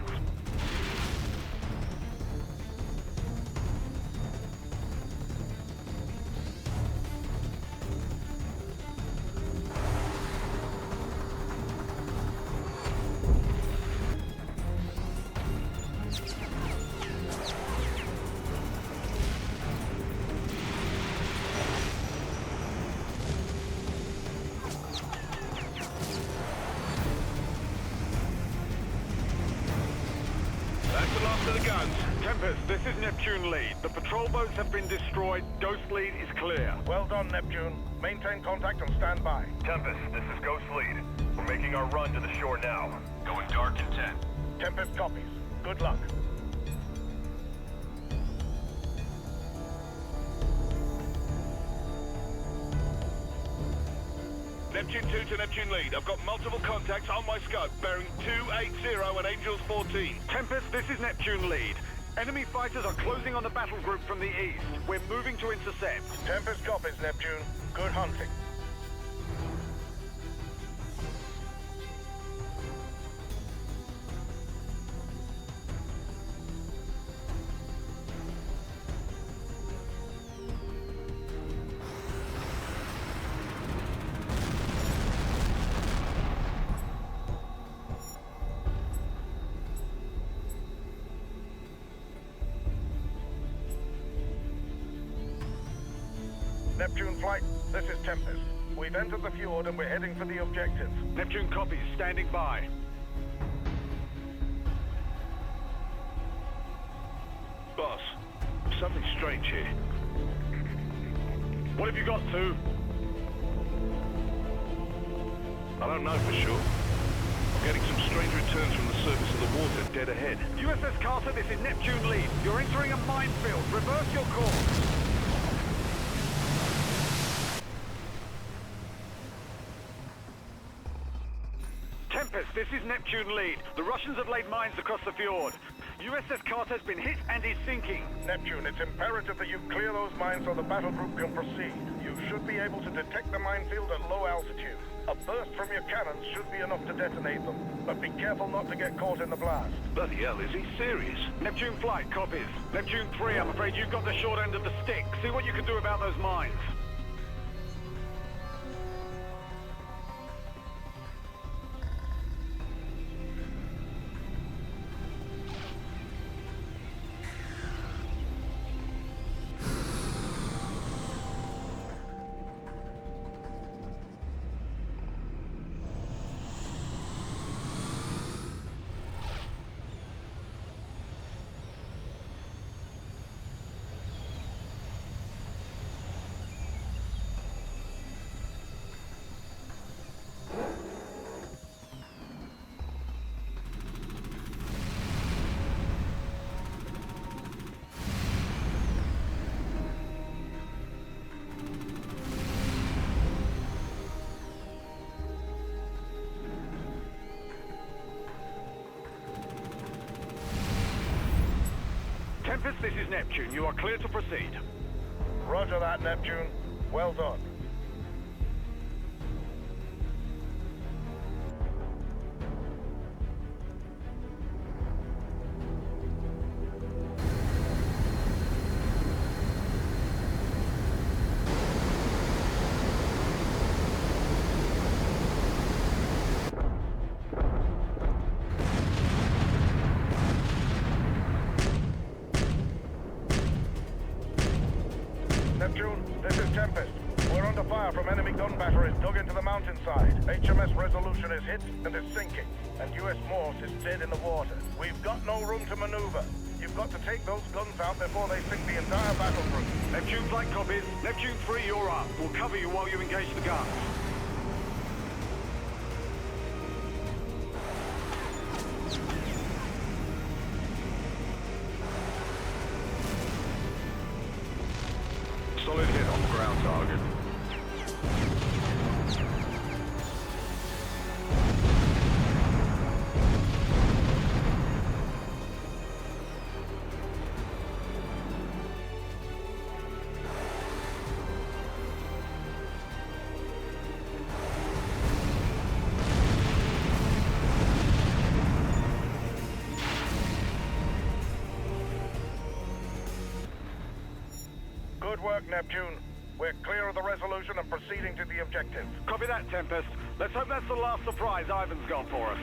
Tempest, this is Neptune Lead. The patrol boats have been destroyed. Ghost Lead is clear. Well done, Neptune. Maintain contact and stand by. Tempest, this is Ghost Lead. We're making our run to the shore now. Going dark in 10. Tempest copies. Good luck. Neptune 2 to Neptune Lead. I've got multiple contacts on my scope, bearing 280 and Angels 14. Tempest, this is Neptune Lead. Enemy fighters are closing on the battle group from the east. We're moving to intercept. Tempest copies, Neptune. Good hunting. Neptune Flight, this is Tempest. We've entered the fjord and we're heading for the objective. Neptune copies, standing by. Boss, something strange here. What have you got, 2? I don't know for sure. I'm getting some strange returns from the surface of the water dead ahead. USS Carter, this is Neptune Lead. You're entering a minefield. Reverse your course. Tempest, this is Neptune Lead. The Russians have laid mines across the fjord. USS Carter's been hit and is sinking. Neptune, it's imperative that you clear those mines so the battle group can proceed. You should be able to detect the minefield at low altitude. A burst from your cannons should be enough to detonate them, but be careful not to get caught in the blast. Bloody hell, is he serious? Neptune Flight, copies. Neptune 3, I'm afraid you've got the short end of the stick. See what you can do about those mines. Tempest, this is Neptune. You are clear to proceed. Roger that, Neptune. Well done. Neptune, this is Tempest. We're under fire from enemy gun batteries dug into the mountainside. HMS Resolution is hit and is sinking, and US Morse is dead in the water. We've got no room to maneuver. You've got to take those guns out before they sink the entire battle group. Neptune Flight copies. Neptune 3, you're up. We'll cover you while you engage the guns. Solid hit. target. Good work, Neptune. We're clear of the resolution and proceeding to the objective. Copy that, Tempest. Let's hope that's the last surprise Ivan's got for us.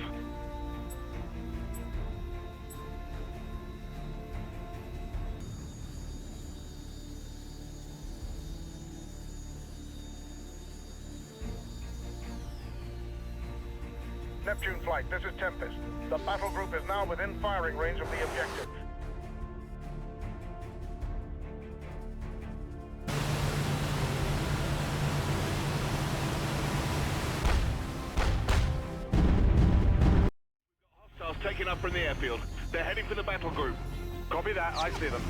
Neptune Flight, this is Tempest. The battle group is now within firing range of the objective. Hostiles taking up from the airfield. They're heading for the battle group. Copy that, I see them.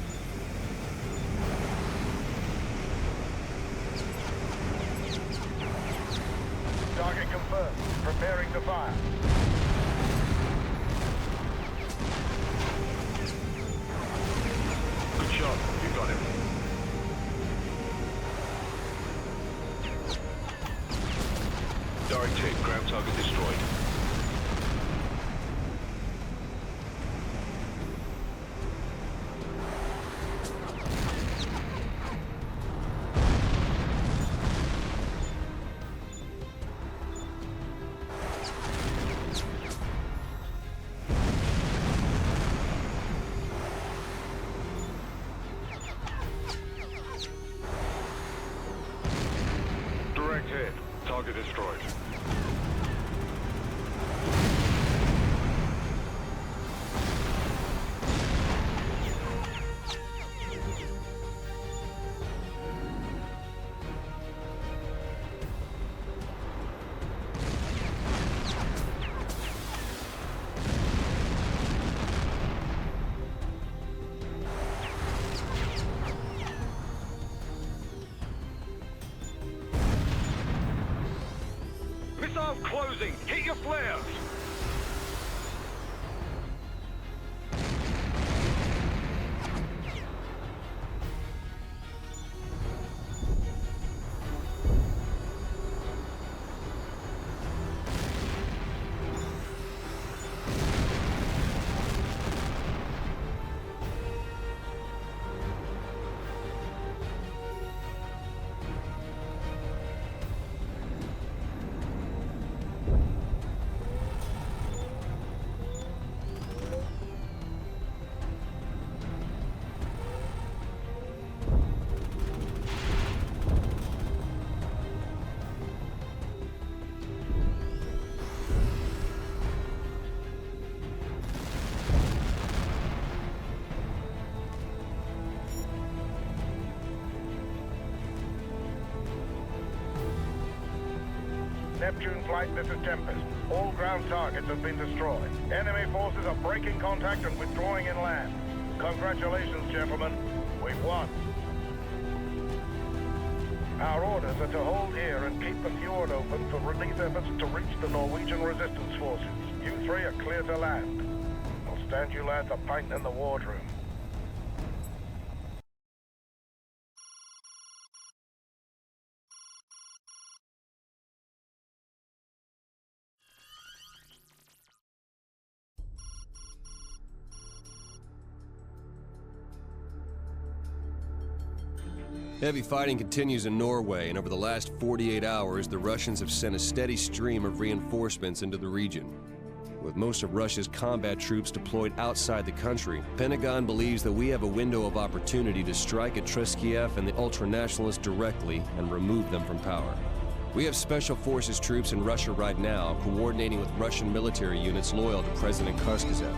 Target confirmed. Preparing to fire. Good shot. You got him. Direct hit. Ground target destroyed. Direct hit. Target destroyed. Missile closing! Hit your flares! Neptune Flight, this is Tempest. All ground targets have been destroyed. Enemy forces are breaking contact and withdrawing inland. Congratulations, gentlemen. We've won. Our orders are to hold here and keep the fjord open for relief efforts to reach the Norwegian resistance forces. You three are clear to land. I'll stand you lads a pint in the wardroom. Heavy fighting continues in Norway, and over the last 48 hours, the Russians have sent a steady stream of reinforcements into the region. With most of Russia's combat troops deployed outside the country, Pentagon believes that we have a window of opportunity to strike at Treskiev and the ultranationalists directly and remove them from power. We have Special Forces troops in Russia right now, coordinating with Russian military units loyal to President Kutuzov.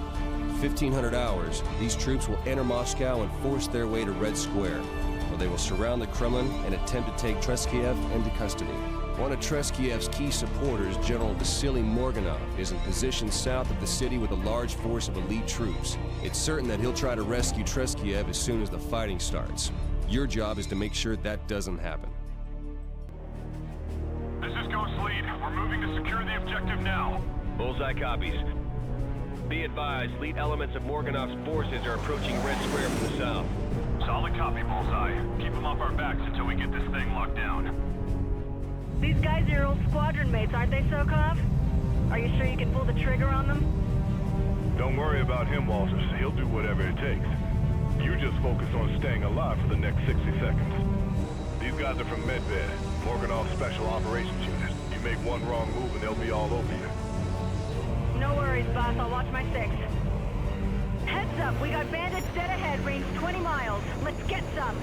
1,500 hours, these troops will enter Moscow and force their way to Red Square, where they will surround the Kremlin and attempt to take Treskiev into custody. One of Treskiev's key supporters, General Vasily Morganov, is in position south of the city with a large force of elite troops. It's certain that he'll try to rescue Treskiev as soon as the fighting starts. Your job is to make sure that doesn't happen. Ghost Lead. We're moving to secure the objective now. Bullseye copies. Be advised, lead elements of Morganov's forces are approaching Red Square from the south. Solid copy, Bullseye. Keep them off our backs until we get this thing locked down. These guys are your old squadron mates, aren't they, Sokov? Are you sure you can pull the trigger on them? Don't worry about him, Walters. He'll do whatever it takes. You just focus on staying alive for the next 60 seconds. These guys are from Medved, Morganov's Special Operations Unit. You make one wrong move and they'll be all over you. No worries, boss. I'll watch my six. Heads up, we got bandits dead ahead, range 20 miles. Let's get some.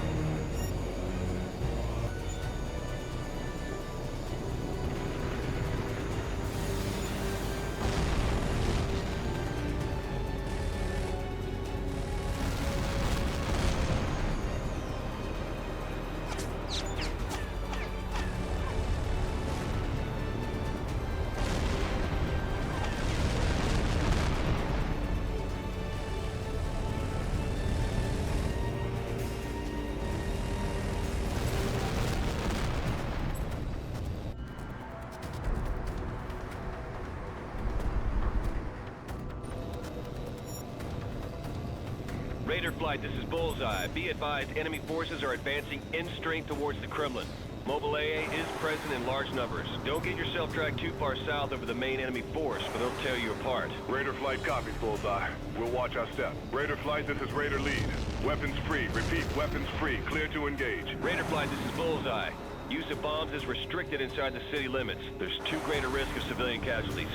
Raider Flight, this is Bullseye. Be advised, enemy forces are advancing in strength towards the Kremlin. Mobile AA is present in large numbers. Don't get yourself dragged too far south over the main enemy force, or they'll tear you apart. Raider Flight copies, Bullseye. We'll watch our step. Raider Flight, this is Raider Lead. Weapons free. Repeat, weapons free. Clear to engage. Raider Flight, this is Bullseye. Use of bombs is restricted inside the city limits. There's too great a risk of civilian casualties.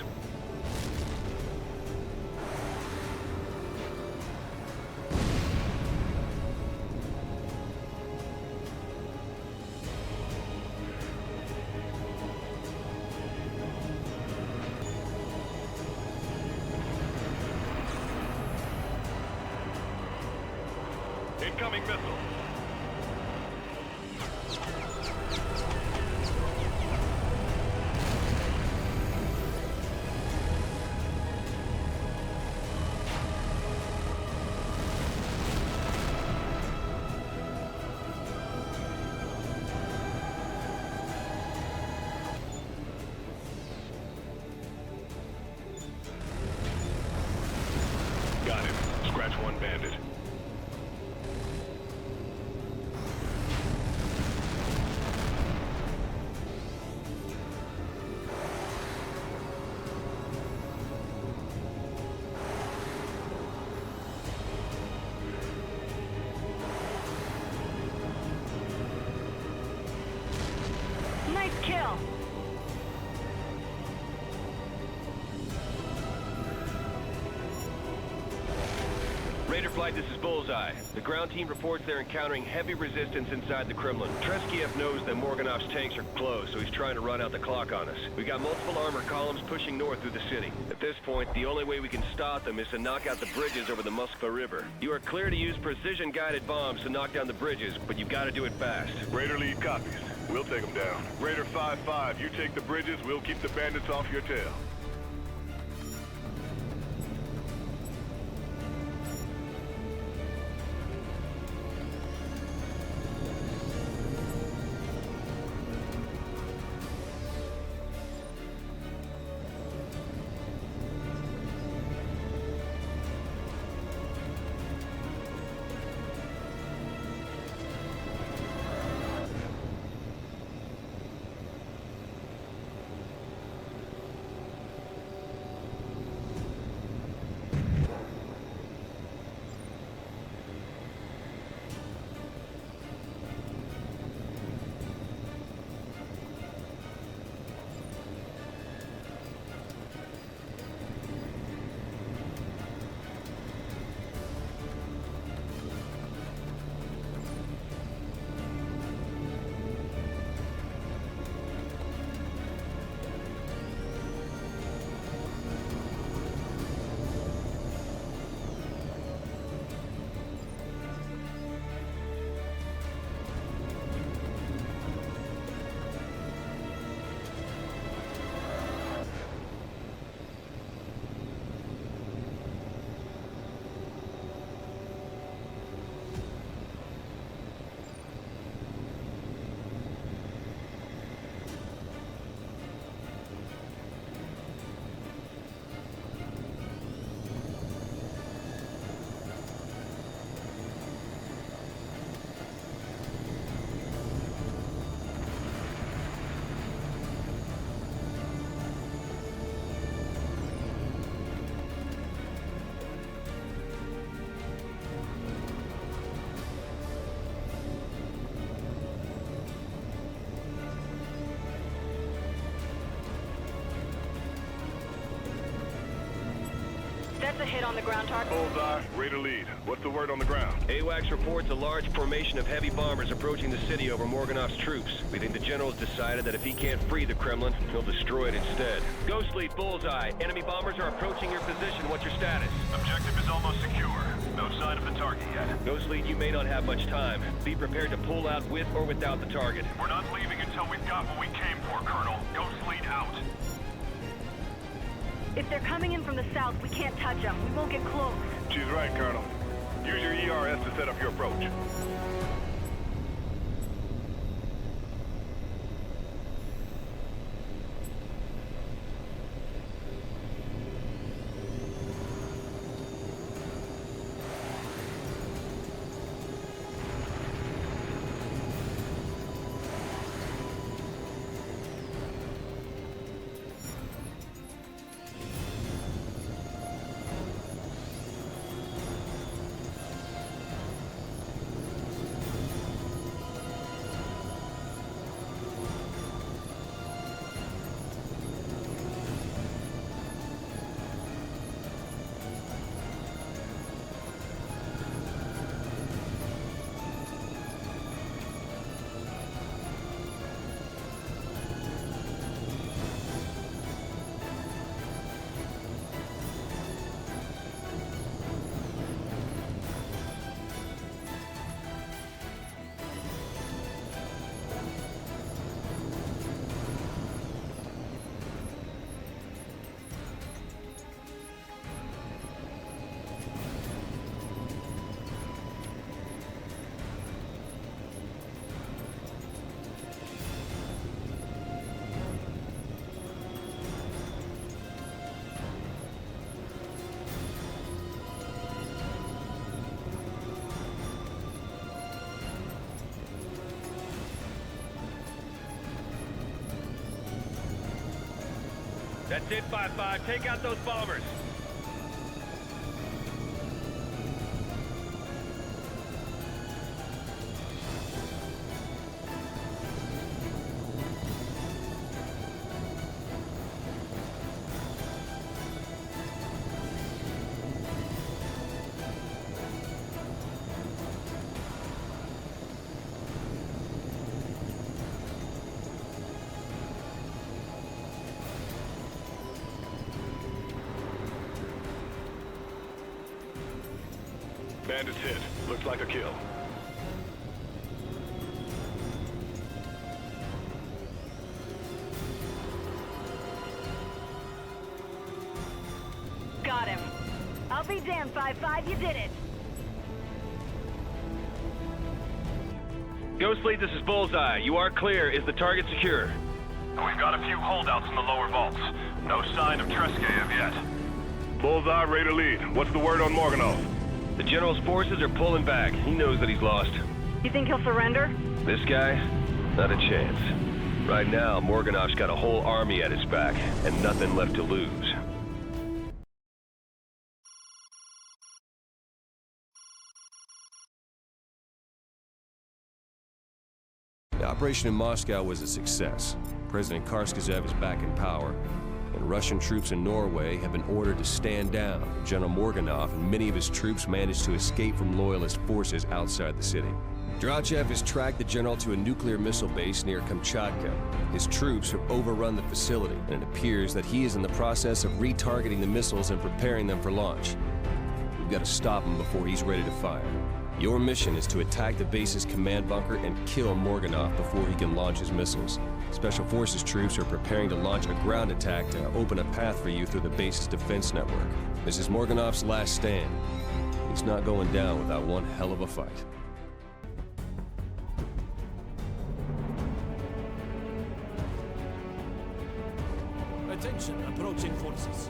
Incoming missile. Got him. Scratch one bandit. Nice kill. Raider Flight, this is Bullseye. The ground team reports they're encountering heavy resistance inside the Kremlin. Treskiev knows that Morganov's tanks are close, so he's trying to run out the clock on us. We got multiple armor columns pushing north through the city. At this point, the only way we can stop them is to knock out the bridges over the Moskva River. You are clear to use precision-guided bombs to knock down the bridges, but you've got to do it fast. Raider Lead copies. We'll take them down. Raider 5-5, you take the bridges, we'll keep the bandits off your tail. That's a hit on the ground target. Bullseye, radar lead. What's the word on the ground? A.W.X. reports a large formation of heavy bombers approaching the city over Morganov's troops. We think the general's decided that if he can't free the Kremlin, he'll destroy it instead. Ghost Lead, Bullseye. Enemy bombers are approaching your position. What's your status? Objective is almost secure. No sign of the target yet. Ghost Lead, you may not have much time. Be prepared to pull out with or without the target. We're not leaving until we've got what we came for, Colonel. Ghost Lead out. If they're coming in from the south, we can't touch them. We won't get close. She's right, Colonel. Use your ERS to set up your approach. That's it, 5-5. Take out those bombers. Bandits hit. Looks like a kill. Got him. I'll be damned, 5-5, you did it. Ghost Lead, this is Bullseye. You are clear. Is the target secure? We've got a few holdouts in the lower vaults. No sign of Treskayev yet. Bullseye, radar lead. What's the word on Morganov? The general's forces are pulling back. He knows that he's lost. You think he'll surrender? This guy? Not a chance. Right now, Morganov's got a whole army at his back, and nothing left to lose. The operation in Moscow was a success. President Karskazev is back in power, and Russian troops in Norway have been ordered to stand down. General Morganov and many of his troops managed to escape from loyalist forces outside the city. Drachev has tracked the general to a nuclear missile base near Kamchatka. His troops have overrun the facility, and it appears that he is in the process of retargeting the missiles and preparing them for launch. We've got to stop him before he's ready to fire. Your mission is to attack the base's command bunker and kill Morganov before he can launch his missiles. Special Forces troops are preparing to launch a ground attack to open a path for you through the base's defense network. This is Morganov's last stand. He's not going down without one hell of a fight. Attention, approaching forces.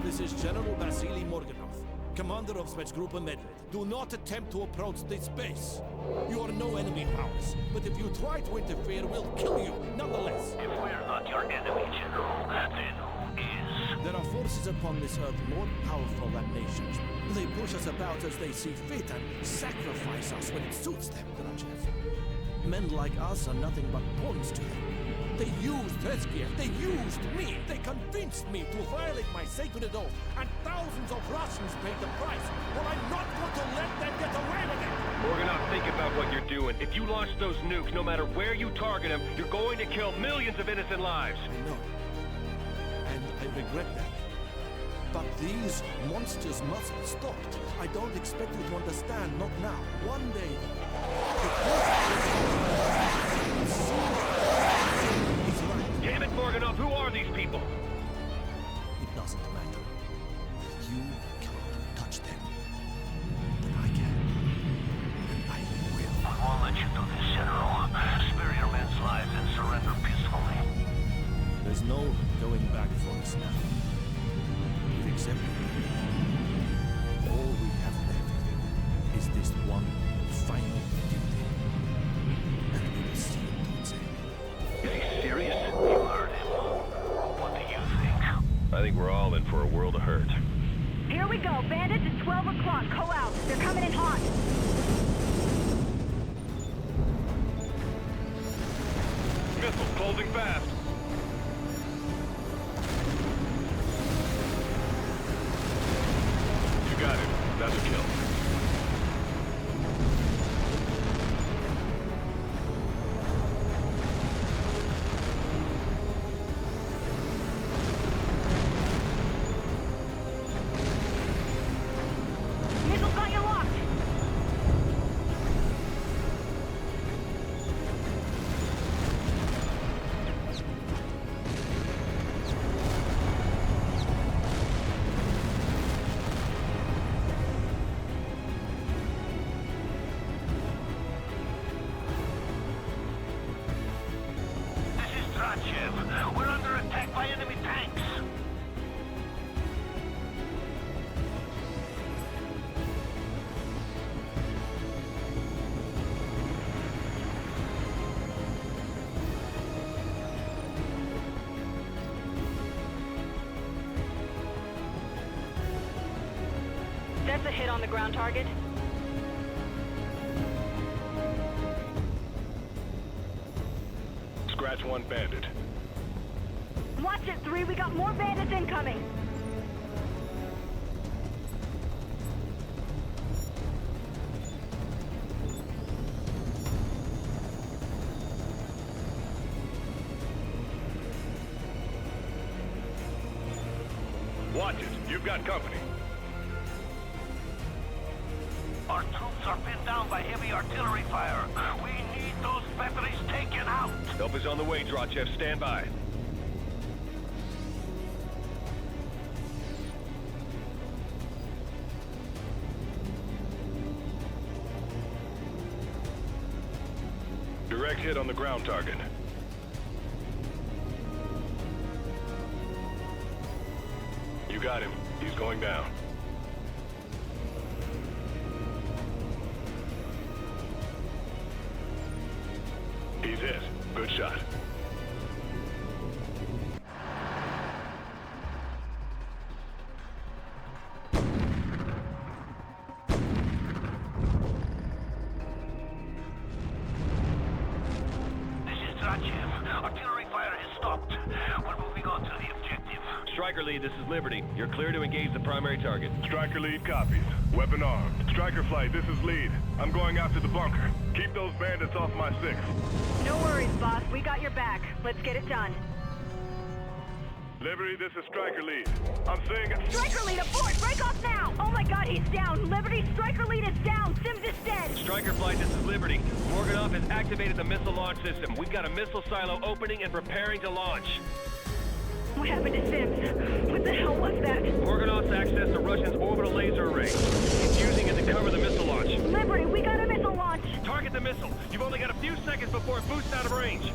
This is General Vasily Morganov, commander of Spetsgruppe Medved. Do not attempt to approach this base. You are no enemy of ours, but if you try to interfere, we'll kill you, nonetheless. If we're not your enemy, General, then who is? There are forces upon this earth more powerful than nations. They push us about as they see fit and sacrifice us when it suits them, Drachev. Men like us are nothing but pawns to them. They used H.A.W.X.2. They used me. They convinced me to violate my sacred oath, and thousands of Russians paid the price. Well, I'm not going to let them get away with it. Morganov, think about what you're doing. If you launch those nukes, no matter where you target them, you're going to kill millions of innocent lives. I know. And I regret that. But these monsters must be stopped. I don't expect you to understand, not now. One day... He's right. Damn it, Morganov, who are these people? It doesn't matter. You can't touch them. But I can. And I will. I won't let you do this, General. Spare your men's lives and surrender peacefully. There's no going back for us now. We've accepted it. All we have left is this one final duty. And we will see it towards it. Is he serious? You heard him. What do you think? I think we're all in for a world of hurt. Here we go. Bandits at 12 o'clock. Go out. They're coming in hot. Missiles closing fast. You got it. That's a kill. Missile got you locked. This is H.A.W.X.2. We're under attack by enemy tanks. That's a hit on the ground target. Scratch one bandit. Watch it, 3. We got more bandits incoming. Watch it. You've got company. Our troops are pinned down by heavy artillery fire. We need those batteries taken out. Help is on the way, H.A.W.X.2. Stand by. Direct hit on the ground target. You got him. He's going down. He's hit. Good shot. This is H.A.W.X.2. Artillery fire has stopped. We're moving on to the objective. Striker lead, this is Liberty. You're clear to engage the primary target. Striker lead copies. Weapon armed. Striker flight, this is lead. I'm going after the bunker. Keep those bandits off my 6. No worries, boss. We got your back. Let's get it done. Liberty, this is Striker lead. I'm seeing... Striker lead aboard! Break off now! Oh my god, he's down! Liberty, Striker lead is down! Sims is dead! Striker flight, this is Liberty. Morganov has activated the missile launch system. We've got a missile silo opening and preparing to launch. What happened to Sims? What the hell was that? Morganov's accessed the Russians' orbital laser array. He's using it to cover the missile launch. Liberty, we got a missile launch! Target the missile. You've only got a few seconds before it boosts out of range.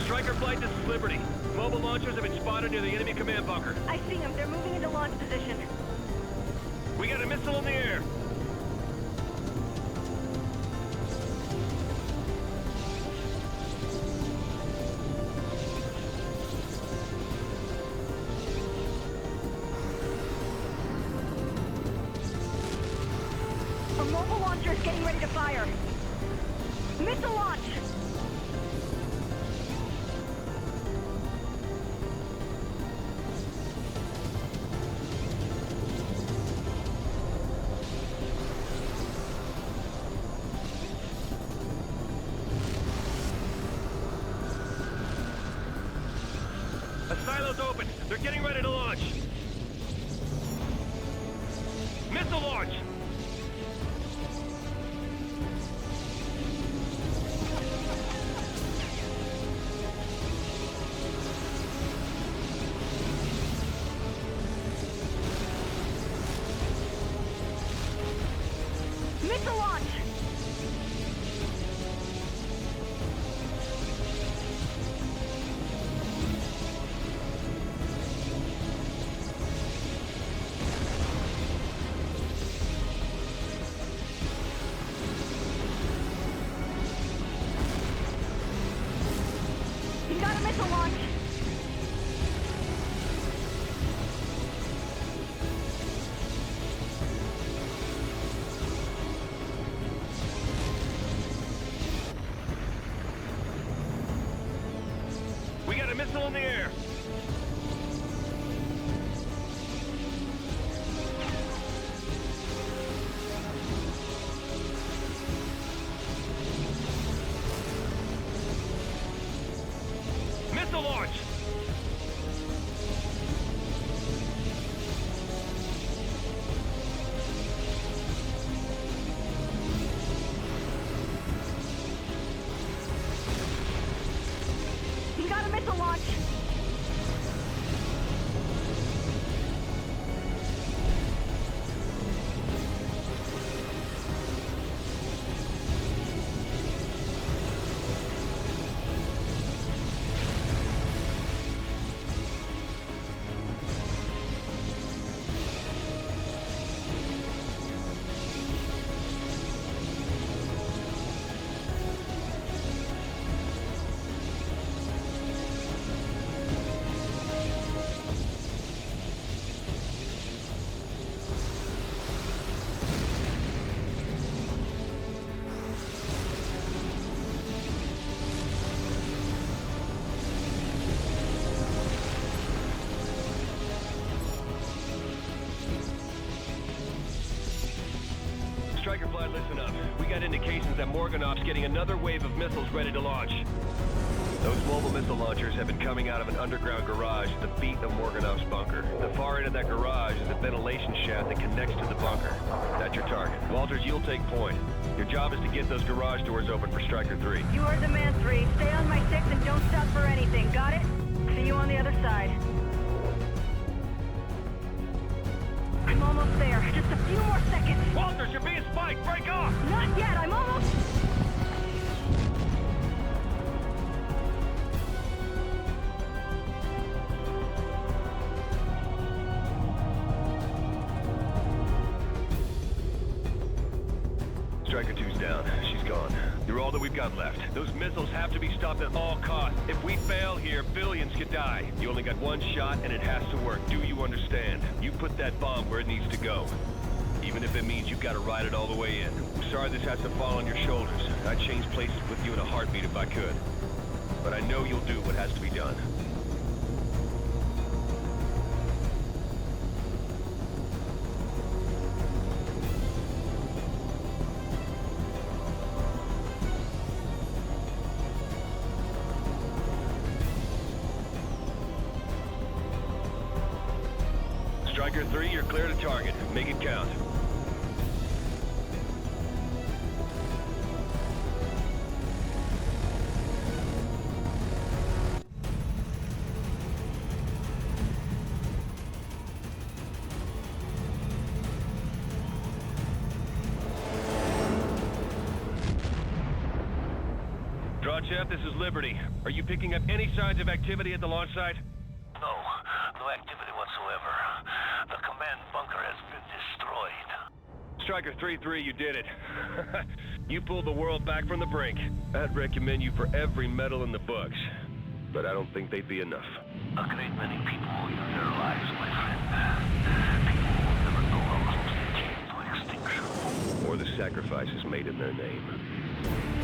Striker flight, this is Liberty. Mobile launchers have been spotted near the enemy command bunker. I see them. They're moving into launch position. We got a missile in the air. Multiple launchers getting ready to fire. Missile launch! A silo's open. They're getting ready to launch. Missile launch! Missile launch! You got a missile launch! We got a missile in the air. Missile launch! You got a missile launch! Striker Flight, listen up. We got indications that Morganov's getting another wave of missiles ready to launch. Those mobile missile launchers have been coming out of an underground garage at the feet of Morganov's bunker. The far end of that garage is a ventilation shaft that connects to the bunker. That's your target. Walters, you'll take point. Your job is to get those garage doors open for Striker 3. You heard the man, 3. Stay on my 6 and don't stop for anything. Got it? See you on the other side. I'm almost there. Just a few more seconds. Walters, you're being spiked! Break off! Not yet. I'm almost... Striker 2's down. She's gone. You're all that we've got left. Those missiles have to be stopped at all costs. If we fail here, billions could die. You only got one shot, and it has to work. Do you understand? You put that bomb where it needs to go. Even if it means you've got to ride it all the way in. I'm sorry this has to fall on your shoulders. I'd change places with you in a heartbeat if I could. But I know you'll do what has to be done. Striker 3, you're clear to target. Make it count. Chef, this is Liberty. Are you picking up any signs of activity at the launch site? No, no activity whatsoever. The command bunker has been destroyed. Striker 3-3, you did it. You pulled the world back from the brink. I'd recommend you for every medal in the books. But I don't think they'd be enough. A great many people owe you their lives, my friend. People who never know how close they came to extinction. Or the sacrifice sacrifices made in their name.